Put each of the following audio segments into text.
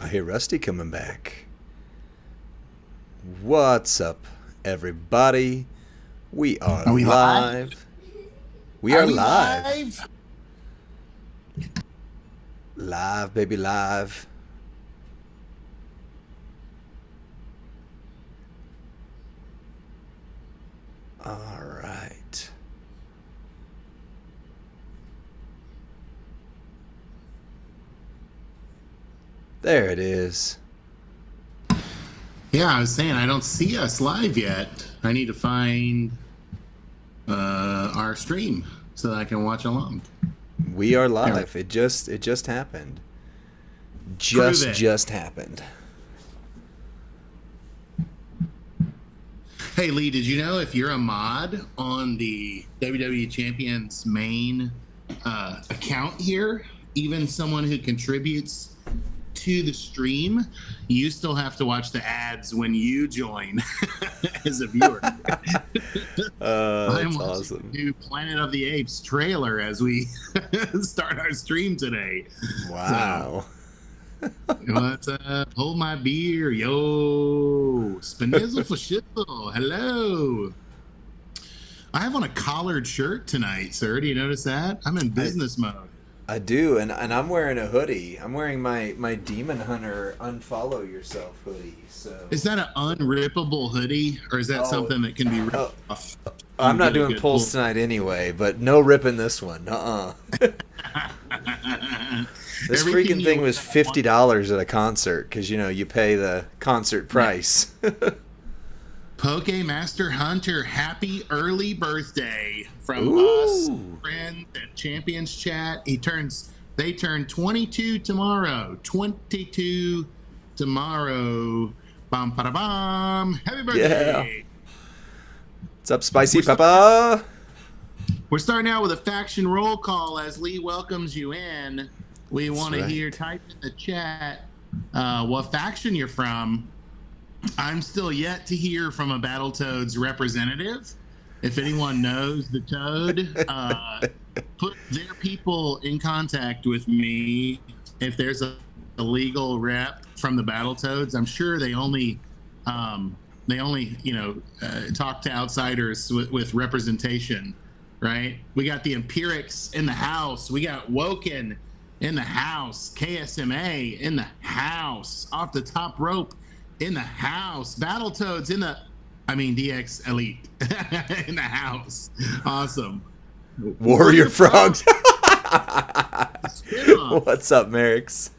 I hear Rusty coming back. What's up, everybody? We are Are we live? live. We Are are we live. live? Live, baby, live. All right. There it is. Yeah, I was saying I don't see us live yet. I need to find our stream so that I can watch along. We are There. live. It just happened. Prove Just it. just happened. Hey Lee, did you know if you're a mod on the WWE Champions main account here, even someone who contributes to the stream, you still have to watch the ads when you join as a viewer. I'm That's watching awesome. the new Planet of the Apes trailer as we start our stream today. Wow. What's up? Hold my beer, yo. Spinizzle for shizzle. Hello. I have on a collared shirt tonight, sir. Do you notice that? I'm in I, business mode. I do, and I'm wearing a hoodie. I'm wearing my Demon Hunter Unfollow Yourself hoodie. So Is that an unrippable hoodie, or is that oh, something that can be ripped oh off? I'm You not get a doing good pulls pull. tonight anyway, but no ripping this one. This Everything freaking you thing wear was at once. $50 at a concert because you pay the concert Yeah. price. Poke Master Hunter, happy early birthday from us, Ooh, friends at Champions Chat. They turn 22 tomorrow. 22 tomorrow. Bum, ba, bum. Happy yeah. birthday. What's up, We're Spicy starting, Papa? we're starting out with a faction roll call as Lee welcomes you in. We That's want to hear, right. type in the chat what faction you're from. I'm still yet to hear from a Battletoads representative. If anyone knows the Toad, put their people in contact with me. If there's a legal rep from the Battletoads, I'm sure they only talk to outsiders with representation, right? We got the Empirics in the house. We got Woken in the house. KSMA in the house. Off the top rope in the house. Battletoads DX Elite in the house. Awesome. Warrior Warrior Frog Frogs. spinoff. What's up, Merrick's?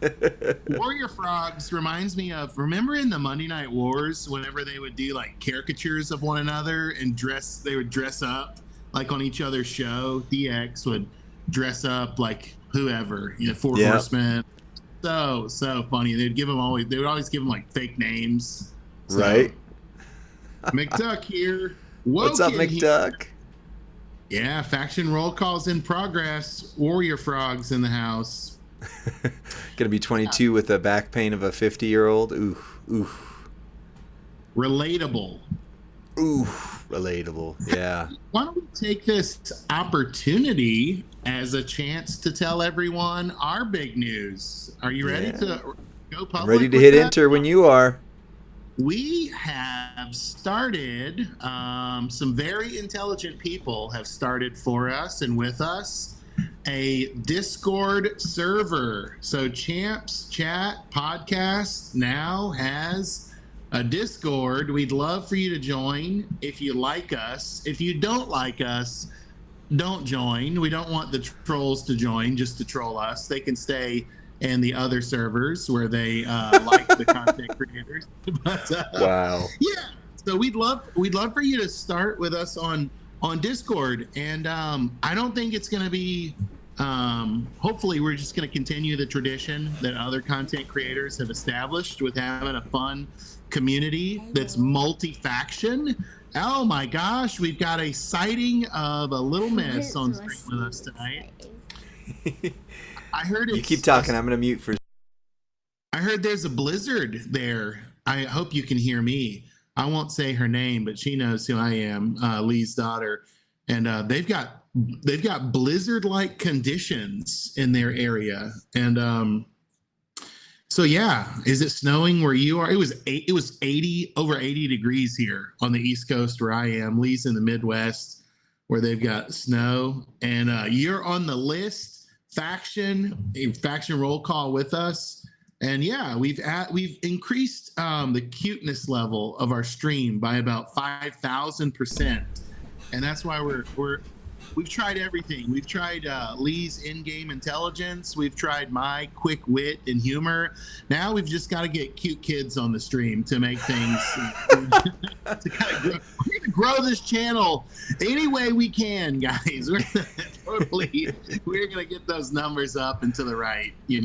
Warrior Frogs reminds me of, remember in the Monday Night Wars whenever they would do like caricatures of one another and they would dress up like on each other's show. DX would dress up like whoever, Four Yep. Horsemen. So funny. They would always give them like fake names. So Right. McDuck here, What's up, Woken here. McDuck? Yeah, faction roll calls in progress. Warrior Frogs in the house. Gonna be 22 with the back pain of a 50-year-old. Ooh, ooh, Relatable. ooh. Relatable. Yeah. Why don't we take this opportunity as a chance to tell everyone our big news? Are you ready Yeah. to go I'm ready public to with hit that? enter when you are. We have started, some very intelligent people have started for us and with us a Discord server. So Champs Chat Podcast now has a Discord. We'd love for you to join if you like us. If you don't like us, don't join. We don't want the trolls to join just to troll us. They can stay in the other servers where they like the content creators. But Wow. yeah, so we'd love for you to start with us on Discord, and I don't think it's going to be. Hopefully, we're just going to continue the tradition that other content creators have established with having a fun community that's multi-faction. Oh my gosh, we've got a sighting of a little miss on screen with us tonight. I heard You keep talking. I'm gonna mute for. I heard there's a blizzard there. I hope you can hear me. I won't say her name, but she knows who I am, Lee's daughter, and they've got blizzard-like conditions in their area, and So yeah, is it snowing where you are? It was 80 over 80 degrees here on the East Coast where I am. Lee's in the Midwest where they've got snow, and you're on the list faction roll call with us. And yeah, we've increased the cuteness level of our stream by about 5,000%, and that's why we've tried everything. We've tried Lee's in-game intelligence. We've tried my quick wit and humor. Now we've just got to get cute kids on the stream to make things to kind of grow. We're going to grow this channel any way we can, guys. We're going to get those numbers up and to the right. Yeah,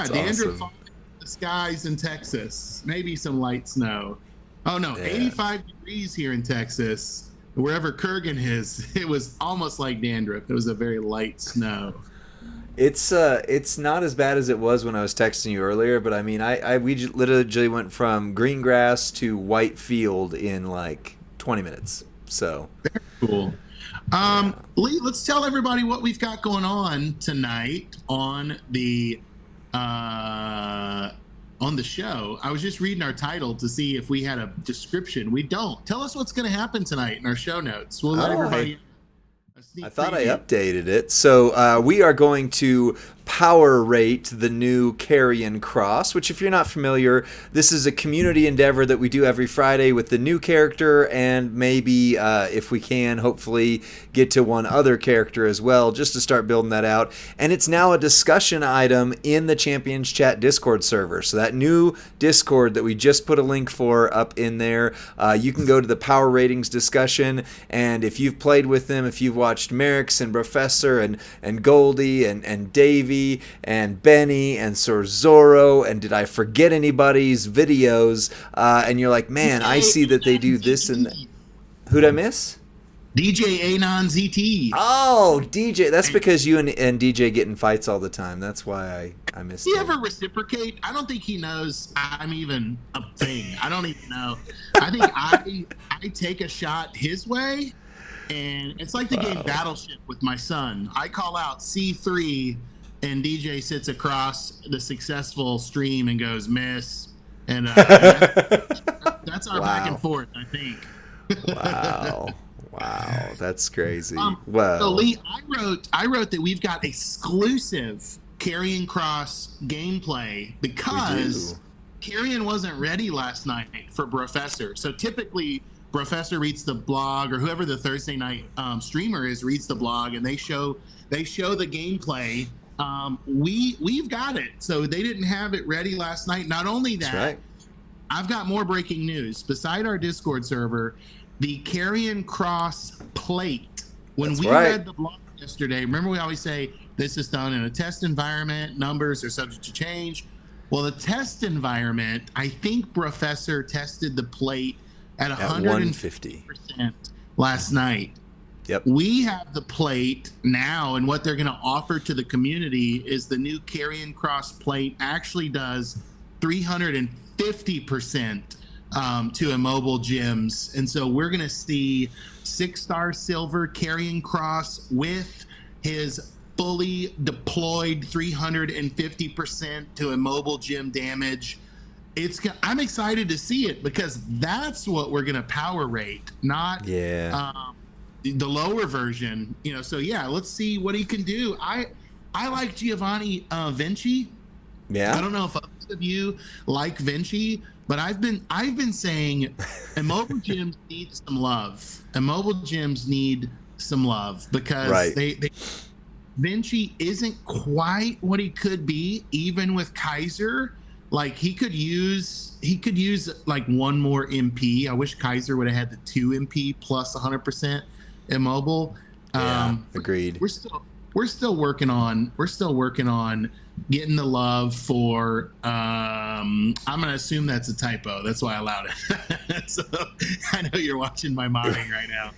dandruff awesome. The skies in Texas. Maybe some light snow. Oh no, yeah. 85 degrees here in Texas. Wherever Kurgan is, it was almost like dandruff. It was a very light snow. It's not as bad as it was when I was texting you earlier, but I mean, we literally went from green grass to white field in like 20 minutes. So very cool. Lee, let's tell everybody what we've got going on tonight on the show. I was just reading our title to see if we had a description. We don't. Tell us what's going to happen tonight in our show notes. We'll let everybody. I thought I updated it. So we are going to power rate the new Carrion Cross, which if you're not familiar, this is a community endeavor that we do every Friday with the new character and maybe, if we can, hopefully get to one other character as well, just to start building that out. And it's now a discussion item in the Champions Chat Discord server. So that new Discord that we just put a link for up in there, you can go to the power ratings discussion, and if you've played with them, if you've watched Merrick's and Professor and Goldie and Davey and Benny and Sir Zorro, and did I forget anybody's videos? And you're like, man, I see that they do this and that. Who'd I miss? DJ Anon ZT. Oh, DJ. That's because you and DJ get in fights all the time. That's why I missed it. Do you ever reciprocate? I don't think he knows I'm even a thing. I don't even know. I think I take a shot his way, and it's like the game Battleship with my son. I call out C3, and DJ sits across the successful stream and goes, miss. And that's our back and forth, I think. Wow, that's crazy. Wow. So Lee, I wrote that we've got exclusive Carrion Cross gameplay because Carrion wasn't ready last night for Professor. So typically Professor reads the blog, or whoever the Thursday night streamer is reads the blog, and they show the gameplay. We've got it. So they didn't have it ready last night. Not only that, right. I've got more breaking news. Beside our Discord server, the Carrion Cross plate. When we read the blog yesterday, remember we always say this is done in a test environment, numbers are subject to change. Well, the test environment, I think Professor tested the plate at 150% last night. Yep. We have the plate now, and what they're going to offer to the community is the new Carrion Cross plate actually does 350% to immobile gyms. And so we're going to see 6-star silver Carrion Cross with his fully deployed 350% to immobile gym damage. I'm excited to see it because that's what we're going to power rate, not the lower version. So yeah, let's see what he can do. I like Giovanni Vinci. Yeah. I don't know if others of you like Vinci, but I've been saying immobile gyms need some love. Immobile gyms need some love because Vinci isn't quite what he could be, even with Kaiser. Like he could use like one more MP. I wish Kaiser would have had the 2 MP plus 100% immobile. Agreed. We're still working on getting the love for I'm gonna assume that's a typo. That's why I allowed it. So I know you're watching my modding right now.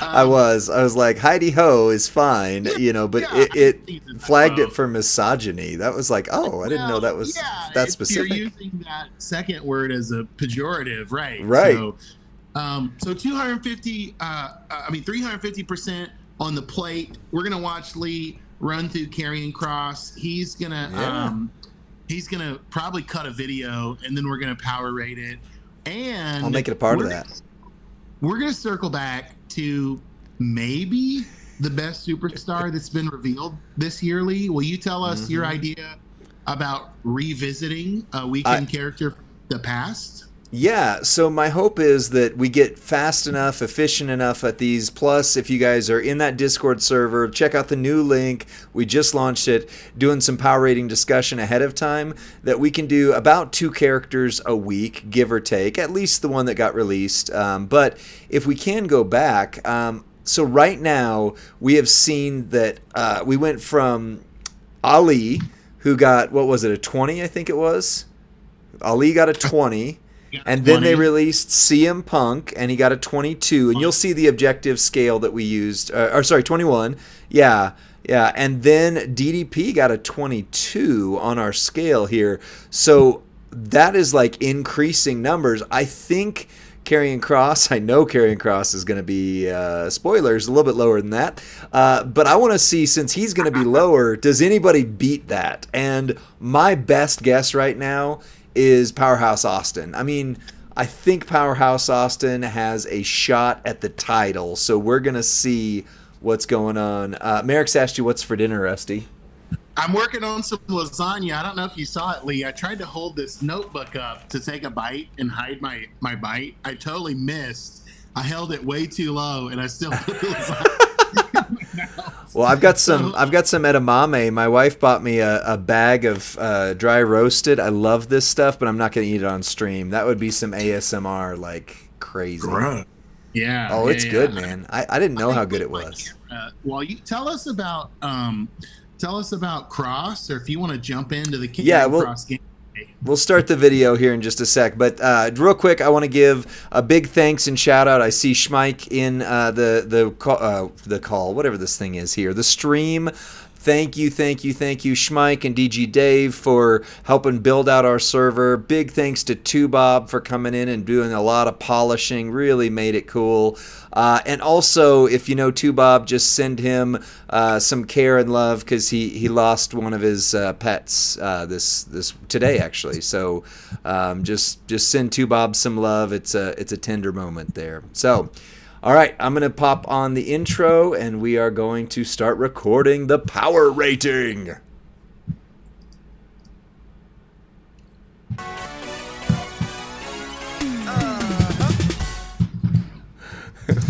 I was like, Heidi Ho is fine, but it flagged it for misogyny. That was like, I didn't know that was that specific. You're using that second word as a pejorative, right? Right. So 350% on the plate. We're gonna watch Lee run through Karrion Cross. He's gonna probably cut a video, and then we're gonna power rate it. And I'll make it a part of that. We're gonna circle back to maybe the best superstar that's been revealed this year. Lee, will you tell us your idea about revisiting a weekend character from the past? Yeah, so my hope is that we get fast enough, efficient enough at these. Plus, if you guys are in that Discord server, check out the new link. We just launched it, doing some power rating discussion ahead of time, that we can do about 2 characters a week, give or take, at least the one that got released. But if we can go back, so right now we have seen that we went from Ali, who got, what was it, a 20, I think it was? Ali got a 20. And then they released CM Punk, and he got a 22. And you'll see the objective scale that we used. 21. Yeah. And then DDP got a 22 on our scale here. So that is like increasing numbers. I think Karrion Cross, I know Karrion Cross is going to be, spoilers, a little bit lower than that. But I want to see, since he's going to be lower, does anybody beat that? And my best guess right now is Powerhouse Austin. I mean, I think Powerhouse Austin has a shot at the title, so we're going to see what's going on. Merrick's asked you what's for dinner, Rusty. I'm working on some lasagna. I don't know if you saw it, Lee. I tried to hold this notebook up to take a bite and hide my bite. I totally missed. I held it way too low, and I still put the lasagna in my mouth. Well, I've got some edamame. My wife bought me a bag of dry roasted. I love this stuff, but I'm not going to eat it on stream. That would be some ASMR like crazy. Yeah. Oh, it's good, man. I didn't know how good it was. Well, you tell us about Cross, or if you want to jump into the Cross game. We'll start the video here in just a sec, but real quick, I want to give a big thanks and shout out. I see Schmike in the call, whatever this thing is here, the stream. Thank you, Schmike and DG Dave, for helping build out our server. Big thanks to Tubob for coming in and doing a lot of polishing. Really made it cool. And also, if you know Tubob, just send him some care and love, because he lost one of his pets this today, actually. So just send Tubob some love. It's a tender moment there. So. All right, I'm going to pop on the intro, and we are going to start recording the power rating.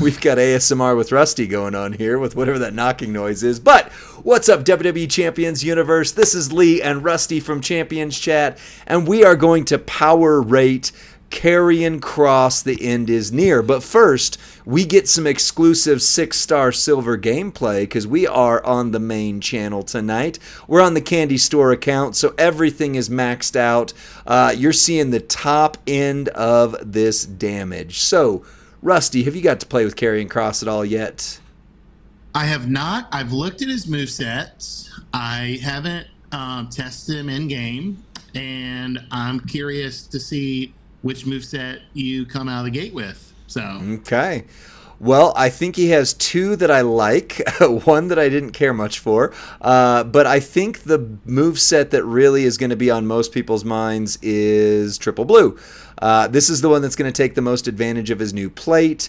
We've got ASMR with Rusty going on here with whatever that knocking noise is. But what's up, WWE Champions Universe? This is Lee and Rusty from Champions Chat, and we are going to power rate Karrion Cross. The end is near. But first, we get some exclusive 6-star silver gameplay, because we are on the main channel tonight. We're on the Candy Store account, so everything is maxed out. You're seeing the top end of this damage. So, Rusty, have you got to play with Karrion Cross at all yet? I have not. I've looked at his movesets. I haven't tested him in game, and I'm curious to see which moveset you come out of the gate with. So okay. Well, I think he has 2 that I like, one that I didn't care much for, but I think the moveset that really is going to be on most people's minds is Triple Blue. This is the one that's going to take the most advantage of his new plate.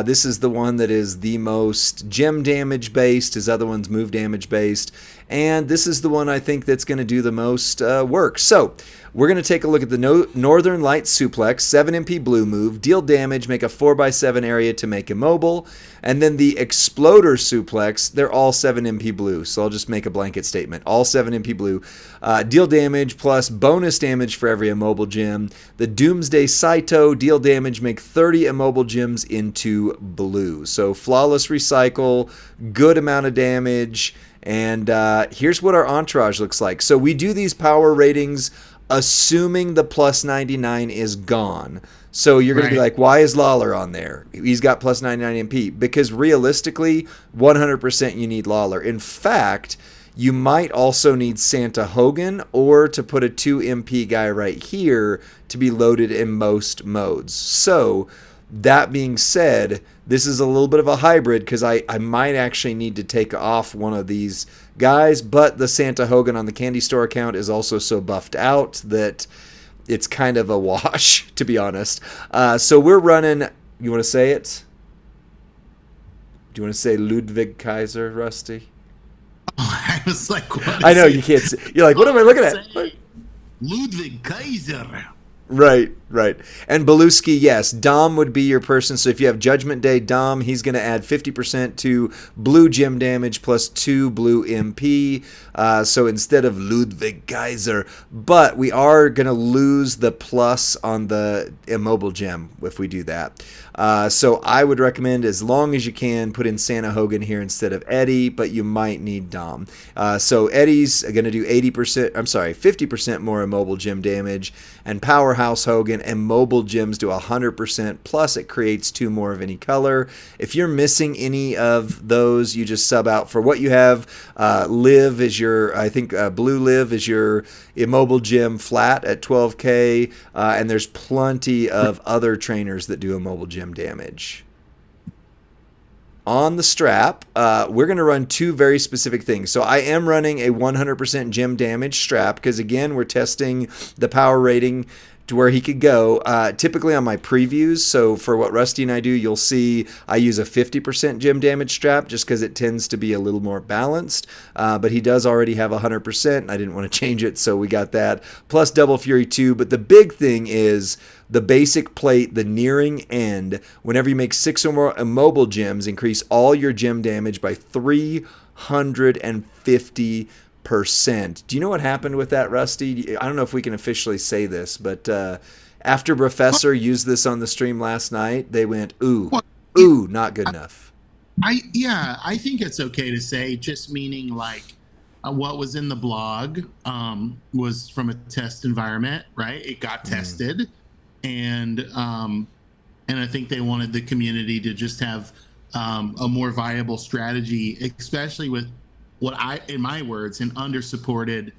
This is the one that is the most gem damage based. His other one's move damage based. And this is the one I think that's going to do the most work. So we're going to take a look at the Northern Light Suplex, 7 MP blue move, deal damage, make a 4x7 area to make immobile. And then the Exploder Suplex, they're all 7 MP blue. So I'll just make a blanket statement. All 7 MP blue. Deal damage plus bonus damage for every immobile gem. The Doomsday Saito, deal damage, make 30 immobile gems into blue. So flawless recycle, good amount of damage. And here's what our entourage looks like. So we do these power ratings assuming the plus 99 is gone. So you're going to be like, why is Lawler on there? He's got plus 99 MP. Because realistically, 100% you need Lawler. In fact, you might also need Santa Hogan, or to put a 2 MP guy right here to be loaded in most modes. So That being said, this is a little bit of a hybrid because I might actually need to take off one of these guys, but the Santa Hogan on the candy store account is also so buffed out that it's kind of a wash, to be honest. So we're running, you want to say it? Do you want to say Ludwig Kaiser, Rusty? I was like, what? I know you can't say. You're like, what am I looking at? Ludwig Kaiser. Right. And Beluski, yes, Dom would be your person. So if you have Judgment Day Dom, he's going to add 50% to blue gem damage plus 2 blue MP. So instead of Ludwig Kaiser, but we are going to lose the plus on the immobile gem if we do that. So I would recommend, as long as you can, put in Santa Hogan here instead of Eddie, but you might need Dom. So Eddie's going to do 50% more immobile gem damage, and Powerhouse Hogan and mobile gems do 100%, plus it creates 2 more of any color. If you're missing any of those, you just sub out for what you have. Liv is your, I think Blue Liv is your immobile gem flat at 12k, and there's plenty of other trainers that do immobile gem damage. On the strap, we're going to run 2 very specific things. So I am running a 100% gem damage strap because, again, we're testing the power rating to where he could go. Typically on my previews, so for what Rusty and I do, you'll see I use a 50% gem damage strap just because it tends to be a little more balanced. But he does already have 100%, and I didn't want to change it, so we got that. Plus Double Fury 2, but the big thing is the basic plate, the nearing end. Whenever you make 6 or more immobile gems, increase all your gem damage by 350%. Do you know what happened with that, Rusty? I don't know if we can officially say this, but after Professor used this on the stream last night, they went, ooh, not good enough. I think it's okay to say, just meaning like what was in the blog was from a test environment, right? It got tested, and I think they wanted the community to just have a more viable strategy, especially with what in my words, an under-supported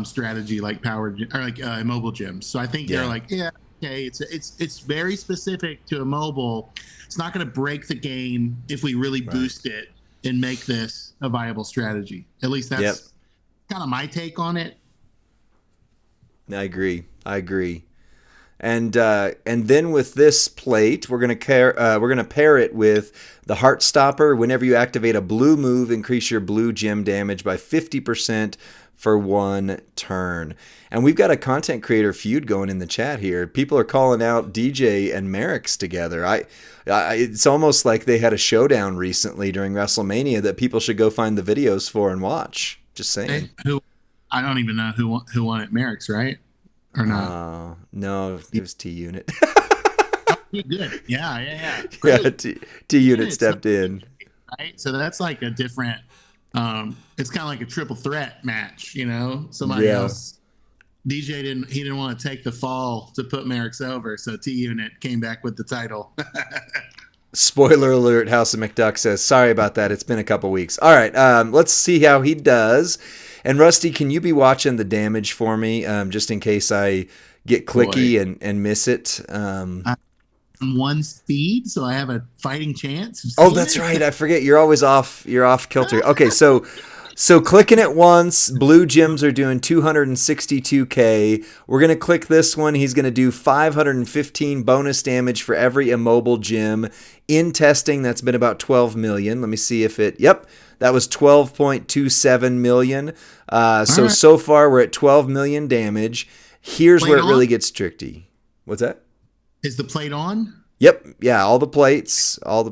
strategy like immobile gems. So I think they're like, okay, it's very specific to immobile. It's not going to break the game if we really boost it and make this a viable strategy. At least that's kind of my take on it. I agree. And then with this plate, we're gonna pair it with the Heart Stopper. Whenever you activate a blue move, increase your blue gem damage by 50% for 1 turn. And we've got a content creator feud going in the chat here. People are calling out DJ and Merrick's together. It's almost like they had a showdown recently during WrestleMania that people should go find the videos for and watch. Just saying. I don't even know who won at Merrick's, right? Or not? No, it was T-Unit. Good. Yeah. Yeah, T-Unit stepped in. Right? So that's like a different, it's kind of like a triple threat match, you know? Somebody else, DJ didn't want to take the fall to put Merrick's over, so T-Unit came back with the title. Spoiler alert, House of McDuck says, sorry about that, it's been a couple weeks. All right, let's see how he does. And Rusty, can you be watching the damage for me, just in case I get clicky and miss it? I'm 1 speed, so I have a fighting chance. Oh, that's right. I forget. You're always off. You're off kilter. Okay, so clicking it once, blue gems are doing 262k. We're gonna click this one. He's gonna do 515 bonus damage for every immobile gem. In testing, that's been about 12 million. Let me see if it. Yep. That was 12.27 million. So far we're at 12 million damage. Here's where it really gets tricky. What's that? Is the plate on? Yep. Yeah, all the plates are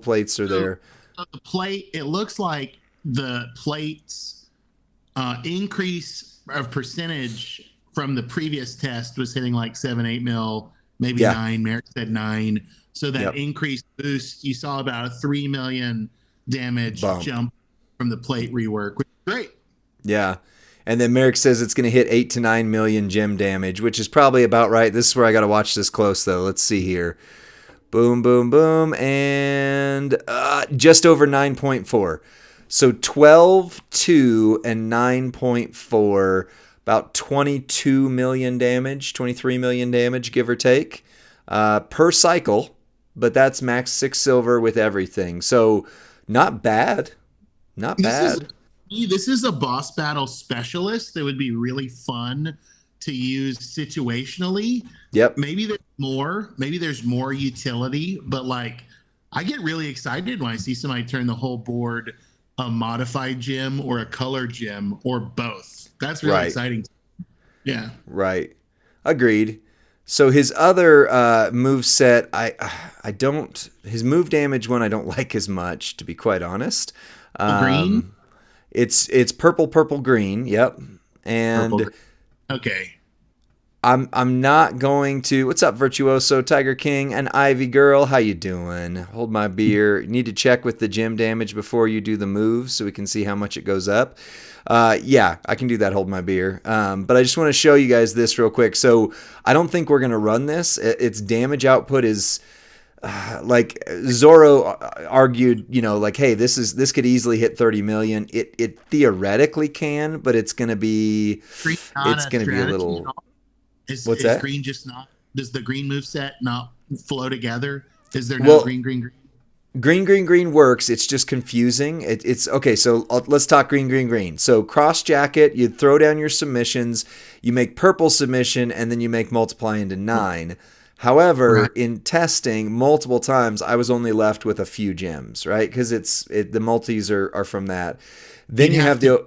there. The plate, it looks like the plate's increase of percentage from the previous test was hitting like 7-8 mil, maybe 9. Merrick said 9. So that increased boost, you saw about a 3 million damage jump from the plate rework, which is great. Yeah. And then Merrick says it's going to hit 8 to 9 million gem damage, which is probably about right. This is where I got to watch this close, though. Let's see here. Boom, boom, boom. And just over 9.4. So 12, 2, and 9.4, about 22 million damage, 23 million damage, give or take, per cycle. but that's max 6 silver with everything. So not bad. Not This is bad. this is a boss battle specialist that would be really fun to use situationally. Yep. Maybe there's more utility, but like I get really excited when I see somebody turn the whole board a modified gem or a color gem or both. That's really Right. exciting. Yeah. Right. Agreed. So his other move set, I don't his move damage one I don't like as much, to be quite honest. Oh, green, It's purple, purple, green. Yep. purple, And green. Okay. I'm not going to. What's up, Virtuoso, Tiger King, and Ivy Girl? How you doing? Hold my beer. You need to check with the gem damage before you do the moves so we can see how much it goes up. Yeah, I can do that. Hold my beer. But I just want to show you guys this real quick. So I don't think we're gonna run this. Its damage output is like Zorro argued, like, hey, this could easily hit 30 million. It theoretically can, but it's gonna be Green it's not a gonna be a strategy at little. all? What's Is that? green just not? Does the green move set not flow together? Is there no Well, green, green, green? green, green, green works. It's just confusing. It's okay. So let's talk green, green, green. So cross jacket, you throw down your submissions, you make purple submission, and then you make multiply into 9. However, Right. in testing multiple times, I was only left with a few gems, right? Because the multis are from that. Then You'd you have have to the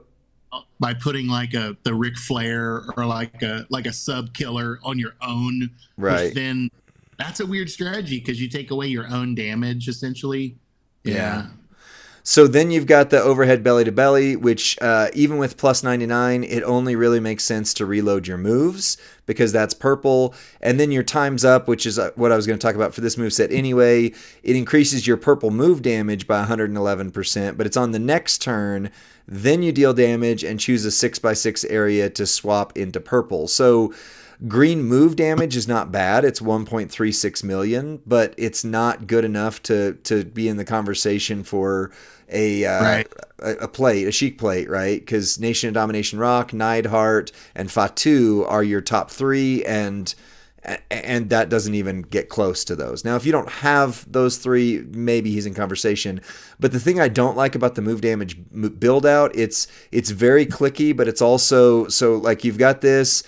by putting like the Ric Flair or like a sub killer on your own, which right. then that's a weird strategy because you take away your own damage essentially. Yeah. Yeah. So then you've got the overhead belly to belly, which even with plus 99, it only really makes sense to reload your moves because that's purple. And then your time's up, which is what I was going to talk about for this move set anyway. It increases your purple move damage by 111%, but it's on the next turn. Then you deal damage and choose a 6x6 area to swap into purple. So green move damage is not bad. It's 1.36 million, but it's not good enough to be in the conversation for Right. a plate, a chic plate, right? Because Nation of Domination Rock, Neidhart, and Fatu are your top 3, and that doesn't even get close to those. Now, if you don't have those 3, maybe he's in conversation. But the thing I don't like about the move damage build out, it's very clicky, but it's also so like you've got this.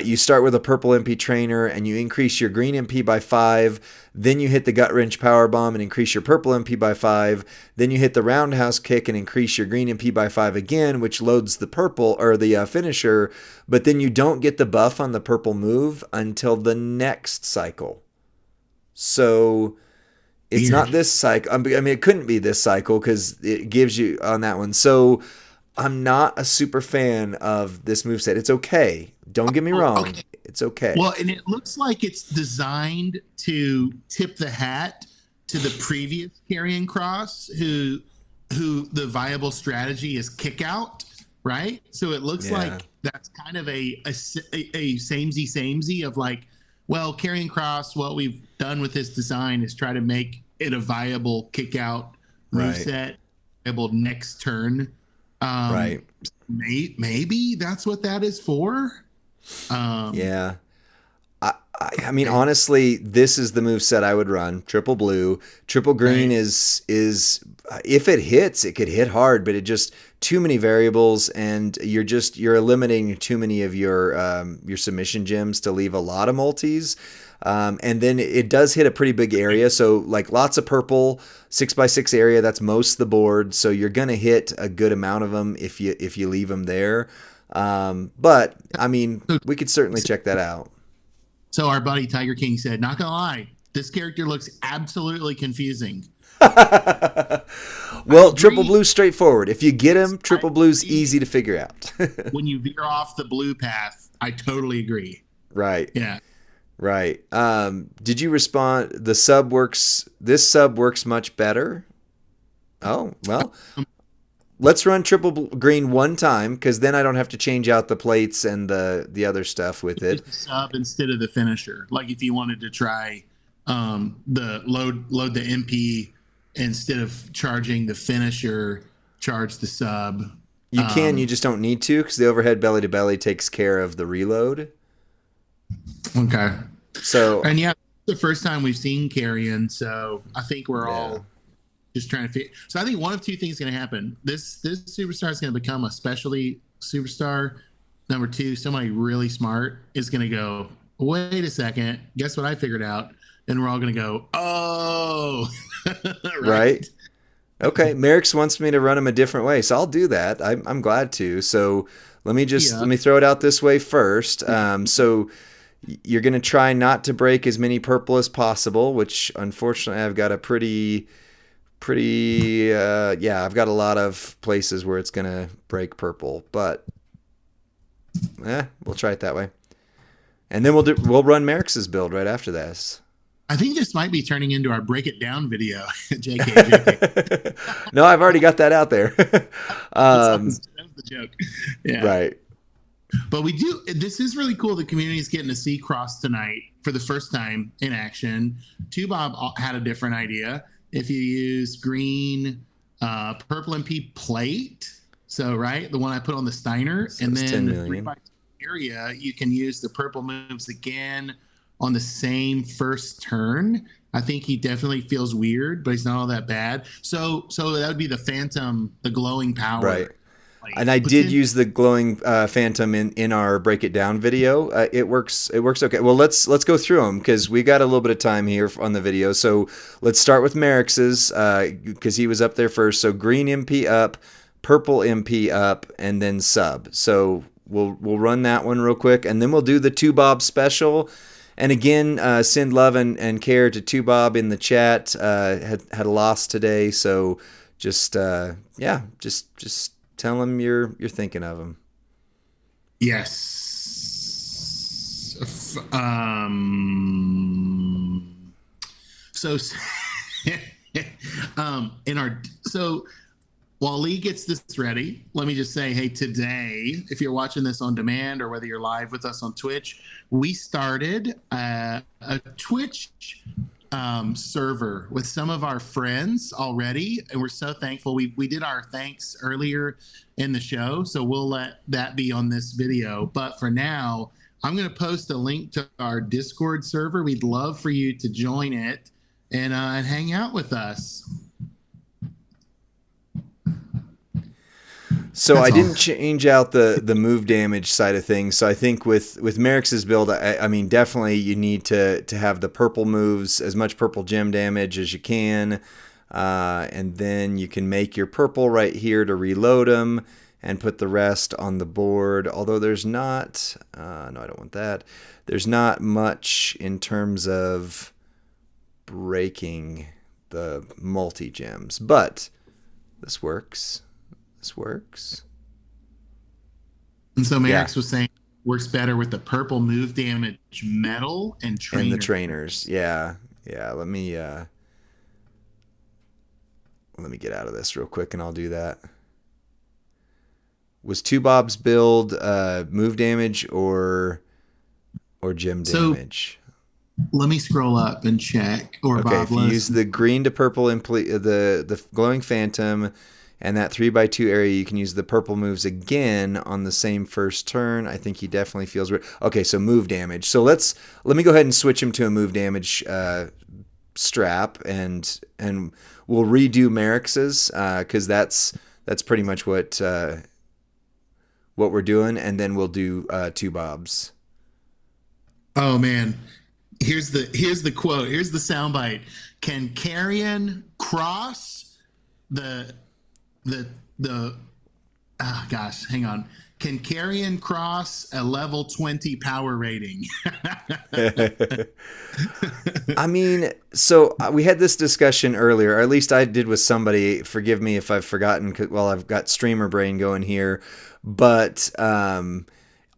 You start with a purple MP trainer and you increase your green MP by 5. Then you hit the gut wrench power bomb and increase your purple MP by 5. Then you hit the roundhouse kick and increase your green MP by 5 again, which loads the purple or the finisher. But then you don't get the buff on the purple move until the next cycle. So it's not Weird. this cycle. I mean, it couldn't be this cycle because it gives you on that one. So I'm not a super fan of this moveset. It's okay. Don't get me Oh, wrong. okay. It's okay. Well, and it looks like it's designed to tip the hat to the previous carrying cross who the viable strategy is kick out, right? So it looks Yeah. like that's kind of a samey of like, well, carrying cross, what we've done with this design is try to make it a viable kick out Right. moveset, viable next turn. Right. Maybe that's what that is for. Yeah. I mean, honestly, this is the move set I would run. Triple blue, triple green Right. is if it hits, it could hit hard, but it just too many variables, and you're eliminating too many of your submission gems to leave a lot of multis. And then it does hit a pretty big area, so like lots of purple, 6x6 area. That's most of the board, so you're gonna hit a good amount of them if you leave them there. But I mean, we could certainly check that out. So our buddy Tiger King said, not gonna lie, this character looks absolutely confusing. Well, triple blue's straightforward. If you get him, triple blue's agree. easy to figure out. When you veer off the blue path, I totally agree. Right, Yeah. right. Did you respond? This sub works much better. Oh, well, let's run green one time because then I don't have to change out the plates and the other stuff with it. Just a sub instead of the finisher. Like if you wanted to try the load the MP instead of charging the finisher, charge the sub. You can, you just don't need to because the overhead belly to belly takes care of the reload. Okay. So And yeah, the first time we've seen Carrion, so I think we're all just trying to figure. So I think one of two things is going to happen. This superstar is going to become a specialty superstar. Number two, somebody really smart is going to go, wait a second, guess what I figured out? And we're all going to go, oh, right. Okay, Merrick's wants me to run him a different way, so I'll do that. I'm glad to. So let me throw it out this way first. So you're going to try not to break as many purple as possible, which unfortunately I've got a I've got a lot of places where it's going to break purple, but we'll try it that way. And then we'll run Merrick's build right after this. I think this might be turning into our break it down video. JK. No, I've already got that out there. That was the joke. Yeah. Right. But this is really cool. The community is getting to see Cross tonight for the first time in action. Bob had a different idea. If you use green, purple MP plate, so right, the one I put on the Steiner, so and then the 3x2 area, you can use the purple moves again on the same first turn. I think he definitely feels weird, but he's not all that bad. So that would be the Phantom, the glowing power. Right. And I did use the glowing Phantom in our break it down video. It works okay. Well, let's go through them because we got a little bit of time here on the video. So let's start with Merrick's because he was up there first. So green MP up, purple MP up, and then sub. So we'll run that one real quick, and then we'll do the 2 Bob special. And again, send love and care to 2 Bob in the chat. Had a loss today, so just tell him you're thinking of him. Yes. While Lee gets this ready, let me just say, hey, today, if you're watching this on demand or whether you're live with us on Twitch, we started a Twitch server with some of our friends already, and we're so thankful. We did our thanks earlier in the show, so we'll let that be on this video. But for now, I'm going to post a link to our Discord server. We'd love for you to join it and hang out with us. So I didn't change out the move damage side of things. So I think with Merrick's build, I mean, definitely you need to have the purple moves, as much purple gem damage as you can. And then you can make your purple right here to reload them and put the rest on the board. Although there's not, no, I don't want that. There's not much in terms of breaking the multi-gems, but this works. This works. And so Merrick's was saying works better with the purple move damage metal and trainers. And the trainers. Yeah. Let me get out of this real quick and I'll do that. Was 2 Bob's build move damage or gem damage? Let me scroll up and check. Or okay, if you use the green to purple the glowing Phantom and that 3x2 area, you can use the purple moves again on the same first turn. I think he definitely feels weird. Okay, so move damage. So let me go ahead and switch him to a move damage strap, and we'll redo Merrick's because that's pretty much what we're doing, and then we'll do 2 Bob's. Oh man, here's the quote. Here's the soundbite. Can Carrion cross the hang on. Can Carrion cross a level 20 power rating? I mean, so we had this discussion earlier, or at least I did with somebody. Forgive me if I've forgotten, while I've got streamer brain going here. But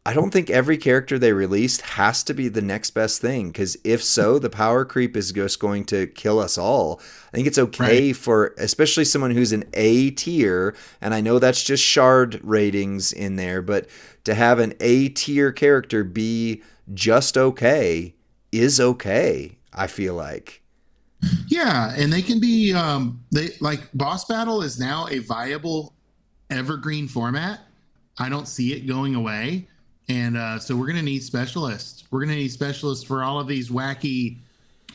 I don't think every character they released has to be the next best thing, because if so, the power creep is just going to kill us all. I think it's okay for especially someone who's an A tier, and I know that's just shard ratings in there, but to have an A tier character be just okay is okay, I feel like. Yeah, and they can be Boss Battle is now a viable evergreen format. I don't see it going away. And so we're going to need specialists. We're going to need specialists for all of these wacky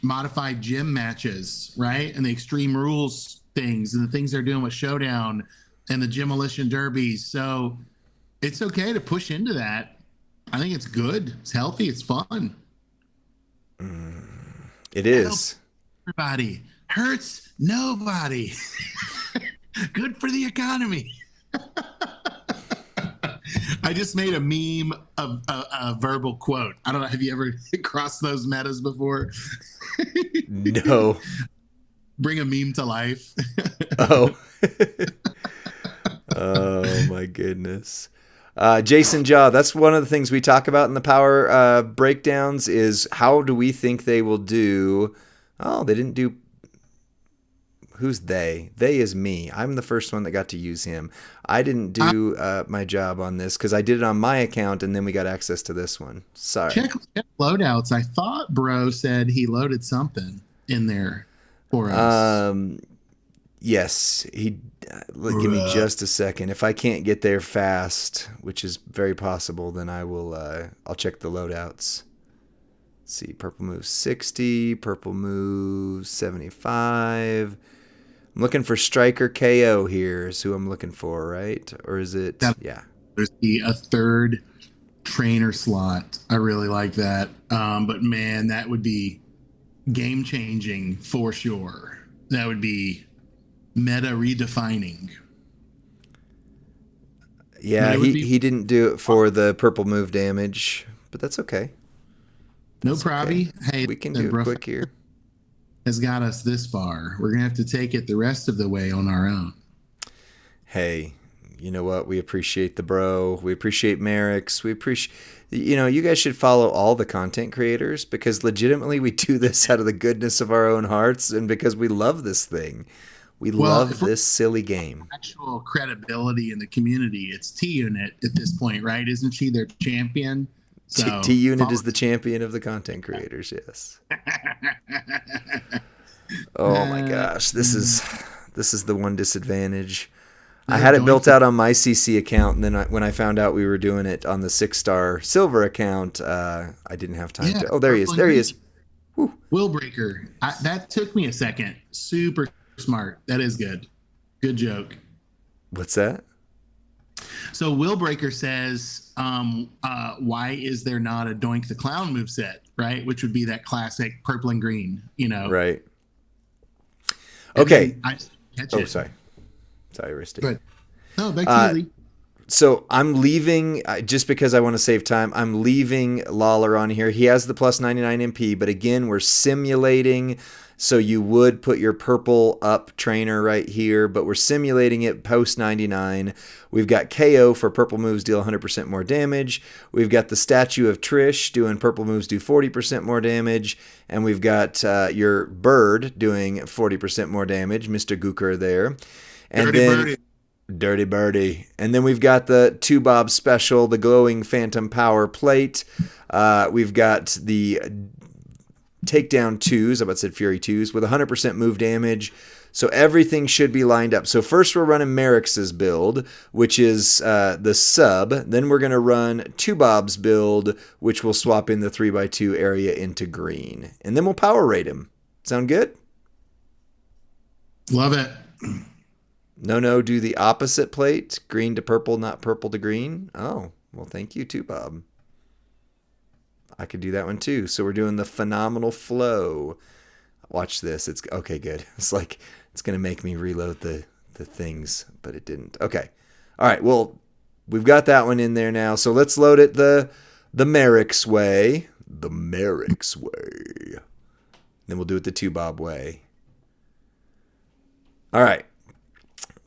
modified gym matches, right? And the Extreme Rules things and the things they're doing with Showdown and the Demolition Derbies. So it's okay to push into that. I think it's good. It's healthy. It's fun. It is. Everybody hurts nobody. Good for the economy. I just made a meme of a verbal quote. I don't know. Have you ever crossed those metas before? No. Bring a meme to life. Oh. Oh my goodness. Jason Jaw, that's one of the things we talk about in the power breakdowns is how do we think they will do. Oh, they didn't do. Who's they? They is me. I'm the first one that got to use him. I didn't do my job on this because I did it on my account and then we got access to this one. Sorry. Check loadouts. I thought Bro said he loaded something in there for us. Yes, he. Give me just a second. If I can't get there fast, which is very possible, then I will. I'll check the loadouts. Let's see, purple moves 60, purple moves 75. I'm looking for Striker KO here. Is who I'm looking for, right? Or is it? Yeah. There's a third trainer slot. I really like that. But man, that would be game changing for sure. That would be meta redefining. Yeah, he didn't do it for the purple move damage, but that's okay. No probby. Okay. Hey, we can do it quick here. Has got us this far. We're gonna have to take it the rest of the way on our own. Hey, you know what? We appreciate the bro. We appreciate Merrick's. We appreciate. You guys should follow all the content creators because legitimately we do this out of the goodness of our own hearts and because we love this thing. We love this silly game. Actual credibility in the community. It's T-Unit at this point, right? Isn't she their champion? So T-Unit is the champion of the content creators, yes. Oh my gosh, this is the one disadvantage. I had it built out on my CC account, and then when I found out we were doing it on the 6-star silver account, I didn't have time to. Oh, there he is. There he is. Whew. Willbreaker. That took me a second. Super smart. That is good. Good joke. What's that? So Willbreaker says, why is there not a Doink the Clown moveset, right? Which would be that classic purple and green, Right. Okay. Sorry. Sorry, Risty. But no, back to you. So I'm leaving, just because I want to save time, I'm leaving Lawler on here. He has the plus 99 MP, but again, we're simulating. So you would put your purple up trainer right here, but we're simulating it post 99. We've got KO for purple moves deal 100% more damage. We've got the statue of Trish doing purple moves do 40% more damage. And we've got your bird doing 40% more damage, Mr. Gooker there. And Dirty Birdie. And then we've got the 2-Bob special, the glowing phantom power plate. We've got the takedown 2s, I about said Fury 2s, with 100% move damage. So everything should be lined up. So first we're running Merrick's build, which is the sub. Then we're going to run 2-Bob's build, which will swap in the 3x2 area into green. And then we'll power rate him. Sound good? Love it. No, do the opposite plate. Green to purple, not purple to green. Oh, well, thank you too, Bob. I could do that one too. So we're doing the phenomenal flow. Watch this. It's okay, good. It's like it's going to make me reload the things, but it didn't. Okay. All right. Well, we've got that one in there now. So let's load it the Merrick's way. The Merrick's way. Then we'll do it the 2-Bob way. All right.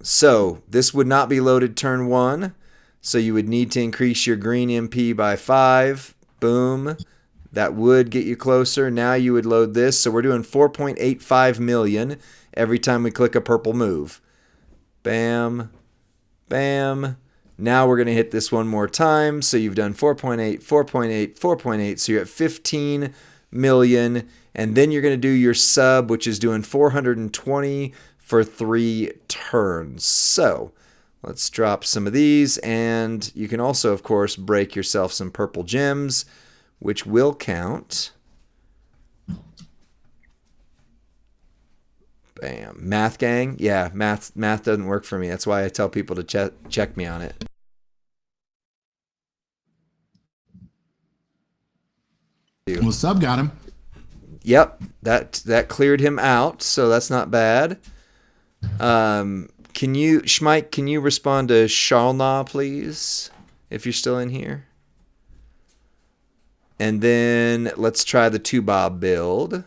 So this would not be loaded turn 1. So you would need to increase your green MP by 5. Boom. That would get you closer. Now you would load this. So we're doing 4.85 million every time we click a purple move. Bam. Bam. Now we're going to hit this one more time. So you've done 4.8, 4.8, 4.8. So you're at 15 million. And then you're going to do your sub, which is doing 420 for 3 turns. So let's drop some of these. And you can also, of course, break yourself some purple gems, which will count. Bam. Math gang? Yeah, math doesn't work for me. That's why I tell people to check me on it. Well, Sub got him. Yep, that cleared him out, so that's not bad. Can you, Schmike, can you respond to Shalna, please, if you're still in here? And then let's try the 2Bob build.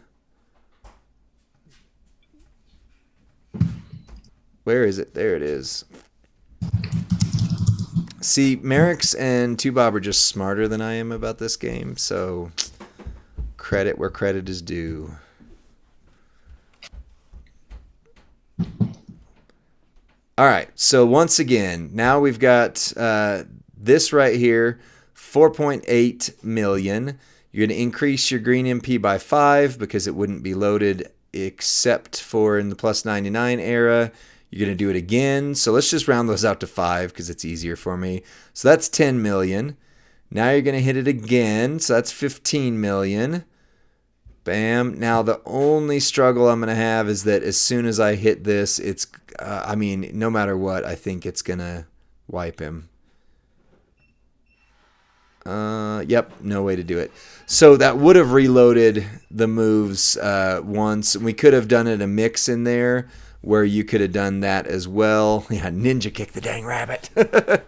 Where is it? There it is. See, Merrick's and 2Bob are just smarter than I am about this game, so credit where credit is due. All right, so once again, now we've got this right here, 4.8 million. You're going to increase your green MP by 5 because it wouldn't be loaded except for in the plus 99 era. You're going to do it again. So let's just round those out to 5 because it's easier for me. So that's 10 million. Now you're going to hit it again. So that's 15 million. Bam. Now the only struggle I'm going to have is that as soon as I hit this, it's, I mean, no matter what, I think it's going to wipe him. Yep, no way to do it. So that would have reloaded the moves once. We could have done it a mix in there where you could have done that as well. Yeah, ninja kick the dang rabbit. A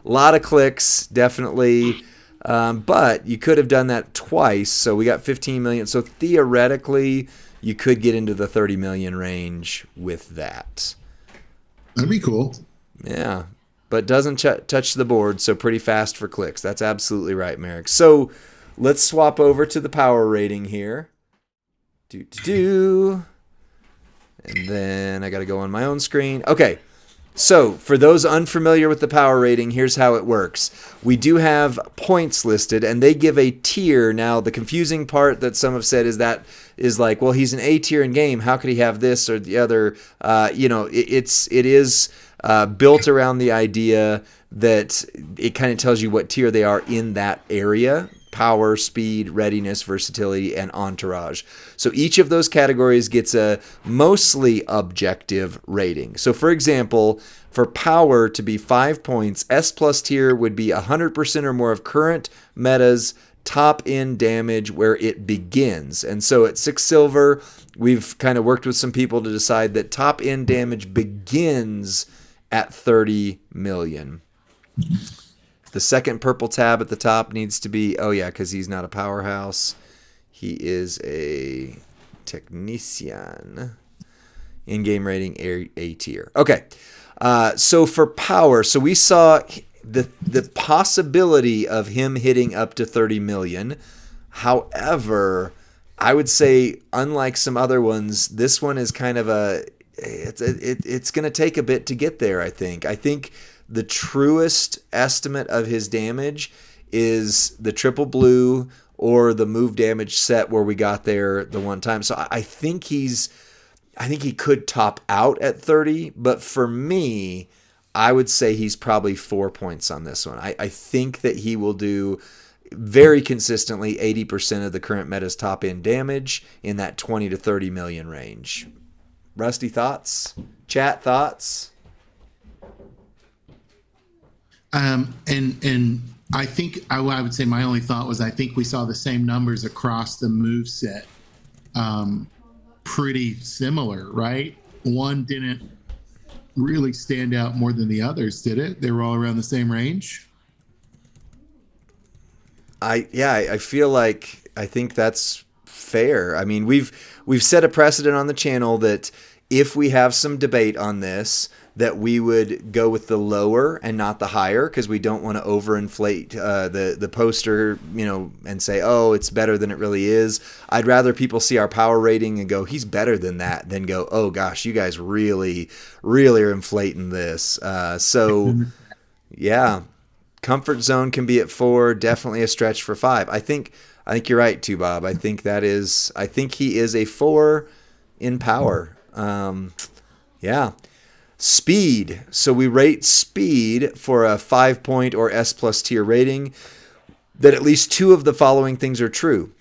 lot of clicks, definitely. But you could have done that twice. So we got 15 million. So theoretically, you could get into the 30 million range with that. That'd be cool. Yeah. But doesn't touch the board, so pretty fast for clicks. That's absolutely right, Merrick. So let's swap over to the power rating here. And then I got to go on my own screen. Okay, so for those unfamiliar with the power rating, here's how it works. We do have points listed, and they give a tier. Now, the confusing part that some have said is like, well, he's an A tier in game. How could he have this or the other? It is built around the idea that it kind of tells you what tier they are in that area. Power, speed, readiness, versatility, and entourage. So each of those categories gets a mostly objective rating. So for example, for power to be 5 points, S plus tier would be 100% or more of current meta's top end damage where it begins. And so at 6 silver, we've kind of worked with some people to decide that top end damage begins at 30 million. The second purple tab at the top needs to be, oh yeah, because he's not a powerhouse. He is a technician. In-game rating, A tier. Okay, so for power, so we saw the possibility of him hitting up to 30 million. However, I would say, unlike some other ones, this one is kind of it's going to take a bit to get there, I think. I think the truest estimate of his damage is the triple blue or the move damage set where we got there the one time. So I think he could top out at 30, but for me, I would say he's probably 4 points on this one. I think that he will do very consistently 80% of the current meta's top end damage in that 20 to 30 million range. Rusty, thoughts? Chat, thoughts? And I think I would say my only thought was I think we saw the same numbers across the move set. Pretty similar, right? One didn't really stand out more than the others, did it? They were all around the same range. I feel like I think that's fair. I mean, we've set a precedent on the channel that if we have some debate on this, that we would go with the lower and not the higher because we don't want to overinflate the poster, and say, oh, it's better than it really is. I'd rather people see our power rating and go, he's better than that, than go, oh gosh, you guys really, really are inflating this. So yeah, comfort zone can be at 4, definitely a stretch for 5. I think you're right too, Bob. I think he is a 4 in power. Yeah. Speed. So we rate speed for a 5-point or S plus tier rating that at least 2 of the following things are true.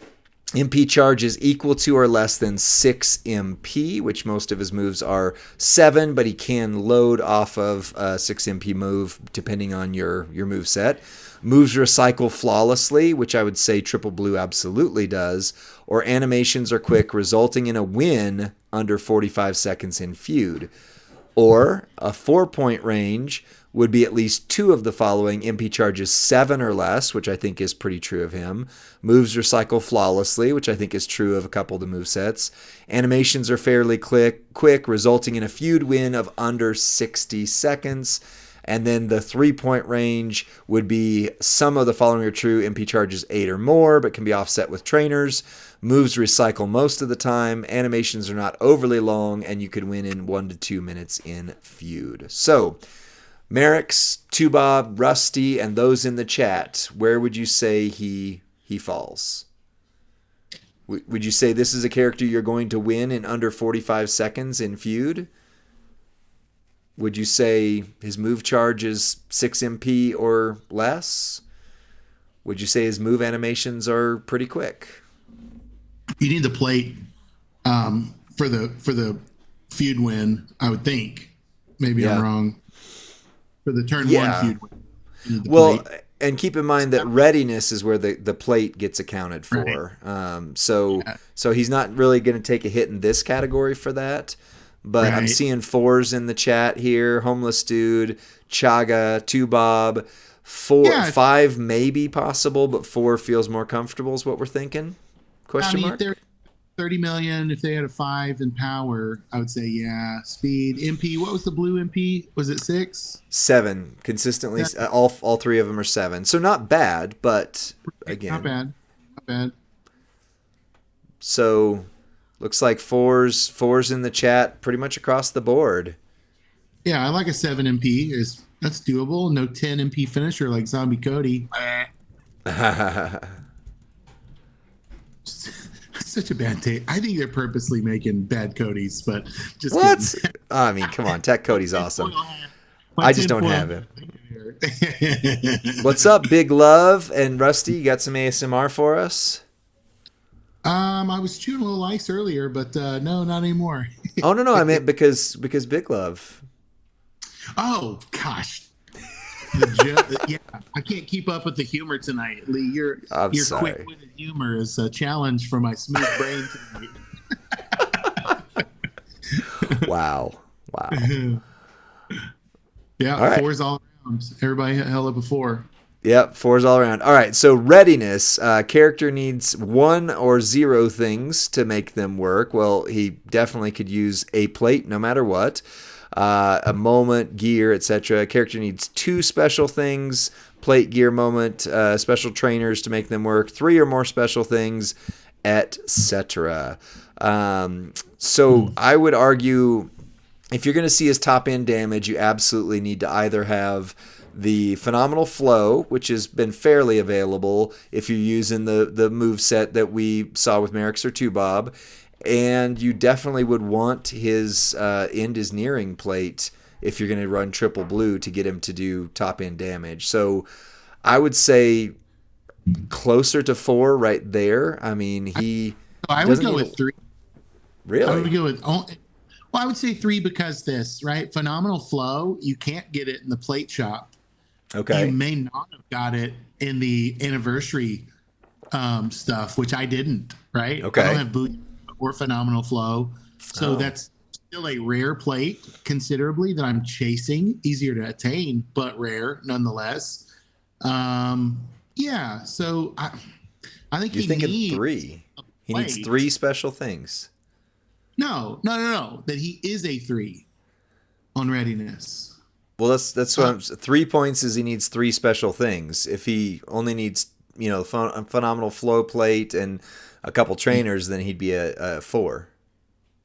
MP charge is equal to or less than 6 MP, which most of his moves are 7, but he can load off of a 6 MP move depending on your move set. Moves recycle flawlessly, which I would say Triple Blue absolutely does, or animations are quick, resulting in a win under 45 seconds in feud. Or a 4-point range would be at least 2 of the following: MP charges 7 or less, which I think is pretty true of him. Moves recycle flawlessly, which I think is true of a couple of the movesets. Animations are fairly quick, resulting in a feud win of under 60 seconds. And then the 3-point range would be some of the following are true: MP charges 8 or more, but can be offset with trainers. Moves recycle most of the time. Animations are not overly long, and you could win in 1 to 2 minutes in feud. So, Merrick's, Tubob, Rusty, and those in the chat, where would you say he falls? Would you say this is a character you're going to win in under 45 seconds in feud? Would you say his move charge is 6 MP or less? Would you say his move animations are pretty quick? You need the plate for the feud win, I would think. Maybe I'm wrong. For the turn 1 feud win. Plate. And keep in mind that readiness is where the plate gets accounted for. Right. So he's not really going to take a hit in this category for that. But I'm seeing 4s in the chat here. Homeless Dude, Chaga, Tubob. 5 may be possible, but 4 feels more comfortable is what we're thinking. Question mark? If they're 30 million, if they had a 5 in power, I would say, speed. MP, what was the blue MP? Was it 6? 7. Consistently, all 3 of them are 7. So not bad, but again. Not bad. So looks like 4s in the chat pretty much across the board. Yeah, I like a 7 MP. That's doable. No 10 MP finisher like Zombie Cody. Such a bad take. I think they're purposely making bad Codys, but just what? Kidding. I mean, come on, Tech Cody's awesome. I just don't have him. What's up, Big Love and Rusty? You got some ASMR for us? I was chewing a little ice earlier, but no, not anymore. Oh no, I meant because Big Love. Oh gosh. Yeah, I can't keep up with the humor tonight, Lee. Your quick-witted humor is a challenge for my smooth brain tonight. Wow. Yeah, all right. 4s all around. Everybody held up a 4. Yep, 4s all around. All right, so readiness. Character needs 1 or 0 things to make them work. Well, he definitely could use a plate no matter what. A moment, gear, etc. Character needs 2 special things: plate, gear, moment, special trainers to make them work, 3 or more special things, etc. So I would argue if you're going to see his top end damage, you absolutely need to either have the Phenomenal Flow, which has been fairly available if you're using the move set that we saw with Merrick's or Tubob. And you definitely would want his End is Nearing plate if you're going to run Triple Blue to get him to do top end damage. So I would say closer to 4 right there. I mean, I would go with 3. Really? I would go with. Well, I would say 3 because Phenomenal Flow, you can't get it in the plate shop. Okay. You may not have got it in the anniversary stuff, which I didn't. Right. Okay. I don't have boot or Phenomenal Flow. So that's still a rare plate considerably that I'm chasing. Easier to attain, but rare nonetheless. So I think you're thinking 3. He needs 3 special things. No. That he is a 3 on readiness. Well, that's what 3 points is he needs 3 special things. If he only needs, a Phenomenal Flow plate and a couple trainers, then he'd be a 4.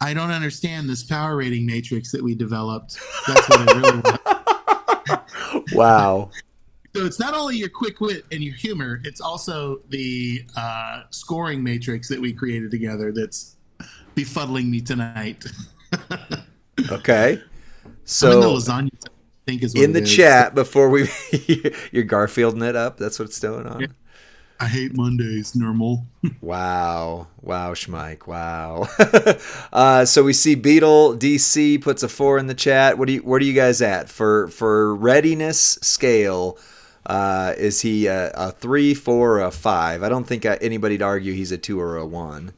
I don't understand this power rating matrix that we developed. That's what I really want. Wow. So it's not only your quick wit and your humor, it's also the scoring matrix that we created together that's befuddling me tonight. Okay. So I'm in the lasagna, I think is what in the chat before we you're Garfielding it up. That's what's going on. I hate Mondays, normal. Wow. Wow, Schmike. Wow. So we see Beetle DC puts a 4 in the chat. What are you guys at for readiness scale? Is he a 3, 4, or a 5? I don't think anybody'd argue he's a 2 or a 1.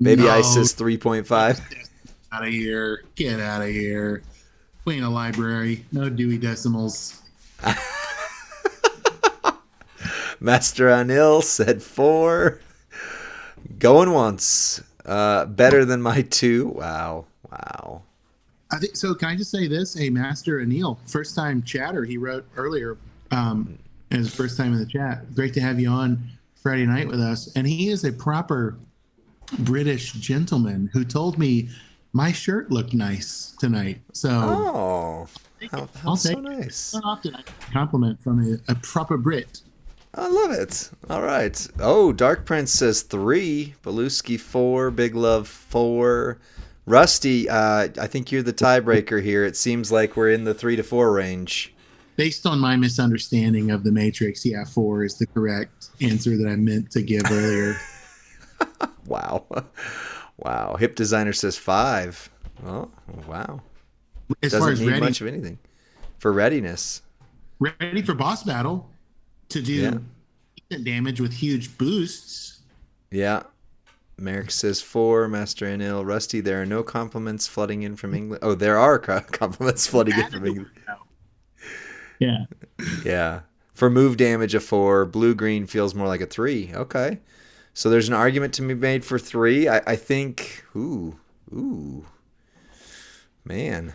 Baby Ice No, says 3.5. out of here. Get out of here. We ain't a library. No Dewey Decimals. Master Anil said 4. Going once. Better than my 2. Wow. Wow. I think so. Can I just say this? Hey, Master Anil, first time chatter. He wrote earlier. His first time in the chat. Great to have you on Friday night with us. And he is a proper British gentleman who told me my shirt looked nice tonight. So, how so nice. Not often I get a compliment from a proper Brit. I love it. All right. Oh, Dark Prince says 3. Beluski 4. Big Love 4. Rusty, I think you're the tiebreaker here. It seems like we're in the 3 to 4 range. Based on my misunderstanding of the Matrix, yeah, 4 is the correct answer that I meant to give earlier. Wow. Wow. Hip Designer says 5. Oh, wow. As Doesn't far as need ready, much of anything. For readiness. ready for boss battle to do decent damage with huge boosts. Yeah. Merrick says 4. Master Anil. Rusty, there are no compliments flooding in from England. Oh, there are compliments flooding in from England. Yeah. Yeah. For move damage, a 4. Blue-green feels more like a 3. Okay. So there's an argument to be made for 3. I think... Ooh. Man.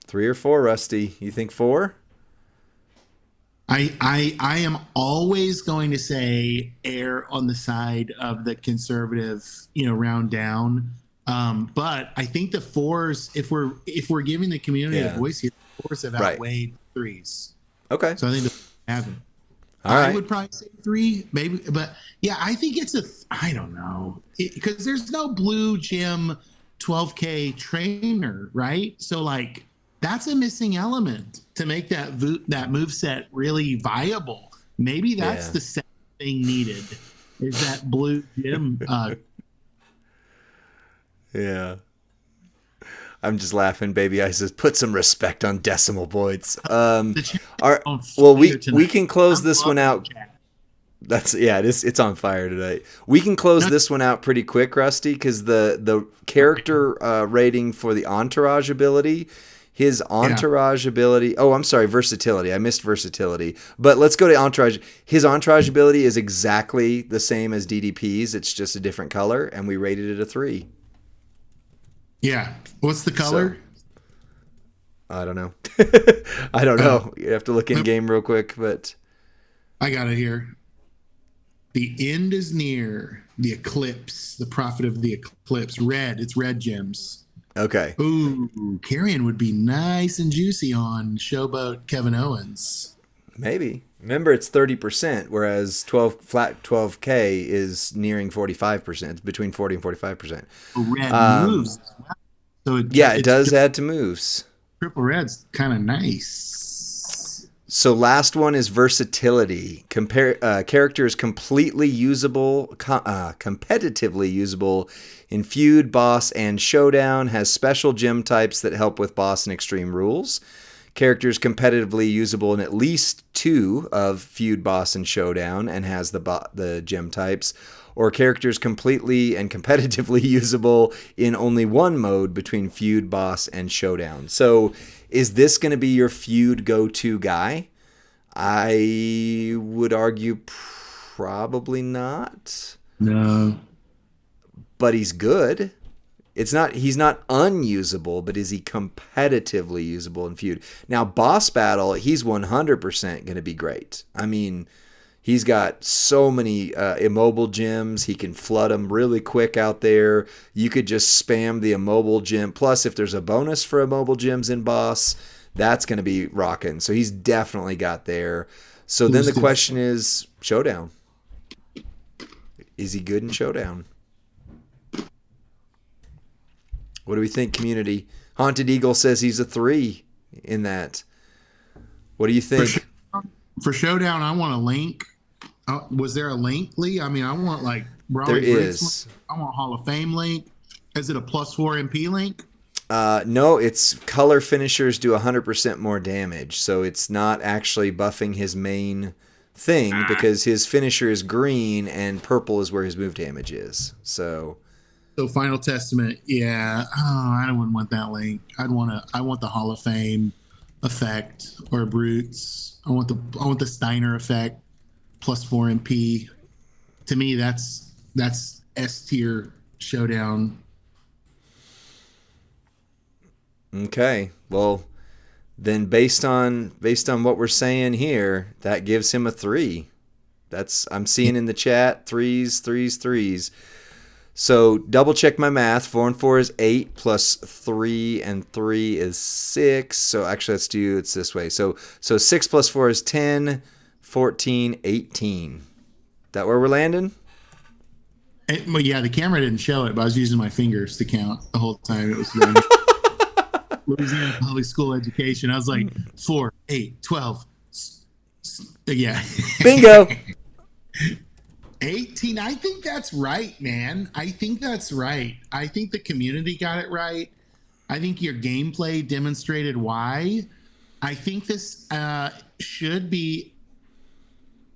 3 or 4, Rusty. You think 4? I am always going to say err on the side of the conservative, round down. But I think the 4s, if we're giving the community a voice here, the 4s have outweighed 3s. Okay. So I think the have it. All right. I would probably say 3, maybe, but yeah, I think it's I don't know, because there's no blue gym 12K trainer, right? So like that's a missing element to make that moveset really viable. Maybe that's the second thing needed is that blue gym. Yeah. I'm just laughing. Baby Ice says, put some respect on decimal points. We can close this one out. It's on fire tonight. We can close this one out pretty quick, Rusty, because the character rating for the entourage ability, his entourage ability. Oh, I'm sorry, versatility. I missed versatility. But let's go to entourage. His entourage ability is exactly the same as DDP's. It's just a different color, and we rated it a 3. Yeah. What's the color? I don't know. I don't know. You have to look in game real quick, but I got it here. The end is near. The eclipse, the prophet of the eclipse. Red. It's red gems. Okay. Ooh, Carrion would be nice and juicy on Showboat Kevin Owens. Maybe. Remember, it's 30%, whereas 12K is nearing 45%. It's between 40 and 45%. Red moves. So it does add to moves. Triple red's kind of nice. So last one is versatility. Character is completely usable, competitively usable in feud, boss, and showdown. Has special gem types that help with boss and extreme rules. Character is competitively usable in at least 2 of feud, boss, and showdown, and has the gem types. Or character is completely and competitively usable in only 1 mode between feud, boss, and showdown. So is this going to be your feud go-to guy? I would argue probably not. No. But he's good. He's not unusable, but is he competitively usable in feud? Now, boss battle, he's 100% going to be great. I mean, he's got so many immobile gems. He can flood them really quick out there. You could just spam the immobile gem. Plus, if there's a bonus for immobile gems in boss, that's going to be rocking. So he's definitely got there. So then the question is, showdown. Is he good in showdown? What do we think, community? Haunted Eagle says he's a 3 in that. What do you think? For showdown, I want to link Was there a link, Lee? I mean, I want like There Brawny Bricks link. is. I want Hall of Fame link. Is it a +4 MP link? No, it's color finishers do 100% more damage, so it's not actually buffing his main thing because his finisher is green and purple is where his move damage is. So Final Testament, yeah. Oh, I wouldn't want that link. I want the Hall of Fame effect or Brutes. I want the Steiner effect +4 MP. To me, that's S tier showdown. okay, well then based on what we're saying here, that gives him a 3. I'm seeing in the chat threes. So double check my math. 4 and 4 is 8 plus 3 and 3 is 6. So actually it's this way. So 6 plus 4 is 10, 14, 18. That where we're landing? Well, yeah, the camera didn't show it, but I was using my fingers to count the whole time. It was Louisiana public school education. I was like 4, 8, 12. Yeah. Bingo. 18. I think that's right, man. I think that's right. I think the community got it right. I think your gameplay demonstrated why. I think this should be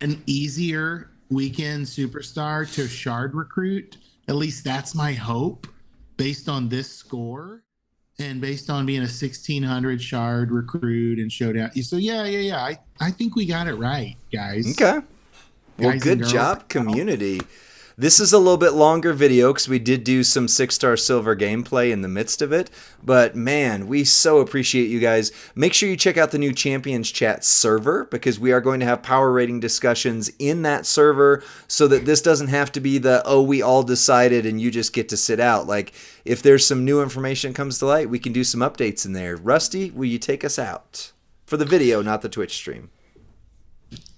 an easier weekend superstar to shard recruit. At least that's my hope based on this score and based on being a 1600 shard recruit and showdown. So yeah. I think we got it right, guys. Okay. Well, Guys good job, community. This is a little bit longer video because we did do some 6-star silver gameplay in the midst of it. But man, we so appreciate you guys. Make sure you check out the new Champions Chat server because we are going to have power rating discussions in that server so that this doesn't have to be we all decided and you just get to sit out. Like if there's some new information that comes to light, we can do some updates in there. Rusty, will you take us out? For the video, not the Twitch stream.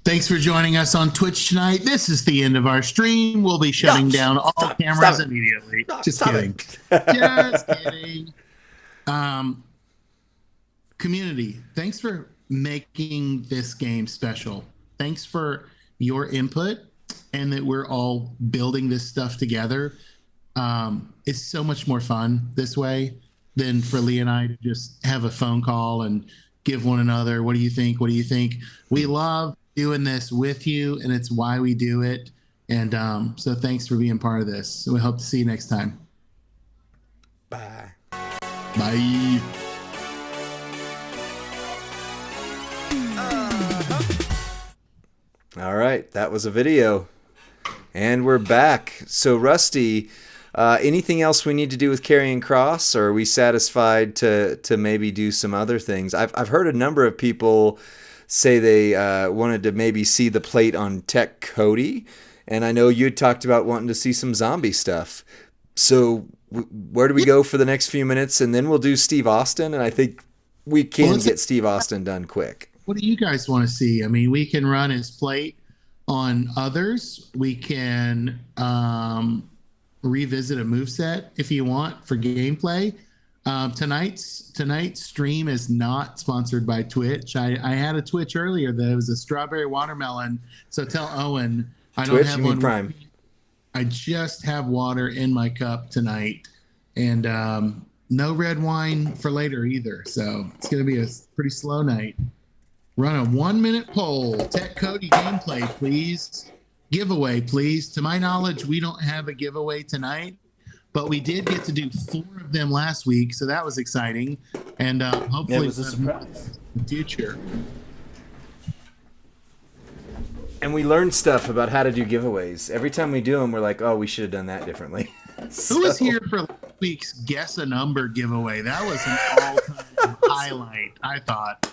Thanks for joining us on Twitch tonight. This is the end of our stream. We'll be shutting down all cameras immediately. Just kidding. Just kidding. Community, thanks for making this game special. Thanks for your input and that we're all building this stuff together. It's so much more fun this way than for Lee and I to just have a phone call and give one another, what do you think? What do you think? We love doing this with you, and it's why we do it. And so thanks for being part of this. We hope to see you next time. Bye. Bye. All right, that was a video. And we're back. So Rusty, anything else we need to do with Carrying Cross, or are we satisfied to maybe do some other things? I've heard a number of people say they wanted to maybe see the plate on Tech Cody, and I know you talked about wanting to see some zombie stuff. So where do we go for the next few minutes, and then we'll do Steve Austin, and I think we can get Steve Austin done quick. What do you guys want to see? I mean, we can run his plate on others. We can revisit a moveset if you want for gameplay. Tonight's stream is not sponsored by Twitch. I had a Twitch earlier that it was a strawberry watermelon. So tell Owen I don't have one. Prime. I just have water in my cup tonight, and no red wine for later either. So it's gonna be a pretty slow night. Run a 1-minute poll. Tech Cody gameplay, please. Giveaway, please. To my knowledge, we don't have a giveaway tonight. But we did get to do 4 of them last week, so that was exciting. And hopefully, it was a surprise in the future. And we learned stuff about how to do giveaways. Every time we do them, we're like, oh, we should have done that differently. Who was here for last week's Guess a Number giveaway? That was an all-time highlight, I thought.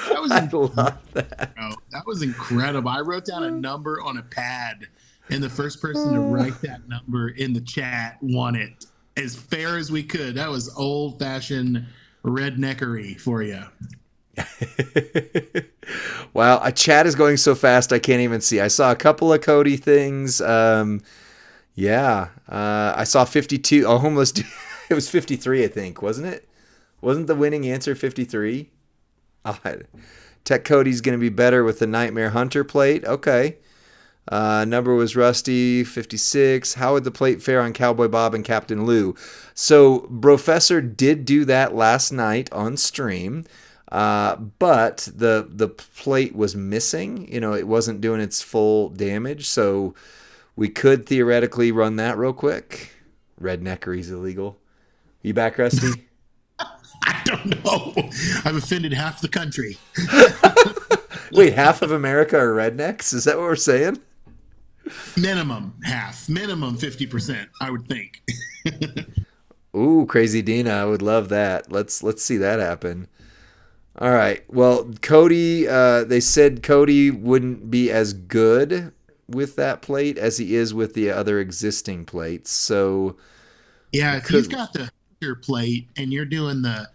That was that was incredible. I wrote down a number on a pad, and the first person to write that number in the chat won it as fair as we could. That was old-fashioned redneckery for you. Wow, a chat is going so fast I can't even see. I saw a couple of Cody things. I saw 52. Oh, almost. It was 53, I think, wasn't it? Wasn't the winning answer 53? Tech Cody's going to be better with the Nightmare Hunter plate. Okay. Number was Rusty, 56. How would the plate fare on Cowboy Bob and Captain Lou? So, Professor did do that last night on stream, but the plate was missing. It wasn't doing its full damage, so we could theoretically run that real quick. Redneckery's illegal. You back, Rusty? I don't know. I've offended half the country. Wait, half of America are rednecks? Is that what we're saying? Minimum half. Minimum 50%, I would think. Ooh, Crazy Dina, I would love that. Let's see that happen. All right. Well, Cody, they said Cody wouldn't be as good with that plate as he is with the other existing plates. So yeah, if he's got the plate and you're doing the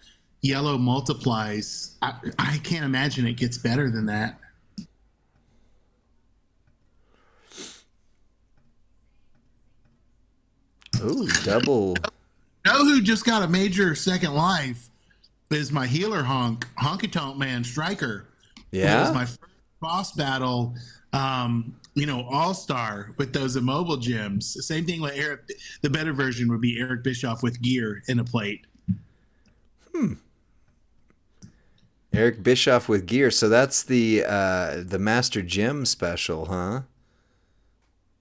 yellow multiplies, I can't imagine it gets better than that. Ooh, double. You know who just got a major second life is my healer Honky Tonk Man Striker. Yeah. It was my first boss battle, all-star with those immobile gems. Same thing with Eric. The better version would be Eric Bischoff with gear in a plate. Eric Bischoff with gear. So that's the Master Gem special, huh?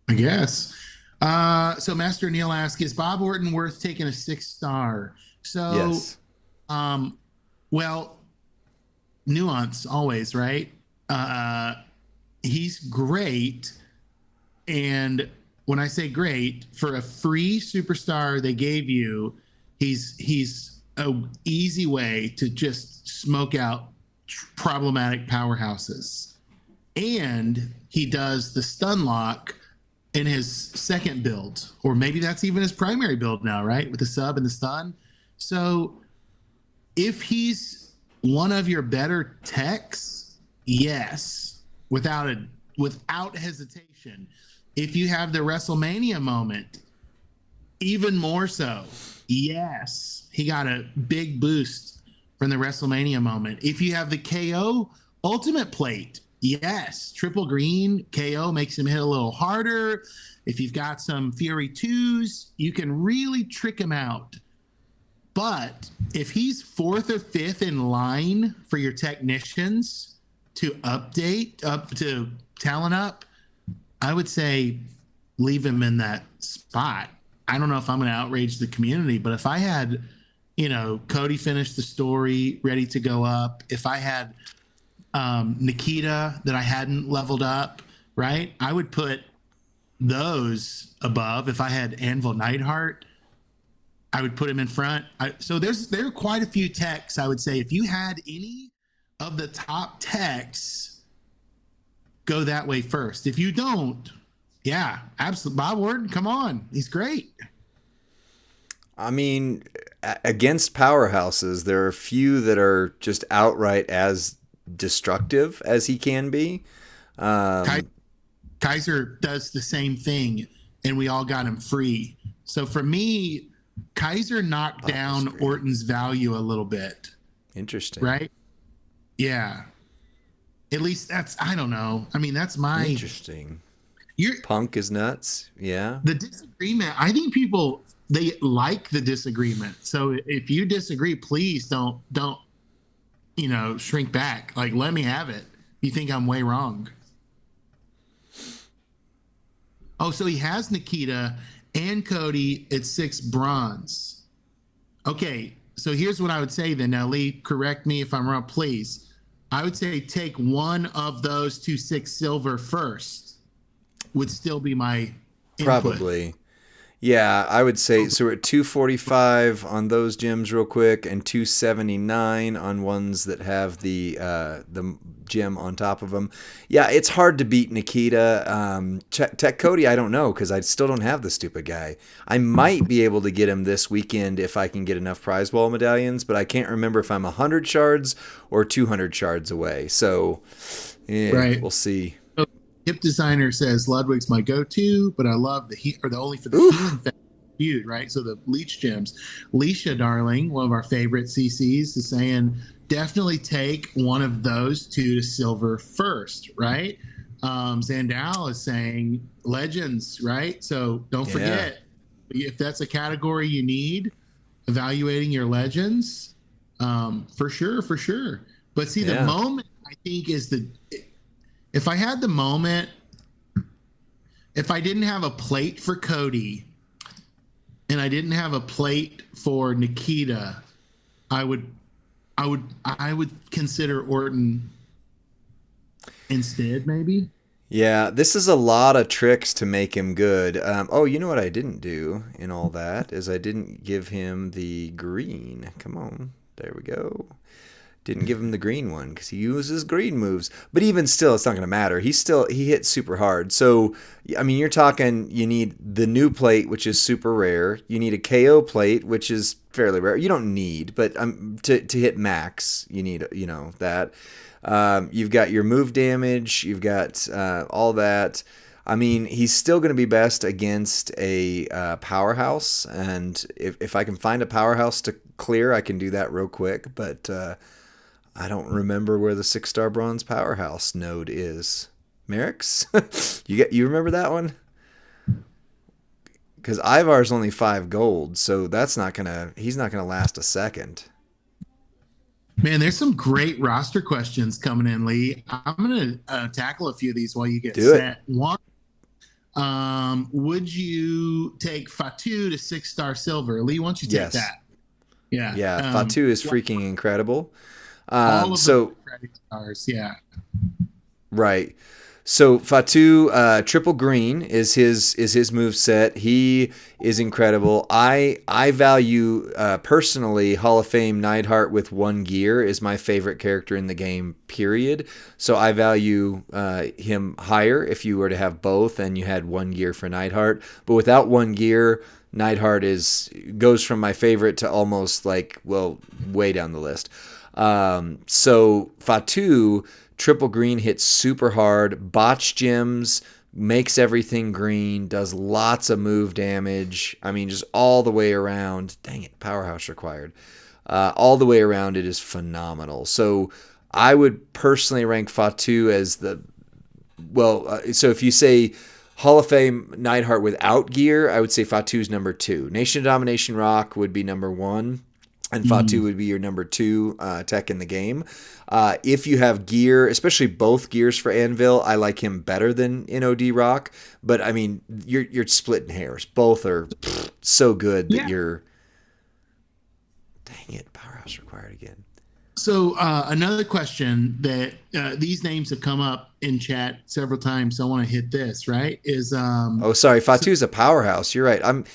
I guess. So Master Neil asks, is Bob Orton worth taking a 6-star? So, yes. Well, nuance always, right? He's great. And when I say great, for a free superstar they gave you, he's an easy way to just smoke out problematic powerhouses. And he does the stun lock in his second build, or maybe that's even his primary build now, right? With the sub and the stun. So if he's one of your better techs, yes, without hesitation. If you have the WrestleMania moment, even more so, yes, he got a big boost from the WrestleMania moment. If you have the KO Ultimate Plate, yes, triple green KO makes him hit a little harder. If you've got some Fury 2s, you can really trick him out. But if he's 4th or 5th in line for your technicians to update up to talent up, I would say leave him in that spot. I don't know if I'm going to outrage the community, but if I had, Cody finish the story, ready to go up, if I had Nikita that I hadn't leveled up, right, I would put those above. If I had Anvil Neidhart, I would put him in front. So there are quite a few techs. I would say if you had any of the top techs, go that way first. If you don't, yeah, absolutely. Bob Orton, come on, he's great. I mean, against powerhouses, there are a few that are just outright as destructive as he can be. Kaiser does the same thing, and we all got him free. So for me, Kaiser knocked down Orton's value a little bit. Interesting. Right? Yeah. At least I don't know. I mean, that's my... Interesting. Punk is nuts. Yeah. The disagreement, I think people, they like the disagreement. So if you disagree, please don't shrink back. Like, let me have it. You think I'm way wrong. Oh, so he has Nikita and Cody at 6 bronze. Okay, so here's what I would say then. Now, Lee, correct me if I'm wrong, please. I would say take one of those to 6 silver first. Would still be my input. Probably. Yeah, I would say, so we're at 245 on those gyms real quick, and 279 on ones that have the gem on top of them. Yeah, it's hard to beat Nikita. Tech Cody, I don't know, because I still don't have the stupid guy. I might be able to get him this weekend if I can get enough prize ball medallions, but I can't remember if I'm 100 shards or 200 shards away. So, yeah, right. We'll see. Hip Designer says Ludwig's my go-to, but I love the only for the healing feud, right? So the leech gems. Leisha, darling, one of our favorite CCs, is saying definitely take one of those 2 to silver first, right? Zandal is saying legends, right? So don't forget, if that's a category you need, evaluating your legends, for sure, for sure. But see, the moment I think is if I had the moment, if I didn't have a plate for Cody and I didn't have a plate for Nikita, I would consider Orton instead, maybe. Yeah, this is a lot of tricks to make him good. Oh, you know what I didn't do in all that is I didn't give him the green. Come on, there we go. Didn't give him the green one because he uses green moves. But even still, it's not going to matter. He hits super hard. So, I mean, you're talking you need the new plate, which is super rare. You need a KO plate, which is fairly rare. You don't need, but to hit max, you need, that. You've got your move damage. You've got all that. I mean, he's still going to be best against a powerhouse. And if I can find a powerhouse to clear, I can do that real quick. But I don't remember where the 6-star bronze powerhouse node is. Merrick's? You remember that one? Because Ivar's only 5 gold, so he's not gonna last a second. Man, there's some great roster questions coming in, Lee. I'm gonna tackle a few of these while you get set. One, would you take Fatu to 6-star silver? Lee, why don't you take that? Yeah, Fatu is freaking incredible. All of the credit stars, right. So Fatu, triple green is his move set. He is incredible. I value personally Hall of Fame Neidhart with 1 gear is my favorite character in the game. Period. So I value him higher if you were to have both and you had 1 gear for Neidhart. But without 1 gear, Neidhart goes from my favorite to almost way down the list. So Fatu, triple green, hits super hard, botch gems, makes everything green, does lots of move damage. I mean, just all the way around. Dang it, powerhouse required. All the way around, it is phenomenal. So I would personally rank Fatu as so if you say Hall of Fame Neidhart without gear, I would say Fatu's number 2. Nation of Domination Rock would be number 1. And Fatu would be your number 2 tech in the game. If you have gear, especially both gears for Anvil, I like him better than NOD Rock. But I mean, you're splitting hairs. Both are so good that you're. Dang it! Powerhouse required again. So another question that these names have come up in chat several times, so I want to hit this, right? Is sorry, Fatu's a powerhouse. You're right.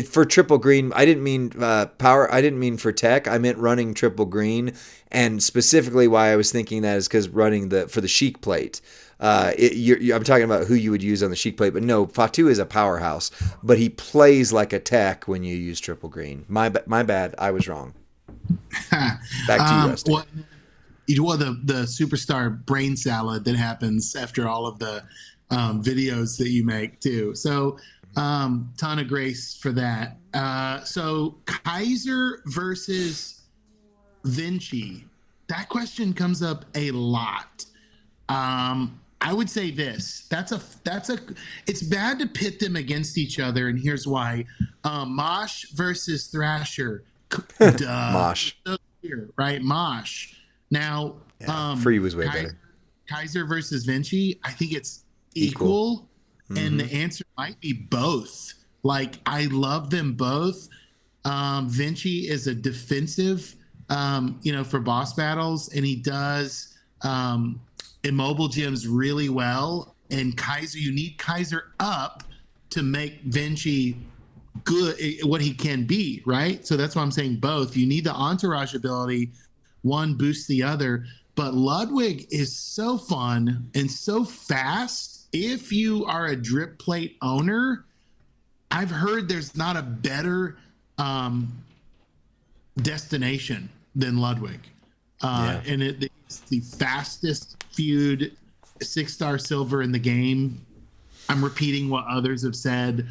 For triple green. I didn't mean power. I didn't mean for tech. I meant running triple green, and specifically why I was thinking that is because running for the Sheik plate. I'm talking about who you would use on the Sheik plate, but no, Fatu is a powerhouse, but he plays like a tech when you use triple green. My bad. I was wrong. Back to you, Rusty. The superstar brain salad that happens after all of the videos that you make too. So ton of grace for that. So Kaiser versus Vinci. That question comes up a lot. I would say this. It's bad to pit them against each other, and here's why. Mosh versus Thrasher. Mosh. Right, Mosh. Now, Free was way better. Kaiser versus Vinci, I think it's equal. And the answer might be both. Like, I love them both. Vinci is a defensive, for boss battles, and he does immobile gems really well. And Kaiser, you need Kaiser up to make Vinci good, what he can be, right? So that's why I'm saying both. You need the entourage ability. One boosts the other. But Ludwig is so fun and so fast. If you are a drip plate owner, I've heard there's not a better destination than Ludwig. And it's the fastest feud 6-star silver in the game. I'm repeating what others have said.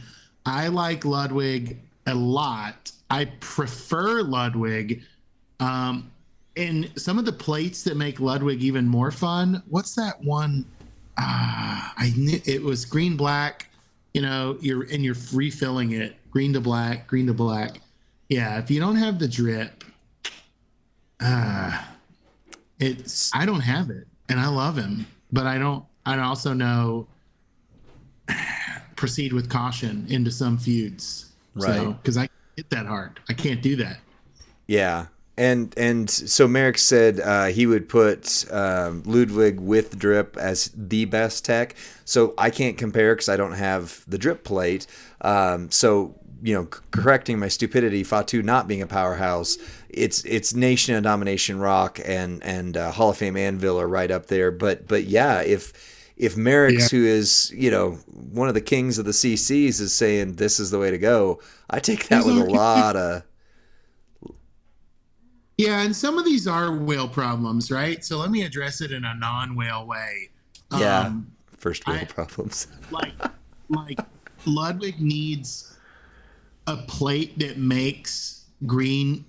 I like Ludwig a lot. I prefer Ludwig. And some of the plates that make Ludwig even more fun, what's that one? I knew it was green black. You're refilling it green to black, green to black. Yeah, if you don't have the drip, I don't have it, and I love him, but I don't. I also know proceed with caution into some feuds. Right. So because I can't hit that hard, I can't do that. Yeah. And so Merrick said he would put Ludwig with drip as the best tech. So I can't compare because I don't have the drip plate. So correcting my stupidity, Fatu not being a powerhouse, it's Nation and Domination Rock and Hall of Fame Anvil are right up there. But yeah, if Merrick's, who is one of the kings of the CCs, is saying this is the way to go, I take that with a lot of. Yeah, and some of these are whale problems, right? So let me address it in a non-whale way. Yeah, first whale problems. like Ludwig needs a plate that makes green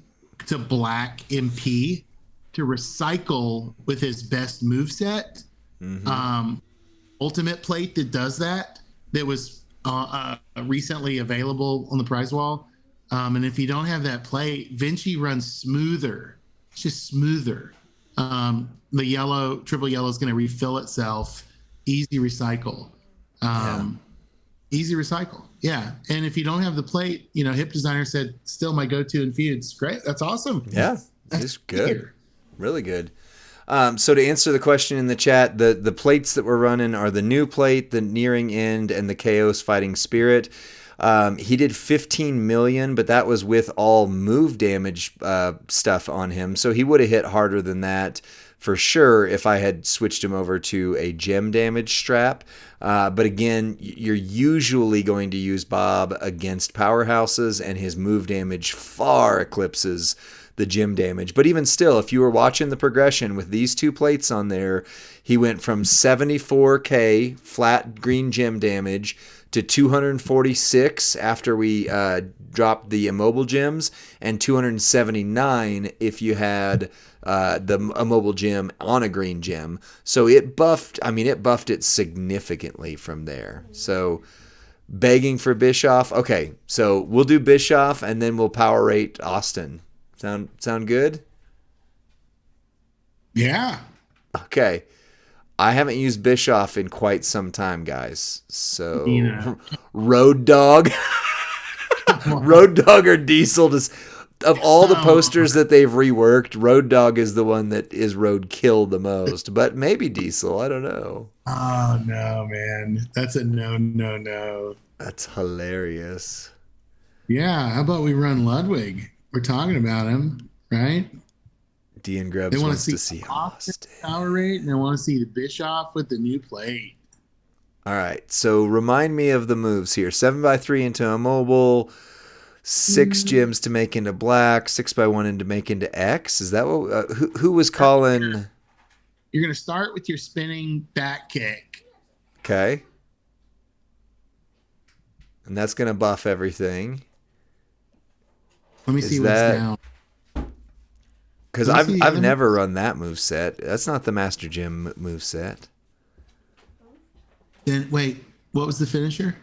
to black MP to recycle with his best moveset. Mm-hmm. Ultimate plate that does that was recently available on the prize wall. And if you don't have that plate, Vinci runs smoother. It's just smoother. The triple yellow is going to refill itself. Easy recycle. Easy recycle. Yeah. And if you don't have the plate, Hip Designer said, still my go-to in feuds. Great. That's awesome. Yeah. It's good. Really good. So to answer the question in the chat, the plates that we're running are the new plate, the Nearing End, and the Chaos Fighting Spirit. He did 15 million, but that was with all move damage stuff on him. So he would have hit harder than that for sure if I had switched him over to a gem damage strap. But again, you're usually going to use Bob against powerhouses, and his move damage far eclipses the gem damage. But even still, if you were watching the progression with these two plates on there, he went from 74k flat green gem damage to 246 after we dropped the immobile gems, and 279 if you had the immobile gem on a green gem. So it buffed it significantly from there. So begging for Bischoff. Okay, so we'll do Bischoff and then we'll power rate Austin. Sound good? Yeah. Okay. I haven't used Bischoff in quite some time, guys. So Road Dog. Road Dog or Diesel, just of all the posters that they've reworked, Road Dog is the one that is roadkill the most. But maybe Diesel, I don't know. Oh no, man. That's a no. That's hilarious. Yeah, how about we run Ludwig? We're talking about him, right? Dean Grubbs wants to see Austin. Power rate, and they want to see the Bischoff with the new plate. All right, so remind me of the moves here. 7x3 into immobile, 6 gems to make into black, 6x1 into make into X. Is that what? Who was calling? You're going to start with your spinning back kick. Okay. And that's going to buff everything. Let me see what's down. Because I've never run that move set. That's not the Master Gym move set. Then wait, what was the finisher?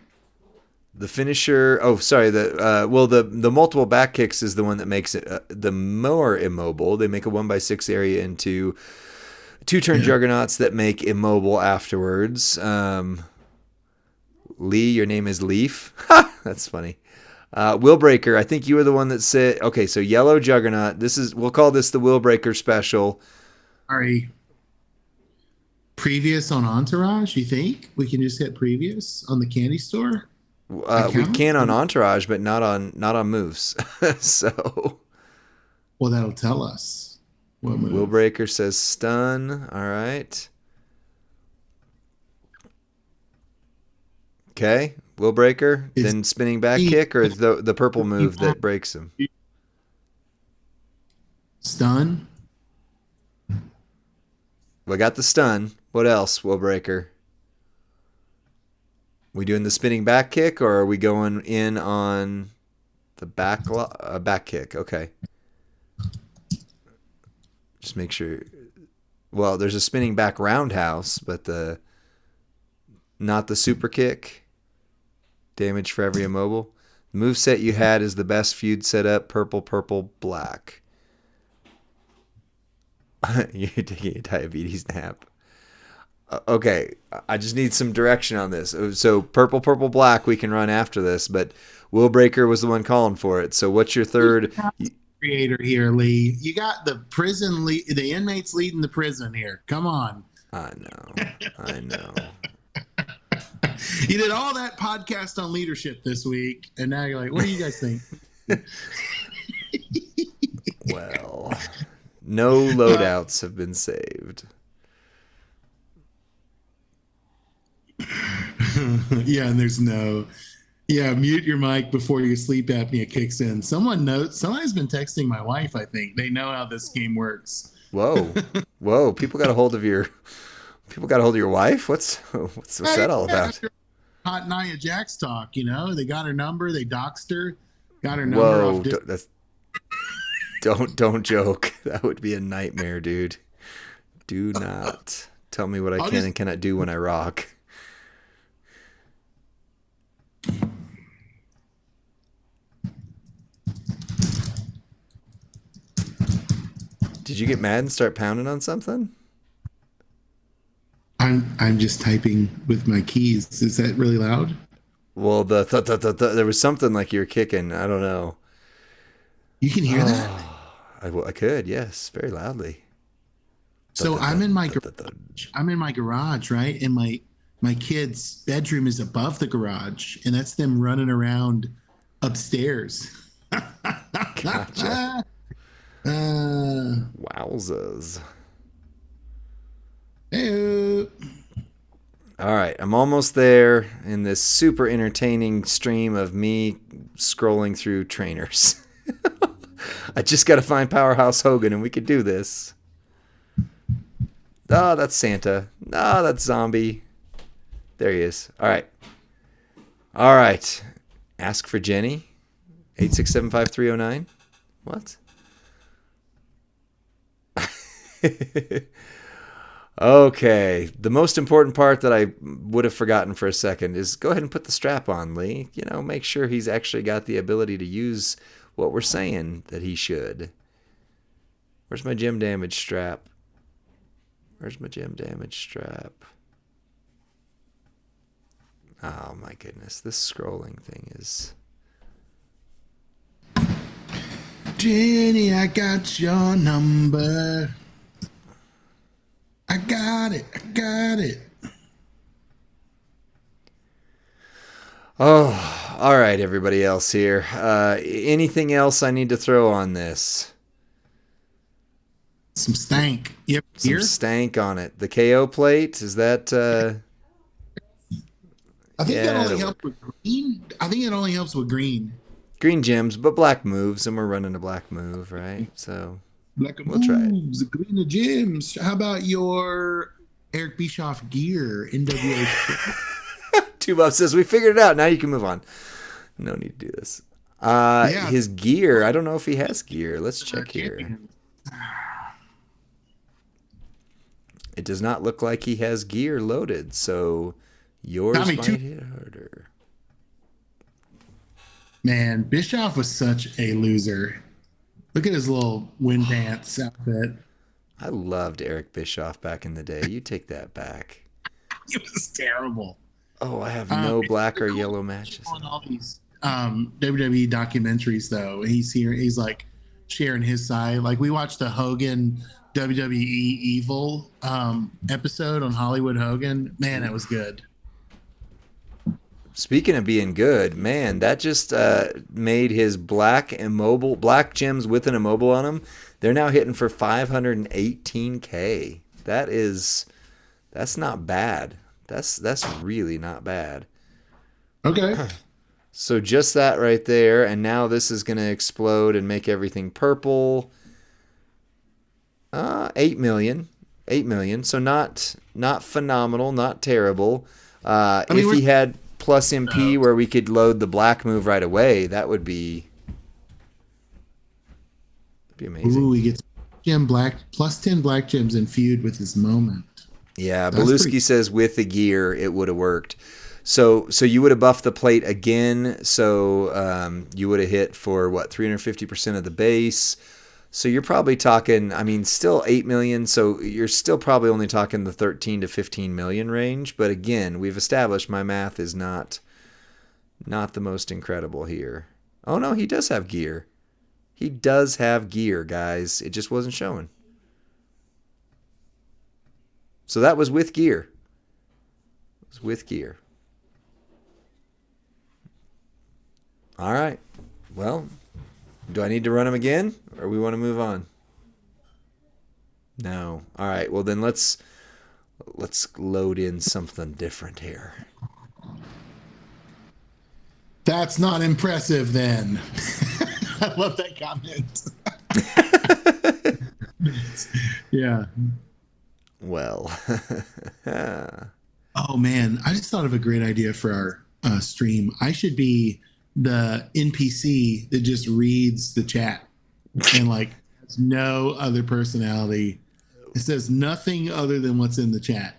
The finisher. Oh, sorry. The multiple back kicks is the one that makes it the more immobile. They make a 1x6 area into 2-turn juggernauts that make immobile afterwards. Lee, your name is Leaf. That's funny. Willbreaker, I think you were the one that said, okay, so yellow juggernaut. We'll call this the Willbreaker special. Sorry. Previous on Entourage, you think? We can just hit previous on the candy store? We can on Entourage, but not on moves. So. Well, that'll tell us what move. Willbreaker says stun. All right. Okay. Willbreaker, then spinning back kick, or the purple move that breaks him? Stun. We got the stun. What else, Willbreaker? We doing the spinning back kick, or are we going in on the back kick? Okay. Just make sure. Well, there's a spinning back roundhouse, but the Not the super kick. Damage for every immobile. The moveset you had is the best feud setup. Purple, purple, black. You're taking a diabetes nap. Okay, I just need some direction on this. So purple, purple, black, we can run after this, but Will Breaker was the one calling for it. So what's your third? Creator here, Lee. You got the the inmates leading the prison here. Come on. I know. You did all that podcast on leadership this week, and now you're like, what do you guys think? Well, no loadouts have been saved. Yeah, and there's no. Yeah, mute your mic before your sleep apnea kicks in. Somebody's been texting my wife, I think. They know how this game works. Whoa. People got a hold of your wife? What's that all about? Hot Nia Jax talk, They got her number, they doxed her, got her number off. Don't joke. That would be a nightmare, dude. Do not tell me what I can and cannot do when I rock. Did you get mad and start pounding on something? I'm just typing with my keys. Is that really loud? Well, there was something like you were kicking. I don't know. You can hear that? I could, yes, very loudly. So I'm in my garage, right? And my kid's bedroom is above the garage, and that's them running around upstairs. Gotcha. Wowzers. Hey. All right, I'm almost there in this super entertaining stream of me scrolling through trainers. I just got to find Powerhouse Hogan and we could do this. Oh, that's Santa. Oh, that's Zombie. There he is. All right. Ask for Jenny. 8675309. What? Okay. The most important part that I would have forgotten for a second is go ahead and put the strap on, Lee. Make sure he's actually got the ability to use what we're saying that he should. Where's my gem damage strap? Oh my goodness. This scrolling thing is... Jenny, I got your number. I got it. Oh, all right, everybody else here. Anything else I need to throw on this? Some stank. Yep. Some stank on it. The KO plate, is that... I think that only helps with green. Green gems, but black moves, and we're running a black move, right? So black we'll try it. Green gems. How about your Eric Bischoff gear, NWA? Two Buff says, we figured it out. Now you can move on. No need to do this. His gear, I don't know if he has gear. Let's check here. It does not look like he has gear loaded, so yours might hit harder. Man, Bischoff was such a loser. Look at his little wind pants outfit. I loved Eric Bischoff back in the day. You take that back. It was terrible. Oh, I have no black or yellow matches. On all these WWE documentaries, though, he's here. He's like sharing his side. Like we watched the Hogan WWE Evil episode on Hollywood Hogan. Man, that was good. Speaking of being good, man, that just made his black gems with an immobile on them. They're now hitting for 518K. That's not bad. That's really not bad. Okay. So just that right there, and now this is going to explode and make everything purple. 8 million. So not phenomenal, not terrible. If he had plus MP where we could load the black move right away, that'd be amazing. Ooh, he gets gem black plus 10 black gems and feud with his moment. Yeah, That's pretty. Belusky says with the gear it would have worked. So you would have buffed the plate again. So you would have hit for what 350% of the base. So you're probably talking. I mean, still 8 million. So you're still probably only talking the 13 to 15 million range. But again, we've established my math is not the most incredible here. Oh no, he does have gear. He does have gear, guys. It just wasn't showing. So that was with gear. It was with gear. All right. Well, do I need to run them again, or we want to move on? No. All right. Well, then let's load in something different here. That's not impressive then. I love that comment. Yeah. Well. Oh man, I just thought of a great idea for our stream. I should be the NPC that just reads the chat and like has no other personality. It says nothing other than what's in the chat.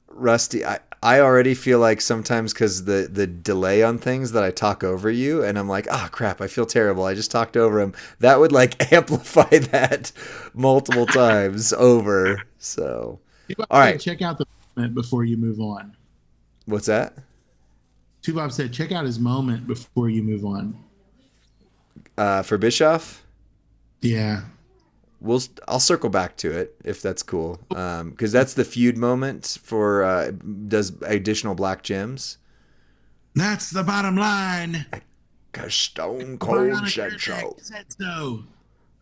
Rusty, I already feel like sometimes because the delay on things that I talk over you, and I'm like, oh crap, I feel terrible. I just talked over him. That would like amplify that multiple times over. So, all right. Check out the moment before you move on. What's that? Tubob said, check out his moment before you move on. For Bischoff? Yeah. I'll circle back to it if that's cool, because that's the feud moment for does additional black gems. That's the bottom line. Cause Stone Cold said so.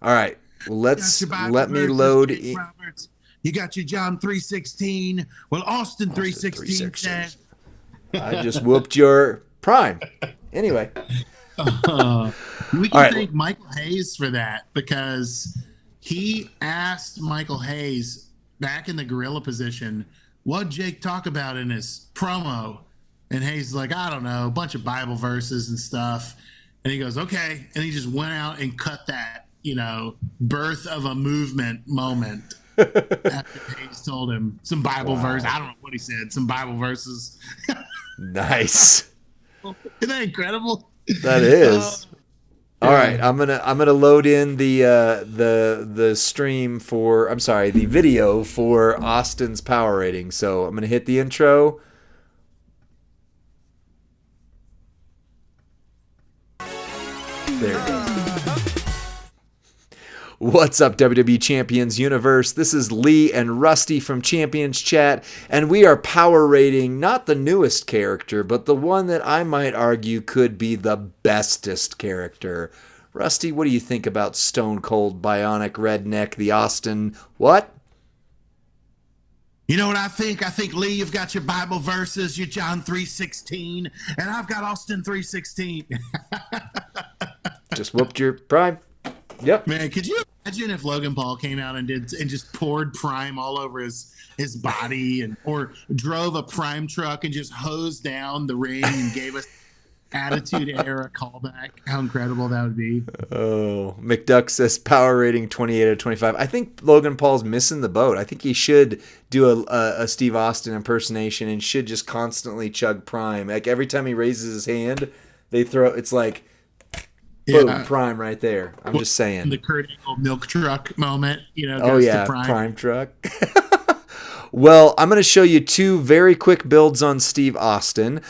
All right, well, let me load. You got your John 3:16. Well, Austin 3:16 says. I just whooped your prime. Anyway, we can thank Michael Hayes for that because. He asked Michael Hayes back in the gorilla position, what'd Jake talk about in his promo? And Hayes is like, I don't know, a bunch of Bible verses and stuff. And he goes, okay. And he just went out and cut that, birth of a movement moment after Hayes told him some Bible verse. I don't know what he said, some Bible verses. Nice. Isn't that incredible? That is. All right, I'm gonna load in the stream the video for Austin's power rating. So I'm gonna hit the intro. There it goes. What's up, WWE Champions Universe? This is Lee and Rusty from Champions Chat, and we are power rating not the newest character, but the one that I might argue could be the bestest character. Rusty, what do you think about Stone Cold Bionic Redneck, the Austin? What? You know what I think? I think, Lee, you've got your Bible verses, your John 3:16, and I've got Austin 3:16. Just whooped your prime. Yep. Man, could you imagine if Logan Paul came out and just poured Prime all over his body or drove a Prime truck and just hosed down the ring and gave us Attitude Era callback? How incredible that would be. Oh, McDuck says power rating 28 out of 25. I think Logan Paul's missing the boat. I think he should do a Steve Austin impersonation and should just constantly chug Prime. Like every time he raises his hand, it's like boom, Prime right there. I'm just saying. The Kurt Angle milk truck moment, goes to Prime truck. Well, I'm going to show you two very quick builds on Steve Austin.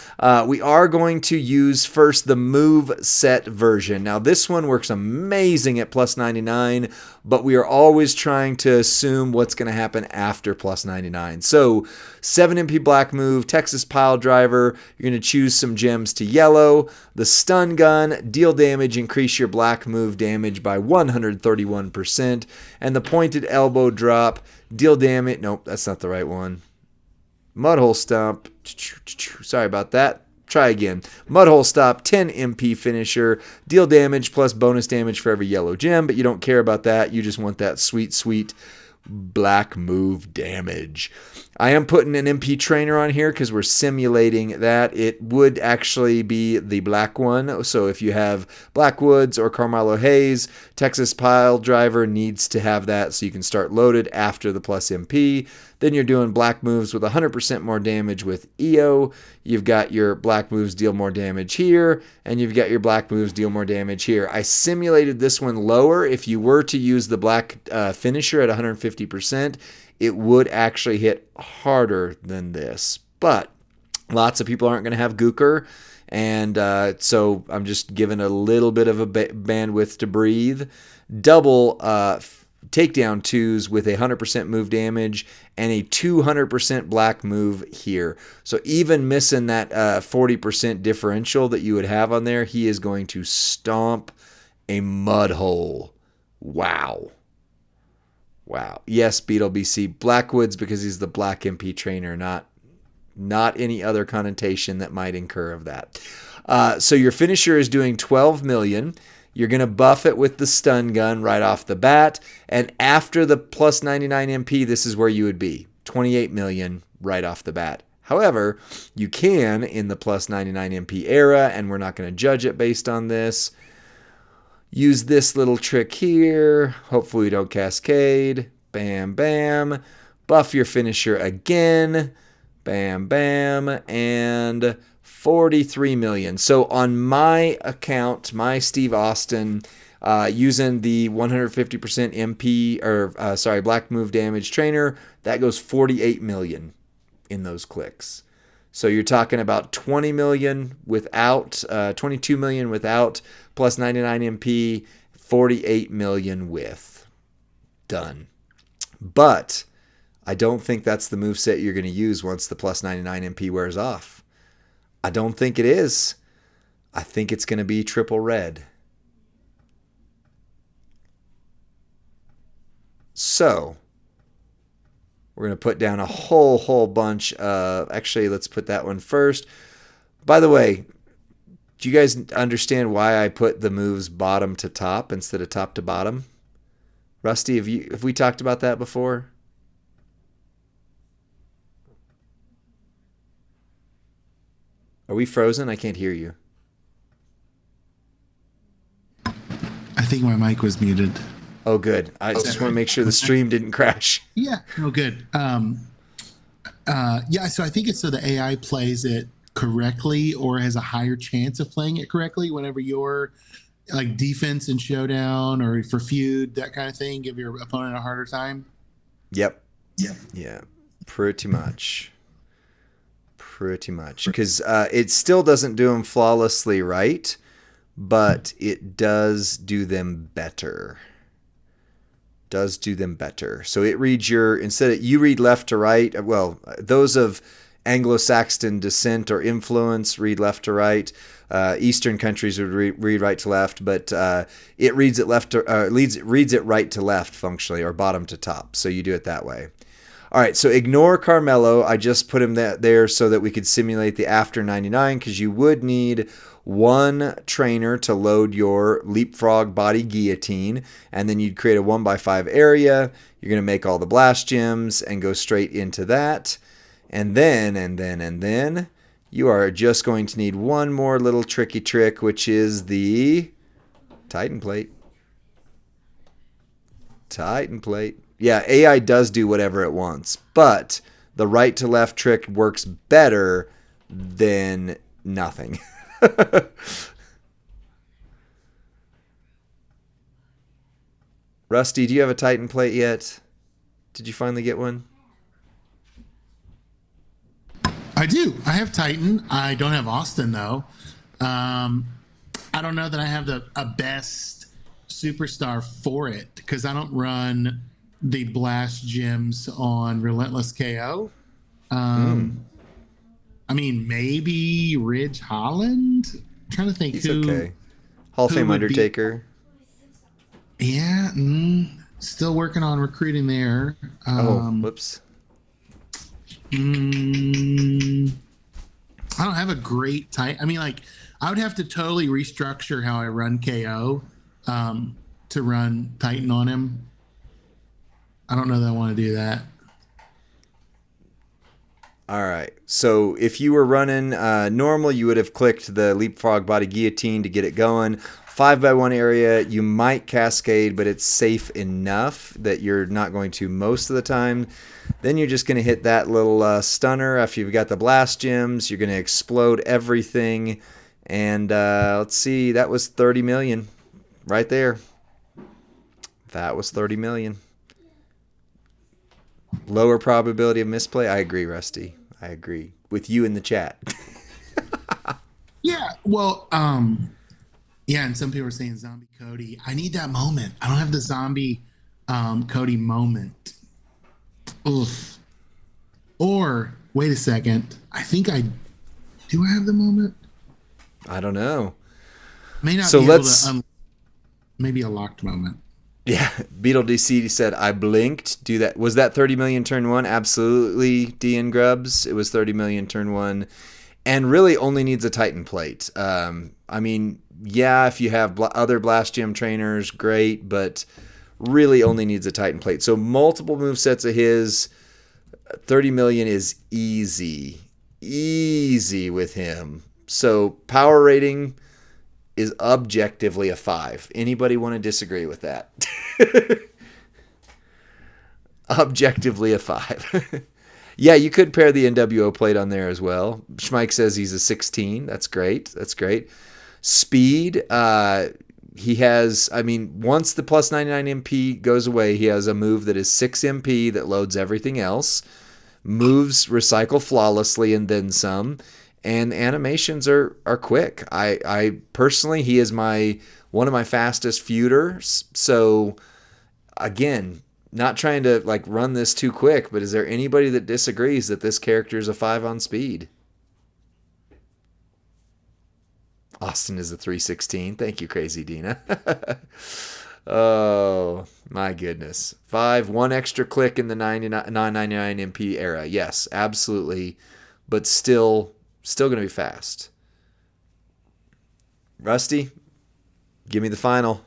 We are going to use first the move set version. Now, this one works amazing at plus 99, but we are always trying to assume what's going to happen after plus 99. So, 7 MP black move, Texas pile driver. You're going to choose some gems to yellow. The stun gun, deal damage, increase your black move damage by 131%. And the pointed elbow drop, deal damage. Nope, that's not the right one. Mudhole stomp. Sorry about that. Try again. Mudhole stop, 10 MP finisher. Deal damage plus bonus damage for every yellow gem, but you don't care about that. You just want that sweet, sweet black move damage. I am putting an MP trainer on here because we're simulating that. It would actually be the black one. So if you have Blackwoods or Carmelo Hayes, Texas pile driver needs to have that so you can start loaded after the plus MP. Then you're doing black moves with 100% more damage with EO. You've got your black moves deal more damage here, and you've got your black moves deal more damage here. I simulated this one lower. If you were to use the black finisher at 150%, it would actually hit harder than this. But lots of people aren't going to have Gooker, and so I'm just giving a little bit of a bandwidth to breathe. Double takedown 2s with 100% move damage and a 200% black move here. So even missing that 40% differential that you would have on there, he is going to stomp a mud hole. Wow. Yes, Beetle BC. Blackwoods because he's the black MP trainer, not any other connotation that might incur of that. So your finisher is doing 12 million. You're going to buff it with the stun gun right off the bat. And after the plus 99 MP, this is where you would be. 28 million right off the bat. However, you can, in the plus 99 MP era, and we're not going to judge it based on this, use this little trick here. Hopefully we don't cascade. Bam, bam. Buff your finisher again. Bam, bam. And 43 million. So on my account, my Steve Austin, using the 150% MP or black move damage trainer, that goes 48 million in those clicks. So you're talking about 20 million without, 22 million without, plus 99 MP, 48 million with. Done. But I don't think that's the moveset you're going to use once the plus 99 MP wears off. I don't think it is. I think it's going to be triple red. So we're going to put down a whole bunch of... Actually, let's put that one first. By the way, do you guys understand why I put the moves bottom to top instead of top to bottom? Rusty, have we talked about that before? Are we frozen? I can't hear you. I think my mic was muted. Oh, good. I just want to make sure the stream didn't crash. Yeah. Oh, good. Yeah. So I think it's so the AI plays it correctly or has a higher chance of playing it correctly whenever you're like defense and showdown or for feud, that kind of thing. Give your opponent a harder time. Yep. Yeah. Pretty much. Because it still doesn't do them flawlessly right, but it does do them better. So it reads you read left to right. Well, those of Anglo-Saxon descent or influence read left to right. Eastern countries would read right to left, but it reads it reads it right to left functionally, or bottom to top. So you do it that way. All right, so ignore Carmelo. I just put him there so that we could simulate the after 99, because you would need one trainer to load your leapfrog body guillotine, and then you'd create a 1x5 area. You're going to make all the blast gems and go straight into that. And then you are just going to need one more little tricky trick, which is the Titan Plate. Yeah, AI does do whatever it wants, but the right to left trick works better than nothing. Rusty, do you have a Titan Plate yet? Did you finally get one? I do. I have Titan. I don't have Austin, though. I don't know that I have a best superstar for it because I don't run the blast gems on Relentless KO. I mean, maybe Ridge Holland. I'm trying to think. He's okay. Hall of Fame Undertaker. Yeah, still working on recruiting there. Whoops. I don't have a great Titan. I mean, like, I would have to totally restructure how I run KO to run Titan on him. I don't know that I want to do that. All right. So if you were running normal, you would have clicked the leapfrog body guillotine to get it going. 5x1 area, you might cascade, but it's safe enough that you're not going to most of the time. Then you're just going to hit that little stunner after you've got the blast gems. You're going to explode everything. And let's see, that was 30 million right there. That was 30 million. Lower probability of misplay. I agree, Rusty. I agree with you in the chat. Yeah. Well, yeah, and some people are saying zombie Cody. I need that moment. I don't have the zombie Cody moment. Oof. Or wait a second. I think I do. I have the moment. I don't know. May not So be let's. able to. Maybe a locked moment. Yeah, Beetle DC said I blinked. Do that. Was that 30 million turn one? Absolutely, DN Grubbs. It was 30 million turn one, and really only needs a Titan plate. I mean, yeah, if you have other Blast Gem trainers, great, but really only needs a Titan plate. So multiple move sets of his. 30 million is easy with him. So power rating is objectively a 5. Anybody want to disagree with that? Objectively a 5. Yeah, you could pair the NWO plate on there as well. Schmike says he's a 16. That's great. Speed, he has, I mean, once the plus 99 MP goes away, he has a move that is 6 MP that loads everything else. Moves recycle flawlessly and then some. And animations are quick. I personally, he is one of my fastest feuders. So again, not trying to like run this too quick, but is there anybody that disagrees that this character is a 5 on speed? Austin is a 316. Thank you, Crazy Dina. Oh my goodness. 5, 1 extra click in the 999 MP era. Yes, absolutely. But still going to be fast. Rusty, give me the final.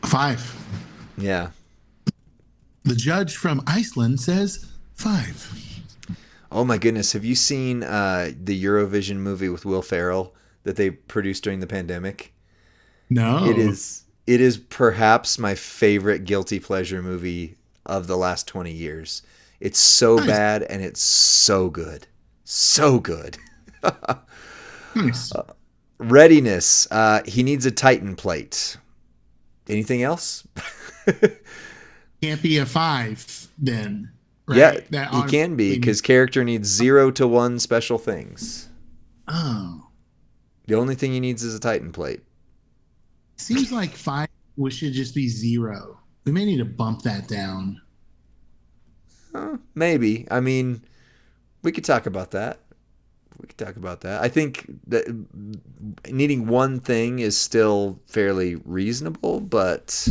5. Yeah. The judge from Iceland says 5. Oh my goodness. Have you seen the Eurovision movie with Will Ferrell that they produced during the pandemic? No. It is perhaps my favorite guilty pleasure movie of the last 20 years. It's so bad and it's so good. So good. Nice. Readiness. He needs a Titan plate. Anything else? Can't be a 5 then. Right? Yeah, he can be because character needs 0 to 1 special things. Oh. The only thing he needs is a Titan plate. Seems like 5 should just be 0. We may need to bump that down. Maybe. I mean, we could talk about that. I think that needing one thing is still fairly reasonable, but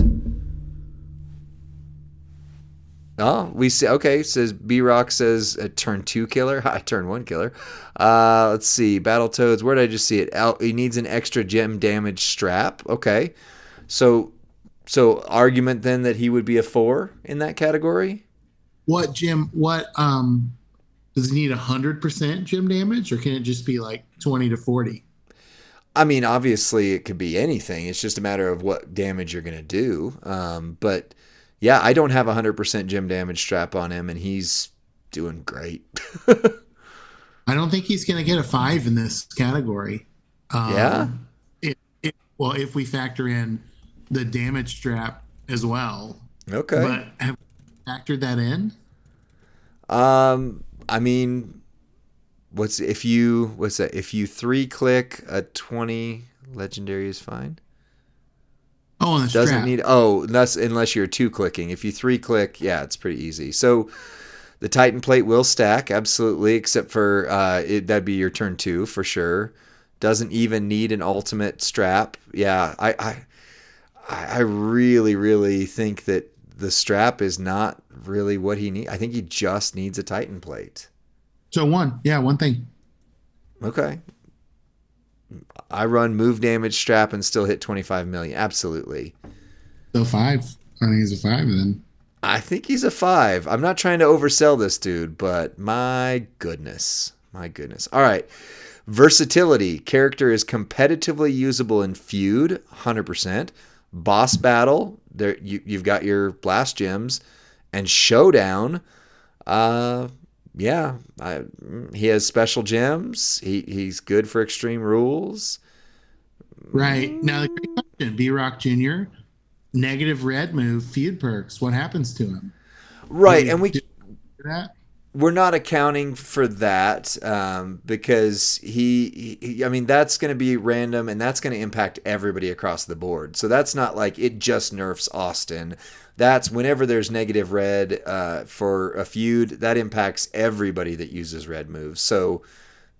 we see. Okay, says B-Rock says a turn 2 killer. I turn 1 killer. Let's see. Battletoads. Where did I just see it? He needs an extra gem damage strap. Okay, so argument then that he would be a 4 in that category. What gem? Does he need 100% gem damage, or can it just be like 20 to 40? I mean, obviously it could be anything. It's just a matter of what damage you're going to do. But yeah, I don't have 100% gem damage strap on him, and he's doing great. I don't think he's going to get a 5 in this category. Yeah. If we factor in the damage strap as well. Okay. But have we factored that in? I mean, if you 3-click a 20 legendary is fine. Oh, on the doesn't strap. need unless you're 2-clicking. If you 3-click, yeah, it's pretty easy. So the Titan plate will stack absolutely, except for that'd be your turn 2 for sure. Doesn't even need an ultimate strap. Yeah, I really, really think that the strap is not really what he needs. I think he just needs a Titan plate. So one thing. Okay. I run move damage strap and still hit 25 million. Absolutely. So 5. I think it's a 5 then. I think he's a 5. I'm not trying to oversell this dude, but my goodness. My goodness. All right. Versatility. Character is competitively usable in feud, 100%. Boss battle. There, you've got your blast gems. And showdown. Yeah. He has special gems. He's good for extreme rules. Right. Now, the great question, B-Rock Jr., negative red move, feud perks. What happens to him? Right. Do And do that? we're not accounting for that because I mean, that's going to be random and that's going to impact everybody across the board. So that's not like it just nerfs Austin. That's whenever there's negative red for a feud, that impacts everybody that uses red moves. So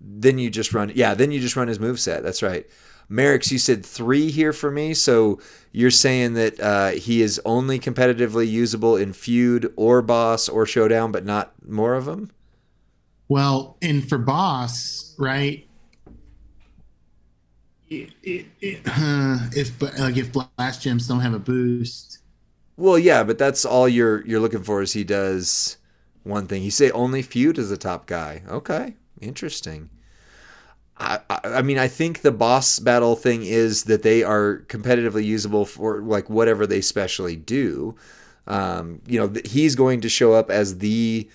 then you just run, then you just run his moveset. That's right. Merrick's, you said 3 here for me. So you're saying that he is only competitively usable in feud or boss or showdown, but not more of them? Well, and for boss, right? If blast gems don't have a boost, Well, yeah, but that's all you're looking for is he does one thing. You say only feud is the top guy. Okay, interesting. I mean, I think the boss battle thing is that they are competitively usable for like whatever they specially do. He's going to show up as the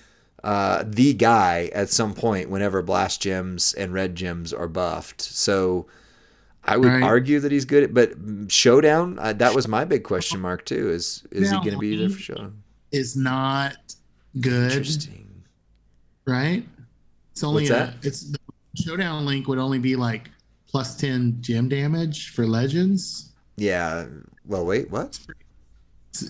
guy at some point whenever blast gems and red gems are buffed. So I would right? argue that he's good, but showdown that was my big question mark too. Is he Now, going to be there for showdown? is not good, Interesting. right? It's only What's that? it's the showdown link would only be like plus 10 gem damage for legends. Yeah. Well, wait, what?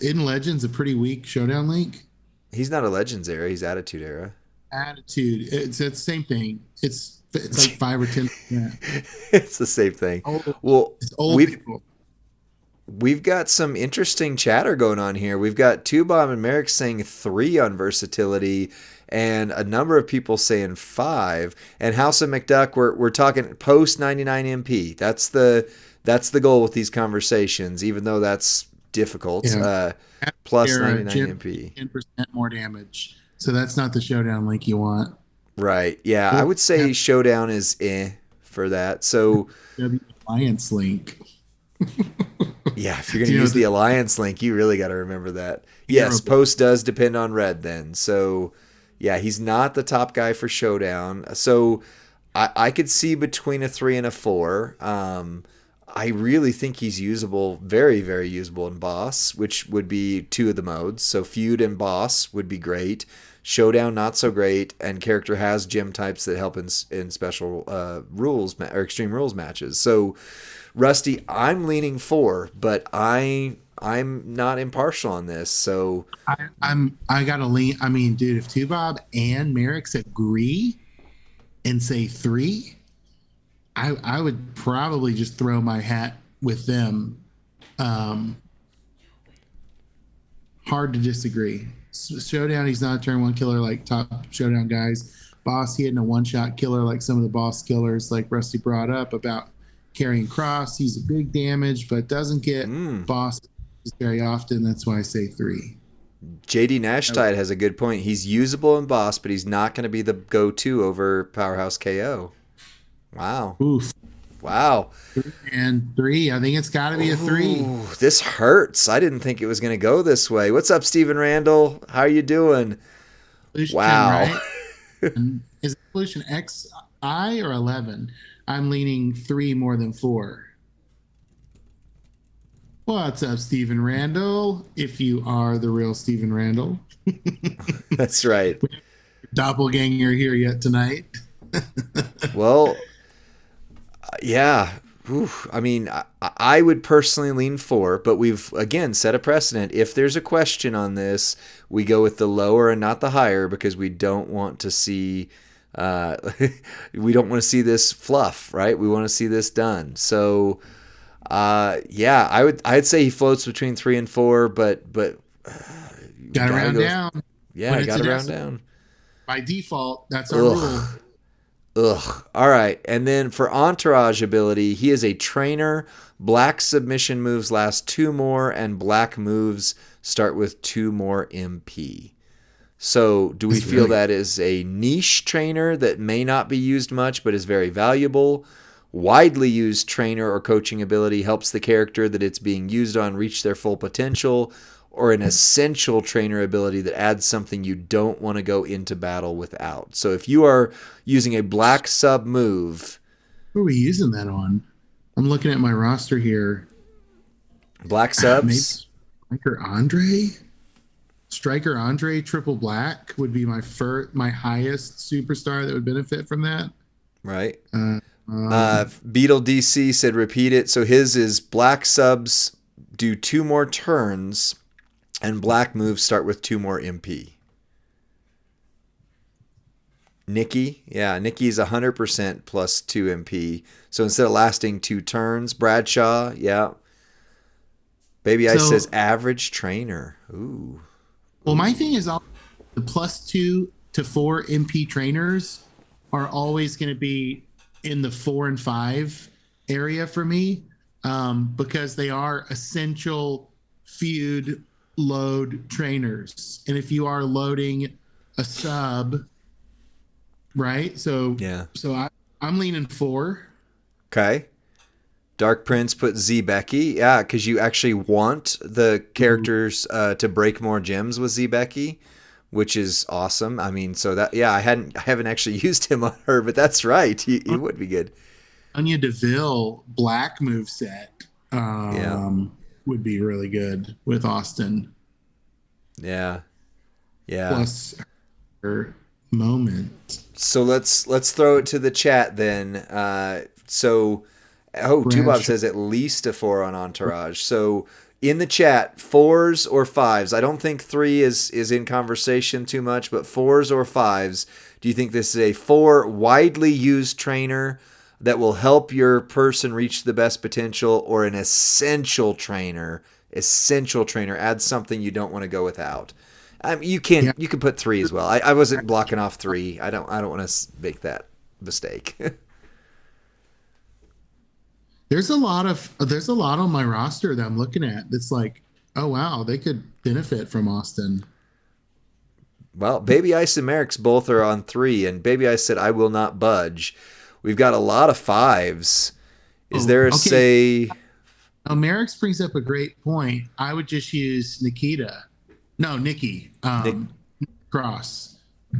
In legends, a pretty weak showdown link. He's not a Legends era. He's Attitude era. Attitude, it's the same thing. It's like 5 or 10. It's the same thing. Old, Well, it's old we've people. we've got some interesting chatter going on here. We've got Two Bomb and Merrick saying 3 on versatility, and a number of people saying 5. And House of McDuck, we're talking post 99 MP. That's the goal with these conversations, even though that's difficult. Yeah. Plus Era, 99 gem, MP. 10% more damage. So that's not the showdown link you want. Right. Yeah, I would say Showdown is for that. So W Alliance link. yeah, if you're going to use the Alliance link, you really got to remember that. Yes, Terrible. Post does depend on red then. So yeah, he's not the top guy for Showdown. So I could see between a 3 and a 4. I really think he's usable, very, very usable in Boss, which would be 2 of the modes. So Feud and Boss would be great. Showdown, not so great. And character has gem types that help in special rules or extreme rules matches. So Rusty, I'm leaning 4, but I'm not impartial on this. So I gotta lean. I mean, dude, if Two Bob and Merrick's agree and say 3, I would probably just throw my hat with them. Hard to disagree. Showdown, he's not a turn 1 killer like top Showdown guys. Boss, he isn't a one-shot killer like some of the boss killers like Rusty brought up about carrying cross. He's a big damage, but doesn't get boss very often. That's why I say 3. JD Nashtide has a good point. He's usable in Boss, but he's not going to be the go-to over Powerhouse KO. Wow. Oof. Wow. And 3, I think it's got to be a 3. Ooh, this hurts. I didn't think it was going to go this way. What's up, Stephen Randall? How are you doing? Evolution Wow. 10, right? Is it Evolution XI or 11? I'm leaning 3 more than 4. What's up, Stephen Randall? If you are the real Stephen Randall. That's right. Doppelganger here yet tonight. Well, yeah. Oof. I mean, I would personally lean 4, but we've, again, set a precedent. If there's a question on this, we go with the lower and not the higher because we don't want to see we don't want to see this fluff, right? We want to see this done. So, yeah, I'd say he floats between 3 and 4, but Got to round down. Yeah, got to round down. By default, that's our rule. Ugh. All right. And then for entourage ability, he is a trainer. Black submission moves last 2 more, and black moves start with 2 more MP. So do we feel that is a niche trainer that may not be used much but is very valuable? Widely used trainer or coaching ability helps the character that it's being used on reach their full potential, or an essential trainer ability that adds something you don't want to go into battle without. So if you are using a black sub move... What are we using that on? I'm looking at my roster here. Black subs? Maybe Striker Andre triple black would be my highest superstar that would benefit from that. Right. Beetle DC said repeat it. So his is black subs do 2 more turns, and black moves start with 2 more MP. Nikki, yeah, Nikki's 100% plus 2 MP. So instead of lasting 2 turns, Bradshaw, yeah. Baby Ice says average trainer. Ooh. Well, my thing is the plus 2 to 4 MP trainers are always going to be in the 4 and 5 area for me, because they are essential feud load trainers. And if you are loading a sub, right? So yeah. So I'm leaning 4. Okay. Dark Prince put Z Becky. Yeah, because you actually want the characters to break more gems with Z Becky, which is awesome. I mean, so that, yeah, I haven't actually used him on her, but that's right. He would be good. Anya Deville black moveset would be really good with Austin. Yeah. Yeah. Plus her moment. So let's throw it to the chat then. Tubob says at least a 4 on Entourage. So in the chat, 4s or 5s. I don't think 3 is in conversation too much, but 4s or 5s. Do you think this is a 4 widely used trainer that will help your person reach the best potential, or an essential trainer? Essential trainer adds something you don't want to go without. You can put 3 as well. I wasn't blocking off 3. I don't want to make that mistake. There's a lot on my roster that I'm looking at that's like, oh wow, they could benefit from Austin. Well, Baby Ice and Merrick's both are on 3, and Baby Ice said I will not budge. We've got a lot of 5s. Is there a say? Merrick's brings up a great point. I would just use Nikki Cross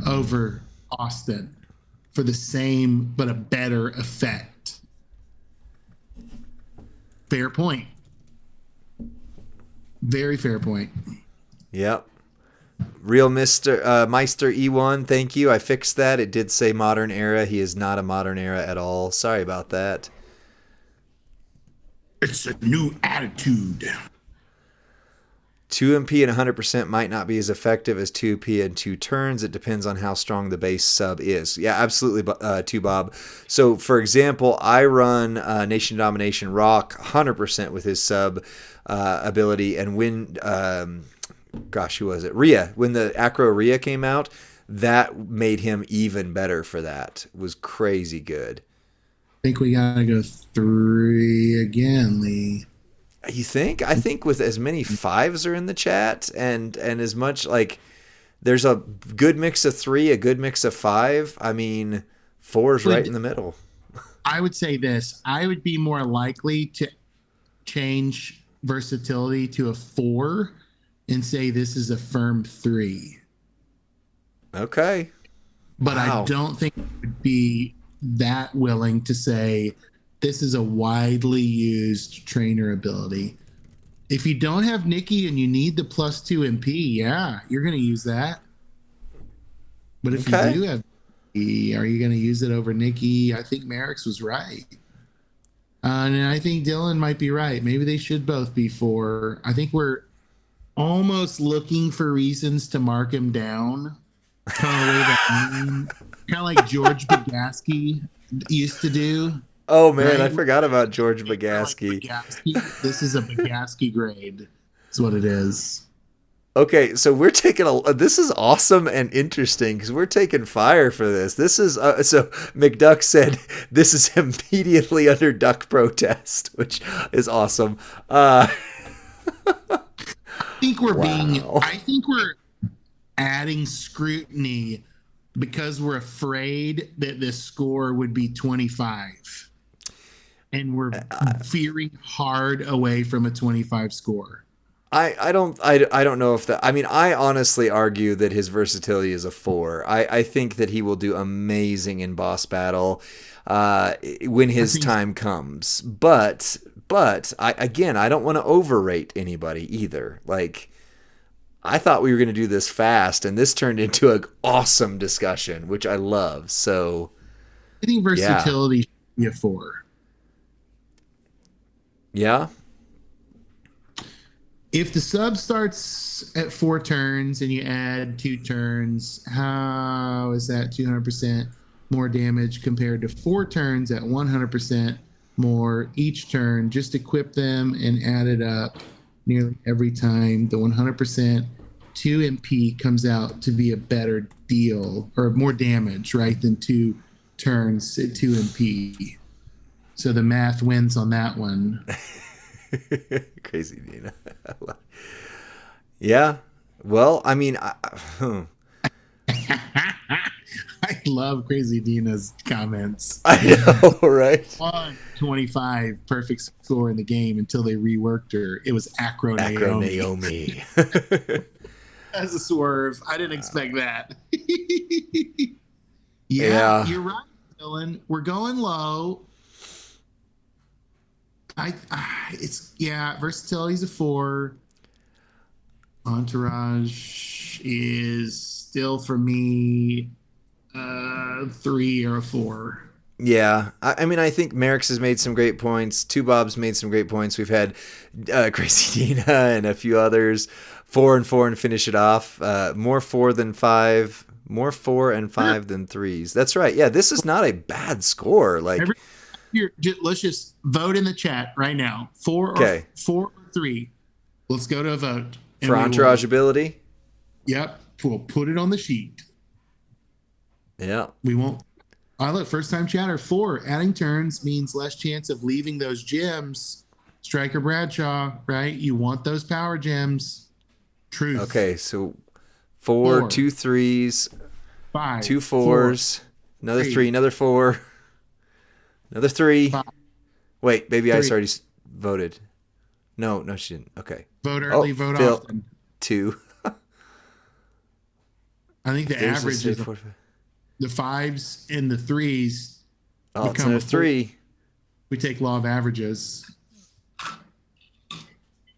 over Austin for the same but a better effect. Fair point. Very fair point. Yep. Real Meister E1, thank you. I fixed that. It did say modern era. He is not a modern era at all. Sorry about that. It's a new attitude. 2MP and 100% might not be as effective as 2P and 2 turns. It depends on how strong the base sub is. Yeah, absolutely, too, Bob. So, for example, I run Nation Domination Rock 100% with his sub ability, and when, who was it? Rhea. When the Acro Rhea came out, that made him even better for that. It was crazy good. I think we got to go 3 again, Lee. You think? I think with as many 5s are in the chat, and as much, like, there's a good mix of 3, a good mix of 5. I mean, 4's right in the middle. I would say this. I would be more likely to change versatility to a 4 and say this is a firm 3. Okay. But wow. I don't think it would be that willing to say this is a widely used trainer ability. If you don't have Nikki and you need the plus 2 MP, yeah, you're going to use that. But if you do have Nikki, are you going to use it over Nikki? I think Merrick's was right. And I think Dylan might be right. Maybe they should both be 4. I think we're almost looking for reasons to mark him down. Kind of like George Bagaski used to do. Oh, man, right? I forgot about George Bagaski. This is a Bagaski grade. That's what it is. Okay, so we're taking this is awesome and interesting because we're taking fire for this. This is, so McDuck said this is immediately under duck protest, which is awesome. think we're being. Wow. I think we're adding scrutiny because we're afraid that this score would be 25, and we're veering hard away from a 25 score. I don't know if that. I mean, I honestly argue that his versatility is a 4. I think that he will do amazing in boss battle when his time comes. But I don't want to overrate anybody either. Like, I thought we were going to do this fast, and this turned into an awesome discussion, which I love. So I think versatility should be a 4. Yeah. If the sub starts at 4 turns and you add 2 turns, how is that 200% more damage compared to 4 turns at 100% more each turn? Just equip them and add it up nearly every time. The 100% 2 MP comes out to be a better deal, or more damage, right, than 2 turns at 2 MP. So the math wins on that one. Crazy Dina. Yeah. Well, I mean, I love Crazy Dina's comments. I know, right? 25 perfect score in the game until they reworked her. It was Acro Naomi. As a swerve. I didn't expect that. Yeah, you're right, Dylan. We're going low. Versatility's a 4. Entourage is still for me 3 or a 4. Yeah, I mean, I think Merrick's has made some great points. Two Bob's made some great points. We've had Crazy Dina and a few others 4 and 4 and finish it off. More 4 than 5. More 4 and 5 than 3s. That's right. Yeah, this is not a bad score. Like, let's just vote in the chat right now. 4 or 3. Let's go to a vote. For entourage ability? Yep. We'll put it on the sheet. Yeah. We won't. Look, first time chatter. 4. Adding turns means less chance of leaving those gems. Striker Bradshaw, right? You want those power gems. Truth. Okay, so 4, 2 3s, 5, 2 4s, another 3, another 4, another 3. 5, Wait, Baby 3. Ice already voted. No, she didn't. Okay. Vote early, vote Phil, often. 2. I think the average is the 5s and the 3s. Oh, it's another 3. We take law of averages.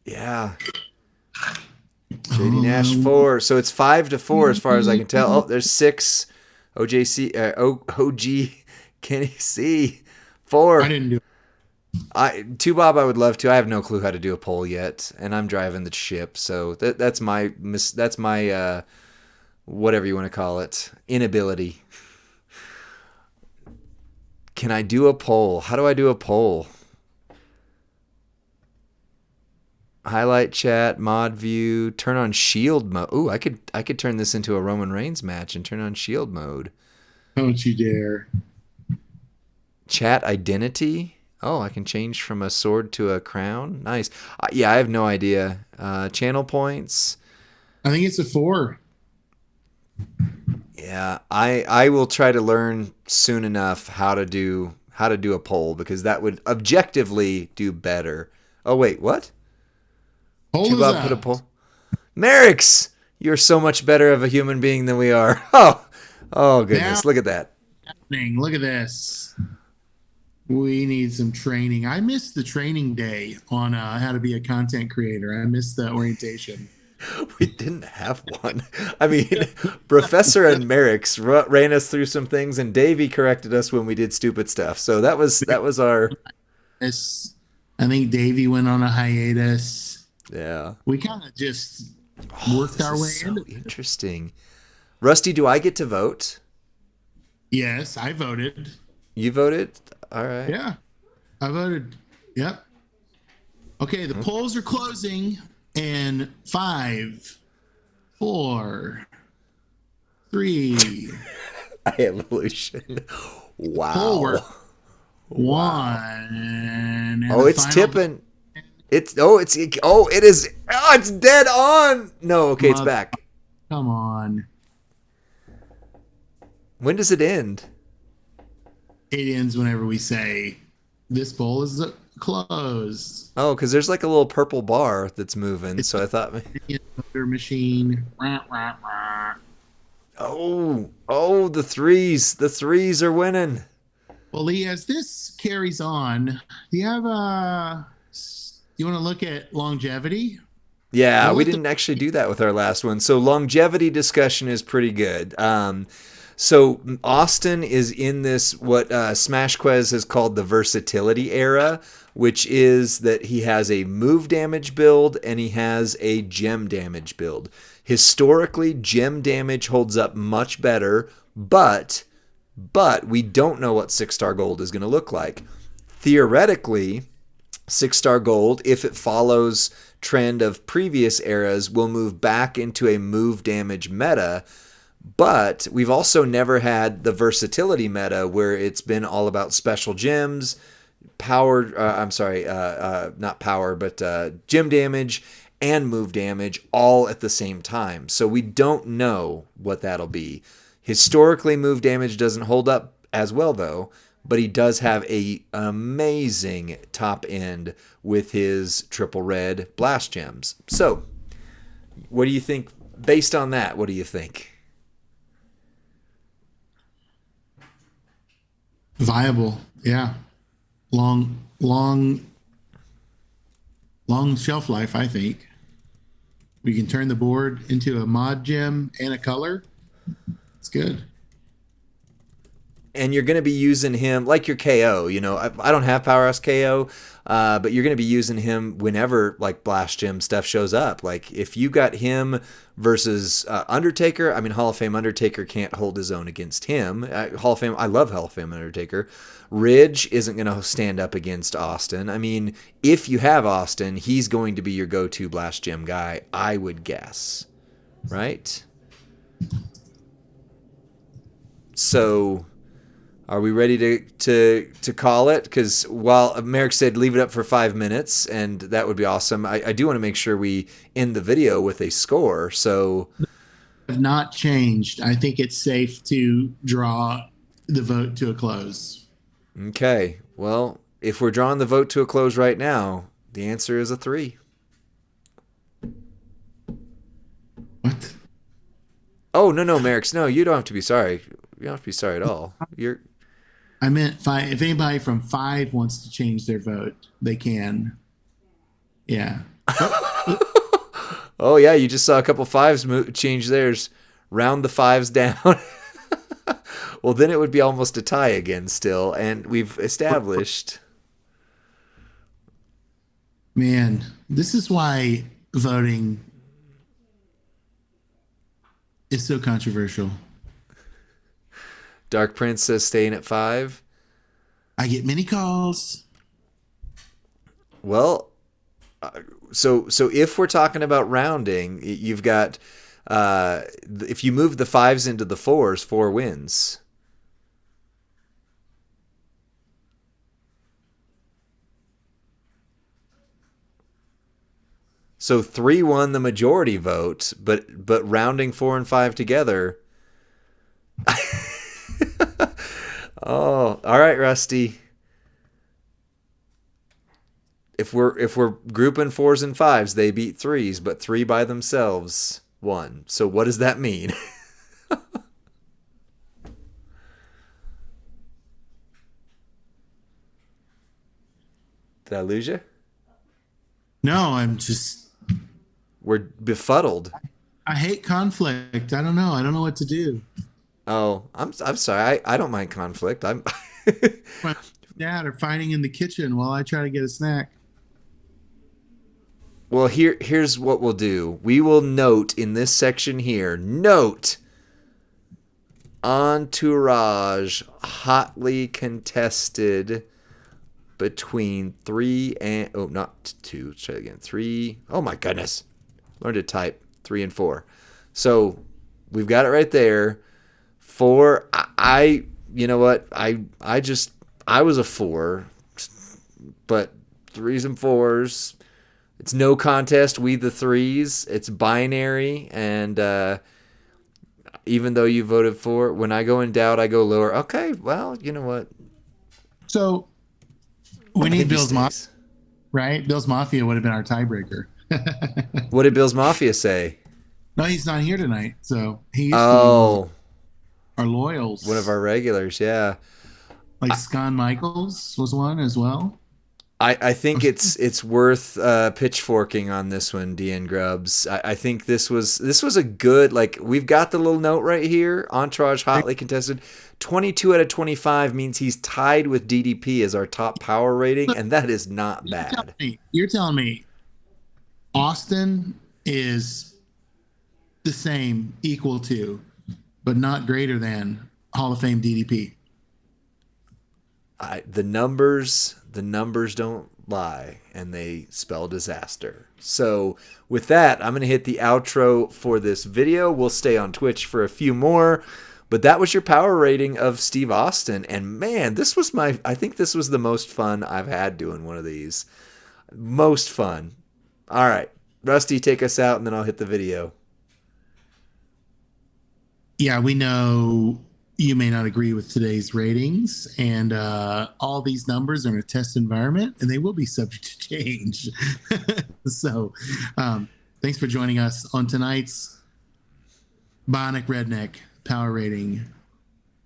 Yeah. JD Nash 4. So it's 5 to 4 as far as I can tell. Oh, there's 6. OG Kenny C 4. I didn't do it. 2 Bob, I would love to. I have no clue how to do a poll yet, and I'm driving the ship, so that's my whatever you want to call it, inability. Can I do a poll? How do I do a poll? Highlight chat, mod view, turn on shield mode. Ooh, I could turn this into a Roman Reigns match and turn on shield mode. Don't you dare. Chat identity. Oh, I can change from a sword to a crown. Nice. Yeah, I have no idea. Channel points. I think it's a 4. Yeah, I will try to learn soon enough how to do a poll, because that would objectively do better. Oh wait, what? Poll is out. Put a poll. Merrick's, you're so much better of a human being than we are. Oh goodness, look at that. Look at this. We need some training. I missed the training day on how to be a content creator. I missed the orientation. We didn't have one. I mean, Professor and Merrick's ran us through some things, and Davey corrected us when we did stupid stuff. So that was our. I think Davey went on a hiatus. Yeah. We kind of just worked our way into it. Interesting. Rusty, do I get to vote? Yes, I voted. You voted? All right. Yeah, I voted. Yep. Okay, the polls are closing. And 5, 4, 3. Evolution. Wow. 4, 1. Oh, it's tipping. It is. Oh, it's dead on. No, okay, it's Mother, back. come on. When does it end? It ends whenever we say this bowl is closed. Oh, because there's like a little purple bar that's moving. It's So I thought, a motor machine. Rah, rah, rah. the threes. The threes are winning. Well, Lee, as this carries on, do you have you want to look at longevity? Yeah, We'll we let the didn't actually do that with our last one. So longevity discussion is pretty good. So Austin is in this what SmashQuez has called the versatility era, which is that he has a move damage build and he has a gem damage build. Historically, gem damage holds up much better, but we don't know what 6-star gold is going to look like. Theoretically, 6-star gold, if it follows trend of previous eras, will move back into a move damage meta. But we've also never had the versatility meta where it's been all about special gems, power. Not power, but gem damage and move damage all at the same time. So we don't know what that'll be. Historically, move damage doesn't hold up as well, though. But he does have an amazing top end with his triple red blast gems. So, what do you think? Based on that, what do you think? viable, yeah. Long shelf life, I think. We can turn the board into a mod gem and a color. It's good. And you're going to be using him like your KO. You know, I don't have Powerhouse KO, but you're going to be using him whenever like Blast Gem stuff shows up. Like if you got him versus Undertaker, I mean, Hall of Fame Undertaker can't hold his own against him. Hall of Fame, I love Hall of Fame Undertaker. Ridge isn't going to stand up against Austin. I mean, if you have Austin, he's going to be your go-to Blast Gem guy, I would guess. Right? So, are we ready to call it? Because while Merrick said leave it up for 5 minutes, and that would be awesome, I do want to make sure we end the video with a score. So, Have not changed. I think it's safe to draw the vote to a close. okay. Well, if we're drawing the vote to a close right now, the answer is a 3. What? Oh, no, Merrick. No, you don't have to be sorry. You don't have to be sorry at all. I meant 5. If anybody from 5 wants to change their vote, they can. Yeah. Oh, yeah, you just saw a couple fives change theirs. Round the fives down. Well, then it would be almost a tie again still, and we've established. Man, this is why voting is so controversial. Dark Princess staying at 5. I get many calls. Well, so if we're talking about rounding, you've got if you move the 5s into the 4s, 4 wins. So 3 won the majority vote, but rounding 4 and 5 together. Oh, all right, Rusty. If we're grouping 4s and 5s, they beat 3s, but 3 by themselves won. So what does that mean? Did I lose you? No, I'm just. We're befuddled. I hate conflict. I don't know. I don't know what to do. Oh, I'm sorry. I don't mind conflict. I'm My dad are fighting in the kitchen while I try to get a snack. Well, here's what we'll do. We will note in this section here, note Entourage hotly contested between 3 and not 2. Let's try it again. 3. Oh my goodness. Learn to type 3 and 4. So we've got it right there. 4. You know what? I was a 4, but 3s and 4s. It's no contest. We the threes. It's binary, and even though you voted for, when I go in doubt, I go lower. Okay, well, you know what? So we I need think he Bill's Mafia, stays. right? Bill's Mafia would have been our tiebreaker. What did Bill's Mafia say? No, he's not here tonight. So he used to be one of Oh, our one of loyals. our regulars. Yeah. Like Scon Michaels was one as well. I think it's worth pitchforking on this one, DN Grubbs. I think this was a good, like, we've got the little note right here. Entourage hotly contested. 22 out of 25 means he's tied with DDP as our top power rating, and that is not bad. You're telling me Austin is the same, equal to, but not greater than Hall of Fame DDP. The numbers don't lie, and they spell disaster. So with that, I'm going to hit the outro for this video. We'll stay on Twitch for a few more, but that was your power rating of Steve Austin. And man, I think this was the most fun I've had doing one of these. Most fun. All right, Rusty, take us out, and then I'll hit the video. Yeah, we know you may not agree with today's ratings, and all these numbers are in a test environment, and they will be subject to change. So, thanks for joining us on tonight's Bionic Redneck Power Rating.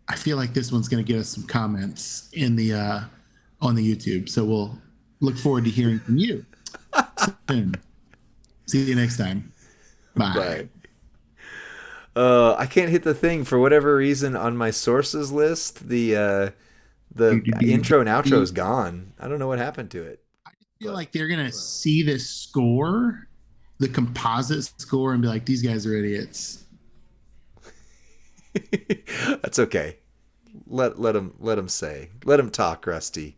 I feel like this one's going to get us some comments in the on the YouTube, so we'll look forward to hearing from you soon. See you next time. Bye. Bye. I can't hit the thing for whatever reason on my sources list. The intro and outro is gone. I don't know what happened to it. I feel like they're gonna see this score, the composite score, and be like, "These guys are idiots." That's okay. Let them talk, Rusty.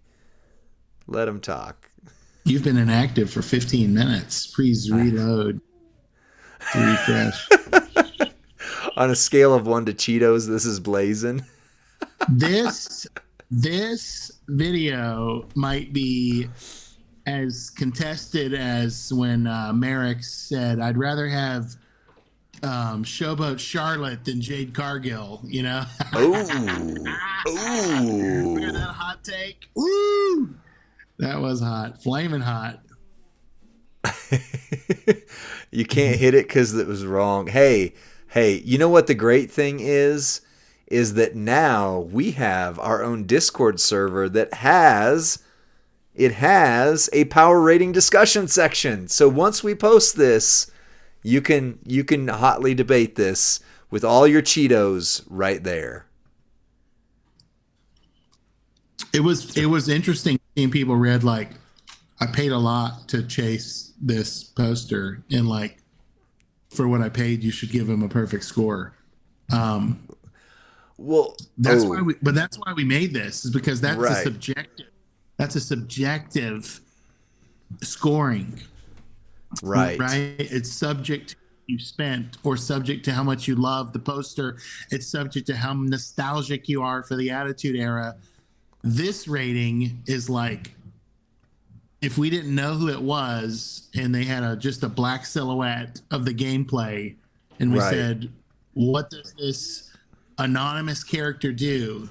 Let them talk. You've been inactive for 15 minutes. Please reload to refresh. On a scale of 1 to Cheetos, this is blazing. This video might be as contested as when Merrick said, "I'd rather have Showboat Charlotte than Jade Cargill." You know? Ooh. Remember that hot take? Woo! That was hot, flaming hot. You can't hit it because it was wrong. Hey, you know what the great thing is that now we have our own Discord server that has a power rating discussion section. So once we post this, you can hotly debate this with all your Cheetos right there. It was interesting seeing people read like, "I paid a lot to chase this poster, and like, for what I paid, you should give him a perfect score." Well, that's why we made this, is because that's right. a subjective scoring. Right. Right. It's subject to you spent, or subject to how much you love the poster. It's subject to how nostalgic you are for the Attitude Era. This rating is like, if we didn't know who it was and they had just a black silhouette of the gameplay, and we said, "What does this anonymous character do?"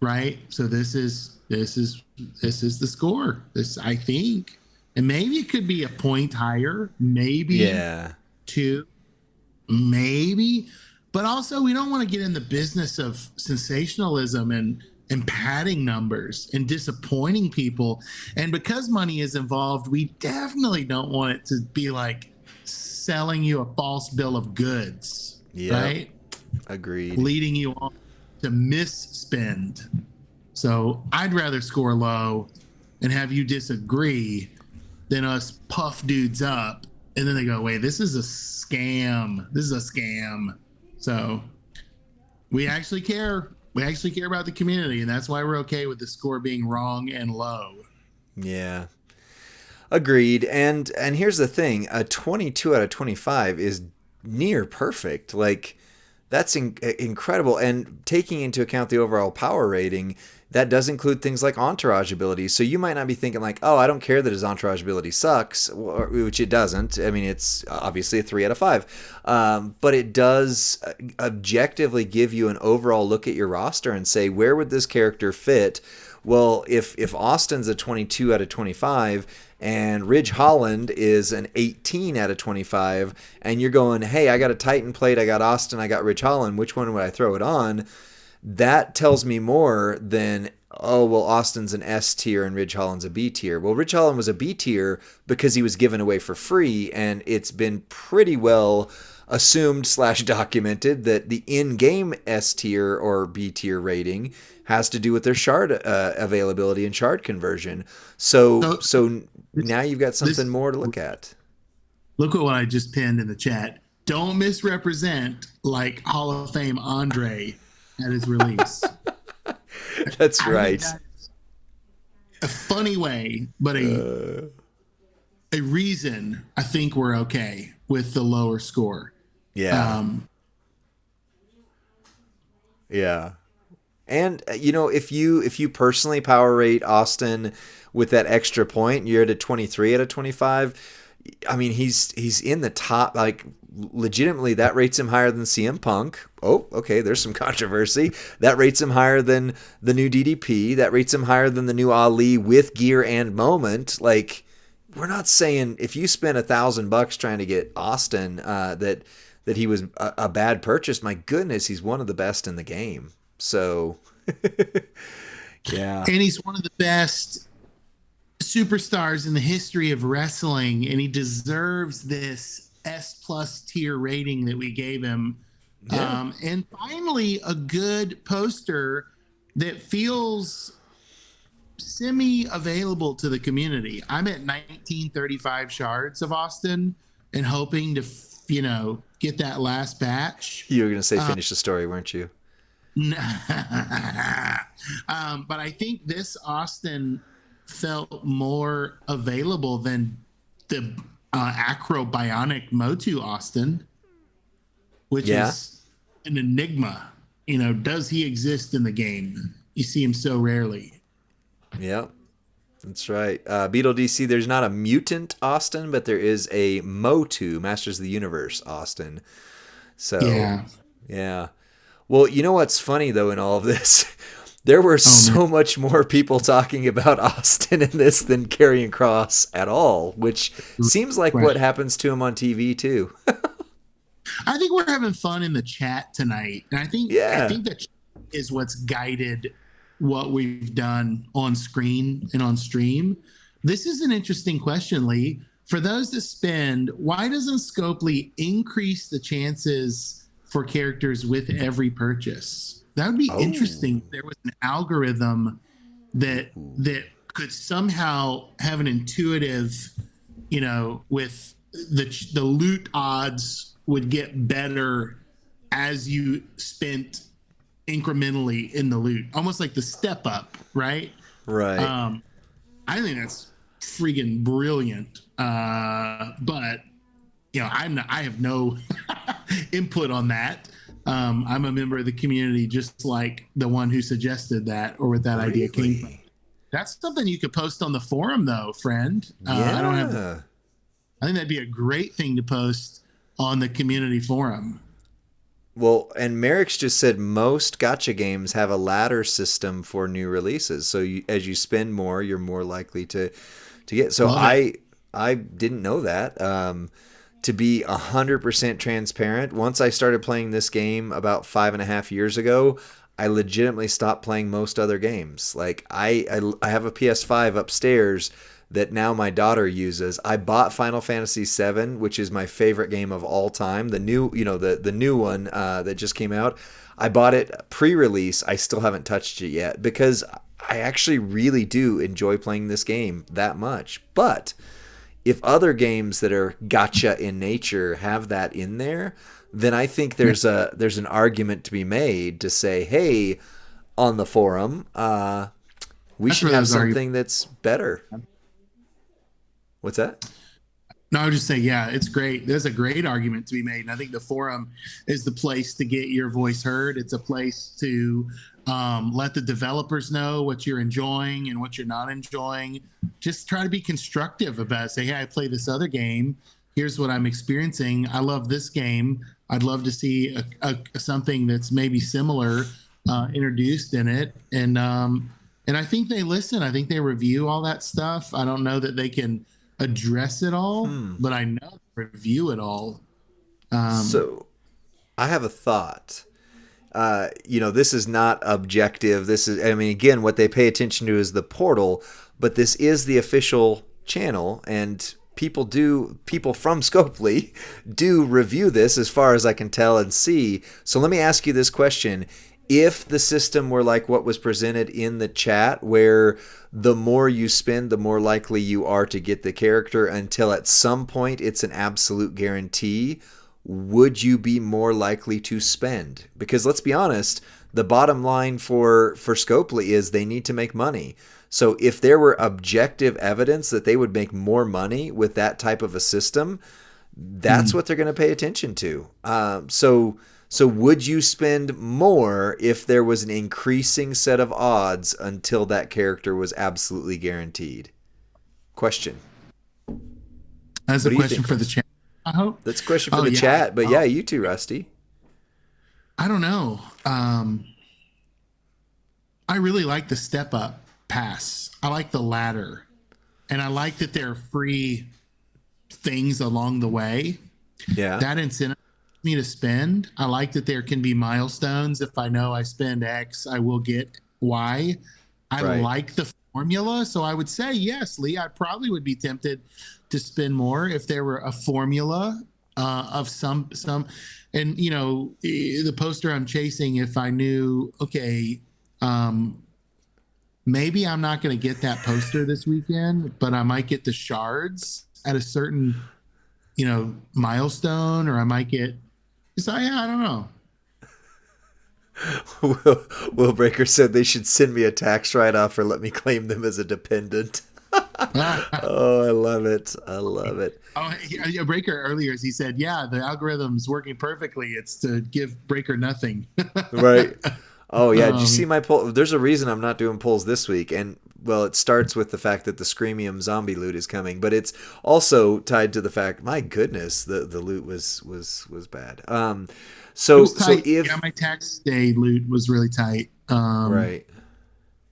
Right? So this is the score. This, I think, and maybe it could be a point higher, maybe 2, maybe, but also we don't want to get in the business of sensationalism and padding numbers and disappointing people. And because money is involved, we definitely don't want it to be like selling you a false bill of goods. Right? Agreed. Leading you on to misspend. So I'd rather score low and have you disagree than us puff dudes up, and then they go, "Wait, this is a scam. This is a scam." So we actually care. We actually care about the community, and that's why we're okay with the score being wrong and low. Yeah. Agreed. And here's the thing, a 22 out of 25 is near perfect. Like, That's incredible. And taking into account the overall power rating, that does include things like entourage abilities. So you might not be thinking like, oh, I don't care that his entourage ability sucks, which it doesn't. I mean, it's obviously a 3 out of 5. But it does objectively give you an overall look at your roster and say, where would this character fit? Well, if Austin's a 22 out of 25 and Ridge Holland is an 18 out of 25, and you're going, hey, I got a Titan plate, I got Austin, I got Ridge Holland, which one would I throw it on? That tells me more than, oh, well, Austin's an S tier and Ridge Holland's a B tier. Well, Ridge Holland was a B tier because he was given away for free, and it's been pretty well assumed / documented that the in-game S tier or B tier rating has to do with their shard availability and shard conversion. So now you've got something more to look at. Look at what I just pinned in the chat. Don't misrepresent like Hall of Fame Andre at his release. That's right. A funny way, but a reason I think we're okay with the lower score. Yeah. Yeah. And if you personally power rate Austin with that extra point, you're at a 23 out of 25. I mean, he's in the top, like legitimately that rates him higher than CM Punk. Oh, okay, there's some controversy. That rates him higher than the new DDP. That rates him higher than the new Ali with gear and moment. Like, we're not saying if you spend $1,000 trying to get Austin that he was a bad purchase. My goodness, he's one of the best in the game. So, yeah. And he's one of the best superstars in the history of wrestling, and he deserves this S+ tier rating that we gave him. Yeah. And finally, a good poster that feels semi-available to the community. I'm at 1935 shards of Austin and hoping to, get that last batch. You were going to say finish the story, weren't you? But I think this Austin felt more available than the acrobionic Motu Austin, which is an enigma. Does he exist in the game? You see him so rarely. Yeah, that's right. Beetle DC, there's not a mutant Austin, but there is a Motu, Masters of the Universe Austin. So, yeah. Well, you know what's funny, though, in all of this? There were so much more people talking about Austin in this than Karrion Kross at all, which seems like what happens to him on TV, too. I think we're having fun in the chat tonight. And I think that is what's guided what we've done on screen and on stream. This is an interesting question, Lee. For those that spend, why doesn't Scopely increase the chances for characters with every purchase? That would be interesting if there was an algorithm that could somehow have an intuitive, with the loot odds would get better as you spent incrementally in the loot, almost like the step up, right? Right. I think that's freaking brilliant. But I have no input on that. I'm a member of the community, just like the one who suggested that or where that idea came from. That's something you could post on the forum, though, friend. I think that'd be a great thing to post on the community forum. Well, and Merrick's just said most gacha games have a ladder system for new releases. So as you spend more, you're more likely to get. So I didn't know that. To be 100% transparent, once I started playing this game about 5.5 years ago, I legitimately stopped playing most other games. Like I have a PS5 upstairs that now my daughter uses. I bought Final Fantasy VII, which is my favorite game of all time. The new, the new one that just came out. I bought it pre-release. I still haven't touched it yet because I actually really do enjoy playing this game that much. But if other games that are gacha in nature have that in there, then I think there's an argument to be made to say, hey, on the forum, we should have something that's better. What's that? No, I would just say, yeah, it's great. There's a great argument to be made. And I think the forum is the place to get your voice heard. It's a place to let the developers know what you're enjoying and what you're not enjoying. Just try to be constructive about it. Say, hey, I play this other game. Here's what I'm experiencing. I love this game. I'd love to see something that's maybe similar introduced in it. And I think they listen. I think they review all that stuff. I don't know that they can address it all, but I know review it all. So I have a thought. This is not objective. This is, I mean, again, what they pay attention to is the portal, but this is the official channel, and people from Scopely do review this as far as I can tell and see. So let me ask you this question. If the system were like what was presented in the chat, where the more you spend, the more likely you are to get the character until at some point it's an absolute guarantee, would you be more likely to spend? Because let's be honest, the bottom line for Scopely is they need to make money. So if there were objective evidence that they would make more money with that type of a system, that's what they're going to pay attention to. So would you spend more if there was an increasing set of odds until that character was absolutely guaranteed? Question. That's a question for the chat, I hope. That's a question for the chat, but yeah, you too, Rusty. I don't know. I really like the step up pass. I like the ladder. And I like that there are free things along the way. Yeah. That incentive me to spend. I like that there can be milestones. If I know I spend X, I will get Y. I like the formula. So I would say, yes, Lee, I probably would be tempted to spend more if there were a formula of some, and the poster I'm chasing, if I knew, okay, maybe I'm not going to get that poster this weekend, but I might get the shards at a certain, milestone, or I might get, so yeah, I don't know. Will Breaker said they should send me a tax write-off or let me claim them as a dependent. Oh, I love it. I love it. Oh, yeah, Breaker earlier, he said, yeah, the algorithm's working perfectly. It's to give Breaker nothing. Right. Oh, yeah. Did you see my poll? There's a reason I'm not doing polls this week. And, well, it starts with the fact that the Screamium zombie loot is coming. But it's also tied to the fact, my goodness, the loot was bad. So if my tax day loot was really tight. Right.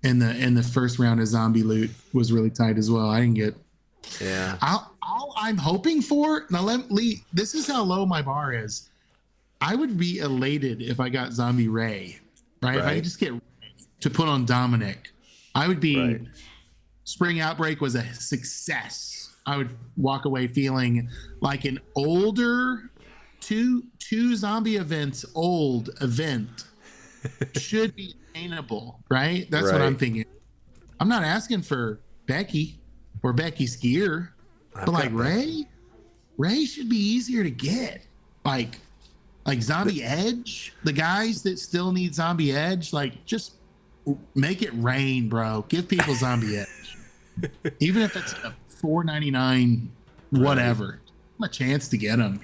And the first round of zombie loot was really tight as well. I didn't get. Yeah. All I'm hoping for now, Lee, this is how low my bar is. I would be elated if I got Zombie Ray. Right? If I could just get to put on Dominic, I would be. Right. Spring Outbreak was a success. I would walk away feeling like an older two zombie events old event should be attainable, right? That's what I'm thinking. I'm not asking for Becky or Becky's gear, but like Ray should be easier to get. Like Zombie Edge, the guys that still need Zombie Edge, like just make it rain, bro. Give people Zombie Edge. Even if it's a $4.99, whatever. A chance to get them,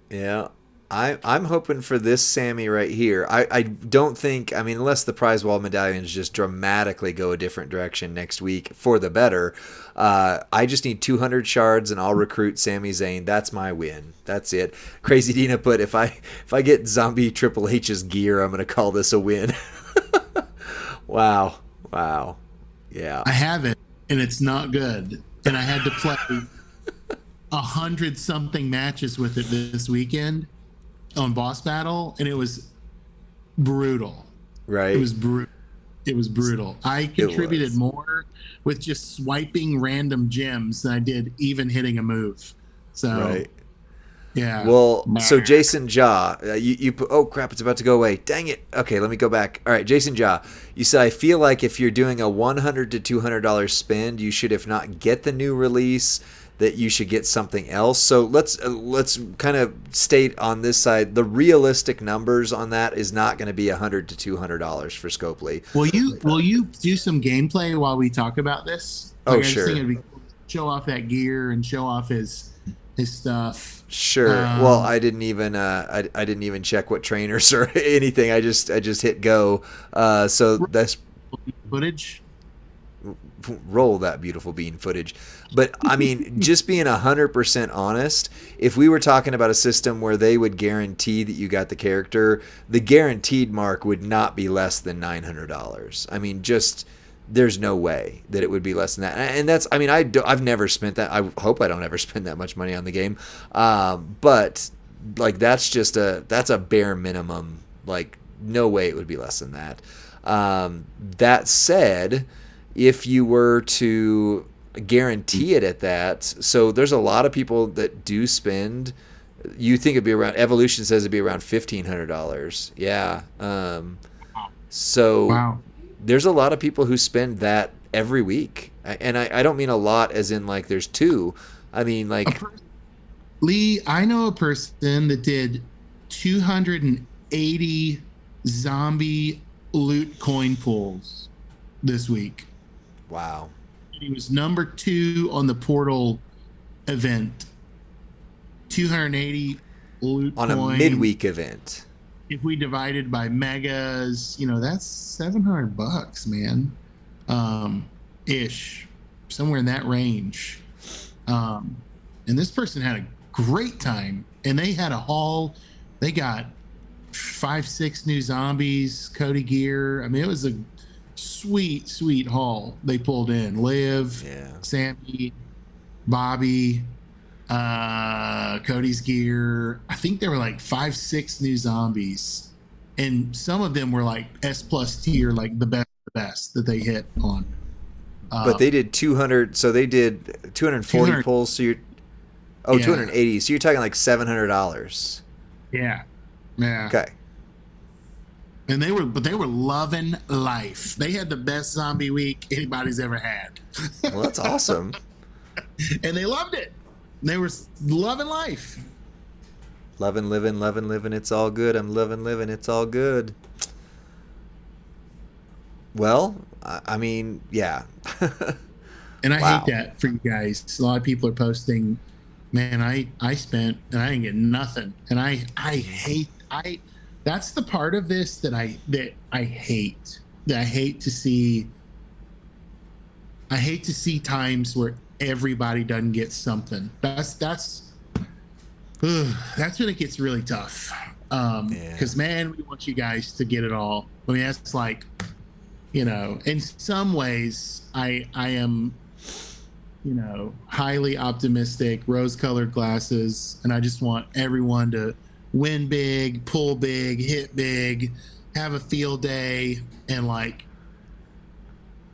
Yeah. I'm hoping for this Sammy right here. I don't think, unless the prize wall medallions just dramatically go a different direction next week for the better, I just need 200 shards and I'll recruit Sami Zayn. That's my win. That's it. Crazy Dina put, if I get Zombie Triple H's gear, I'm going to call this a win. Wow. Yeah. I have it, and it's not good. And I had to play 100-something matches with it this weekend on Boss Battle, and it was brutal. Right. It was brutal. I contributed more with just swiping random gems than I did even hitting a move. So, yeah. Well, so Jason Jaw, you put, oh crap, it's about to go away. Dang it. Okay, let me go back. All right, Jason Jaw, you said, I feel like if you're doing a $100 to $200 spend, you should, if not get the new release, that you should get something else. So let's kind of state on this side, the realistic numbers on that is not going to be $100 to $200 for Scopely. Will you do some gameplay while we talk about this? Oh, sure. show off that gear and show off his stuff. Sure. Well, I didn't even I didn't even check what trainers or anything. I just hit go. So that's Footage. roll that beautiful bean footage. But I mean, just being 100% honest, if we were talking about a system where they would guarantee that you got the character, the guaranteed mark would not be less than $900. I mean, just there's no way that it would be less than that. And that's, I mean, I've never spent that. I hope I don't ever spend that much money on the game. But like that's that's a bare minimum. Like no way it would be less than that. That said, if you were to guarantee it at that, so there's a lot of people that do spend. You think it'd be around? Evolution says it'd be around $1,500. Yeah. So Wow. there's a lot of people who spend that every week, and I don't mean a lot as in like there's two. I mean like Lee, I know a person that did 280 zombie loot coin pulls this week. wow. He was number 2 on the Portal event. 280 loot On coins. a midweek event. If we divided by megas, that's $700, man. Ish, somewhere in that range. And this person had a great time, and they had a haul. They got 5-6 new zombies, Cody gear. I mean, it was a sweet haul they pulled in. Liv, Yeah. Sammy, Bobby, Cody's gear. I think there were like 5-6 new zombies, and some of them were like S+ tier, like the best that they hit on. But they did 200, so they did 240 200. pulls. So you're Yeah. 280. So you're talking like $700. Yeah. Okay. And they were loving life. They had the best zombie week anybody's ever had. Well, that's awesome. And they loved it. They were loving life. Loving, living. It's all good. I'm loving, living. It's all good. Well, I mean, yeah. And I Wow. hate that for you guys. A lot of people are posting, man, I spent and I didn't get nothing. And I hate that's the part of this that I hate. That I hate to see times where everybody doesn't get something. That's when it gets really tough. Because man, we want you guys to get it all. I mean, that's like, in some ways I am, highly optimistic, rose-colored glasses, and I just want everyone to win big, pull big, hit big, have a field day, and like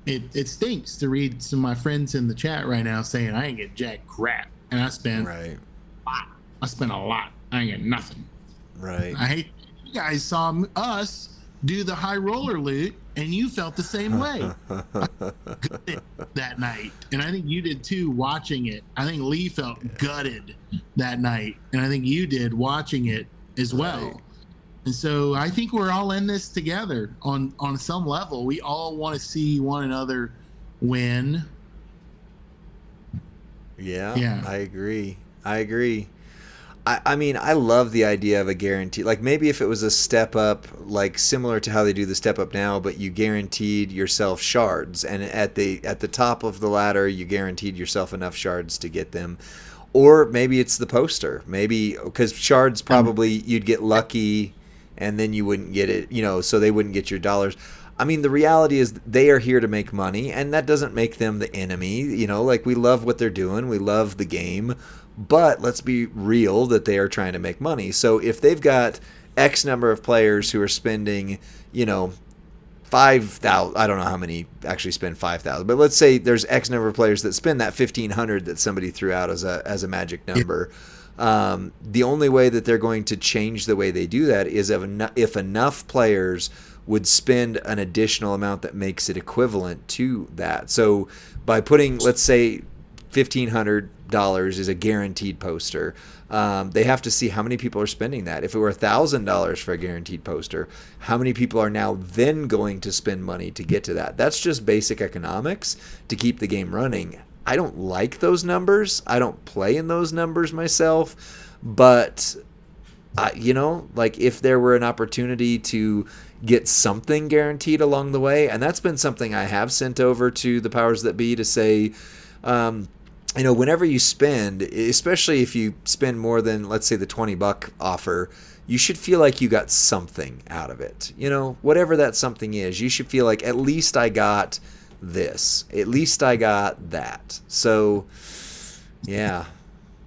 it stinks to read some of my friends in the chat right now saying I ain't get jack crap, and I spent Right. a lot. I ain't get nothing. Right. I hate you guys saw us do the high roller loot, and you felt the same way that night, and I think you did too watching it. I think Lee felt gutted that night, and I think you did watching it as well. Right. And so I think we're all in this together on some level. We all want to see one another win. Yeah. I agree. I mean, I love the idea of a guarantee. Like maybe if it was a step up, like similar to how they do the step up now, but you guaranteed yourself shards, and at the top of the ladder, you guaranteed yourself enough shards to get them. Or maybe it's the poster. Maybe because shards probably you'd get lucky, and then you wouldn't get it. So they wouldn't get your dollars. I mean, the reality is they are here to make money, and that doesn't make them the enemy. Like we love what they're doing, we love the game. But let's be real that they are trying to make money. So if they've got X number of players who are spending, 5,000, I don't know how many actually spend 5,000, but let's say there's X number of players that spend that 1,500 that somebody threw out as a magic number. The only way that they're going to change the way they do that is if enough players would spend an additional amount that makes it equivalent to that. So by putting, let's say, $1,500 is a guaranteed poster. They have to see how many people are spending that. If it were $1,000 for a guaranteed poster, how many people are now then going to spend money to get to that? That's just basic economics to keep the game running. I don't like those numbers. I don't play in those numbers myself, but like if there were an opportunity to get something guaranteed along the way, and that's been something I have sent over to the powers that be to say, whenever you spend, especially if you spend more than, let's say, the $20 offer, you should feel like you got something out of it. Whatever that something is, you should feel like at least I got this. At least I got that. So, yeah.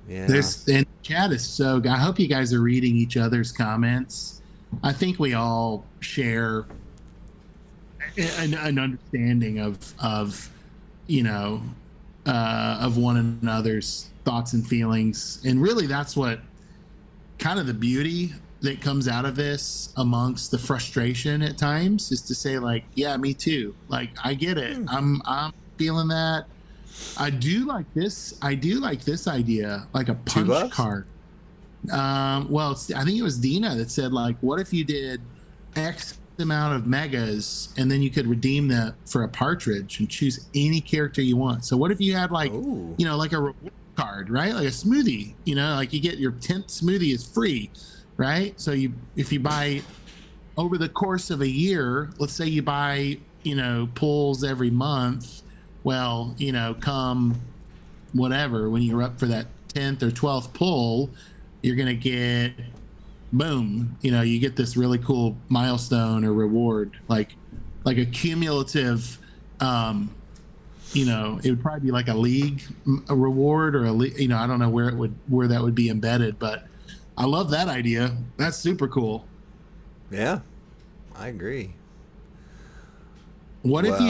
And chat is so. I hope you guys are reading each other's comments. I think we all share an understanding of one another's thoughts and feelings, and really that's what kind of the beauty that comes out of this, amongst the frustration at times, is to say like, yeah, me too. Like, I get it. I'm feeling that. I do like this idea, like a punch card. Well, I think it was Dina that said, like, what if you did X amount of megas and then you could redeem that for a partridge and choose any character you want. So what if you had like, like a reward card, right? Like a smoothie, like you get your 10th smoothie is free, right? So if you buy over the course of a year, let's say you buy, pulls every month. Well, come whatever, when you're up for that 10th or 12th pull, you're going to get, boom, you get this really cool milestone or reward, like a cumulative, it would probably be like a league a reward, or I don't know where that would be embedded, but I love that idea. That's super cool. Yeah, I agree. What if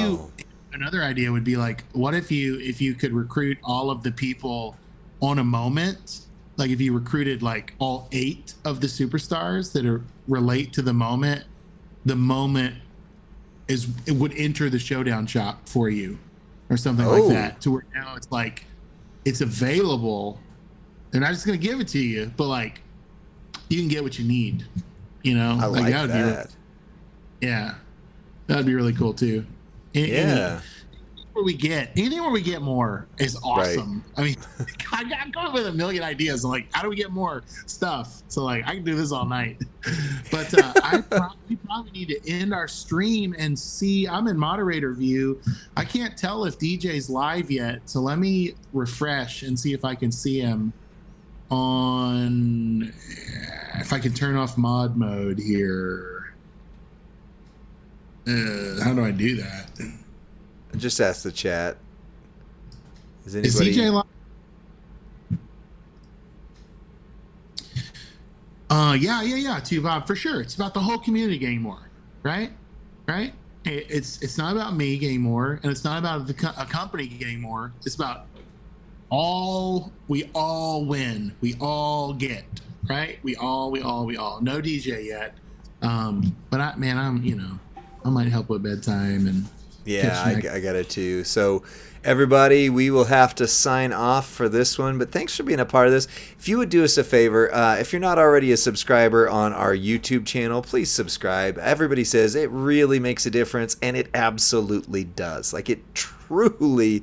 another idea would be like, what if you could recruit all of the people on a moment? Like if you recruited like all 8 of the superstars that relate to the moment it would enter the showdown shop for you or something like that, to where now it's like it's available. They're not just going to give it to you, but like you can get what you need, I like that. Yeah, that would be really cool too. Yeah. Anything where we get more is awesome. Right. I mean, I got going with a million ideas. I'm like, how do we get more stuff? So like, I can do this all night. But we probably need to end our stream and see. I'm in moderator view. I can't tell if DJ's live yet. So let me refresh and see if I can see him on. If I can turn off mod mode here. How do I do that? Just ask the chat. Is CJ live? Yeah, too, Bob, for sure. It's about the whole community getting more, right? It's not about me getting more, and it's not about a company getting more. It's about we all win. We all get, right? We all. No DJ yet. But I might help with bedtime and. Yeah, I got it too. So, everybody, we will have to sign off for this one. But thanks for being a part of this. If you would do us a favor, if you're not already a subscriber on our YouTube channel, please subscribe. Everybody says it really makes a difference, and it absolutely does. Like, it truly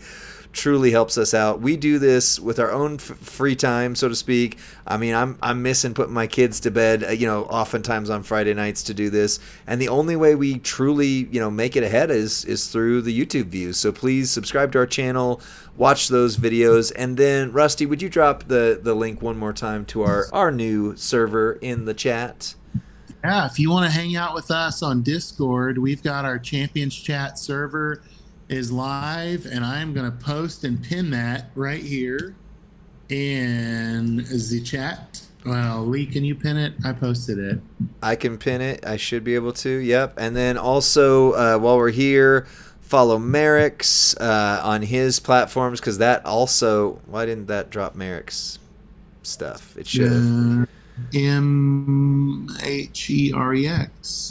helps us out. We do this with our own free time, so to speak. I mean, I'm missing putting my kids to bed, oftentimes on Friday nights to do this. And the only way we truly, make it ahead is through the YouTube views. So please subscribe to our channel, watch those videos, and then Rusty, would you drop the link one more time to our new server in the chat? Yeah, if you want to hang out with us on Discord, we've got our Champions Chat server is live, and I'm going to post and pin that right here in the chat. Well, Lee, can you pin it? I posted it. I can pin it. I should be able to. Yep. And then also, while we're here, follow Merrick's on his platforms, because that also, why didn't that drop Merrick's stuff? It should have. MHEREX.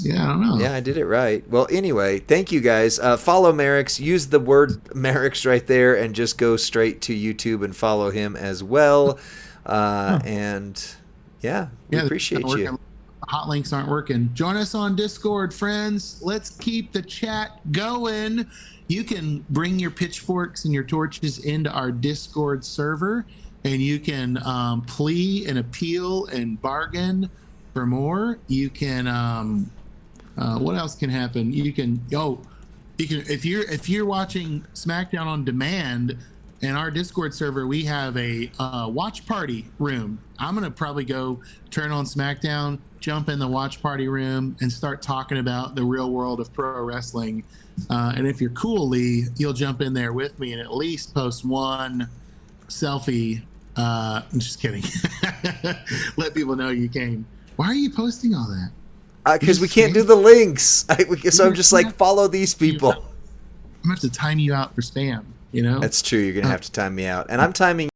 Yeah, I don't know. Yeah, I did it right. Well, anyway, thank you guys. Follow Merrick's. Use the word Merrick's right there and just go straight to YouTube and follow him as well. And yeah, we appreciate you. hot links aren't working. Join us on Discord, friends. Let's keep the chat going. You can bring your pitchforks and your torches into our Discord server, and you can plea and appeal and bargain for more. You can what else can happen? You can if you're watching SmackDown on demand. In our Discord server, we have a watch party room. I'm going to probably go turn on SmackDown, jump in the watch party room, and start talking about the real world of pro wrestling. And if you're cool, Lee, you'll jump in there with me and at least post one selfie. I'm just kidding. Let people know you came. Why are you posting all that? Because we can't do the links. So I'm just like, follow these people. I'm going to have to time you out for spam. You know? That's true. You're going to have to time me out. And I'm timing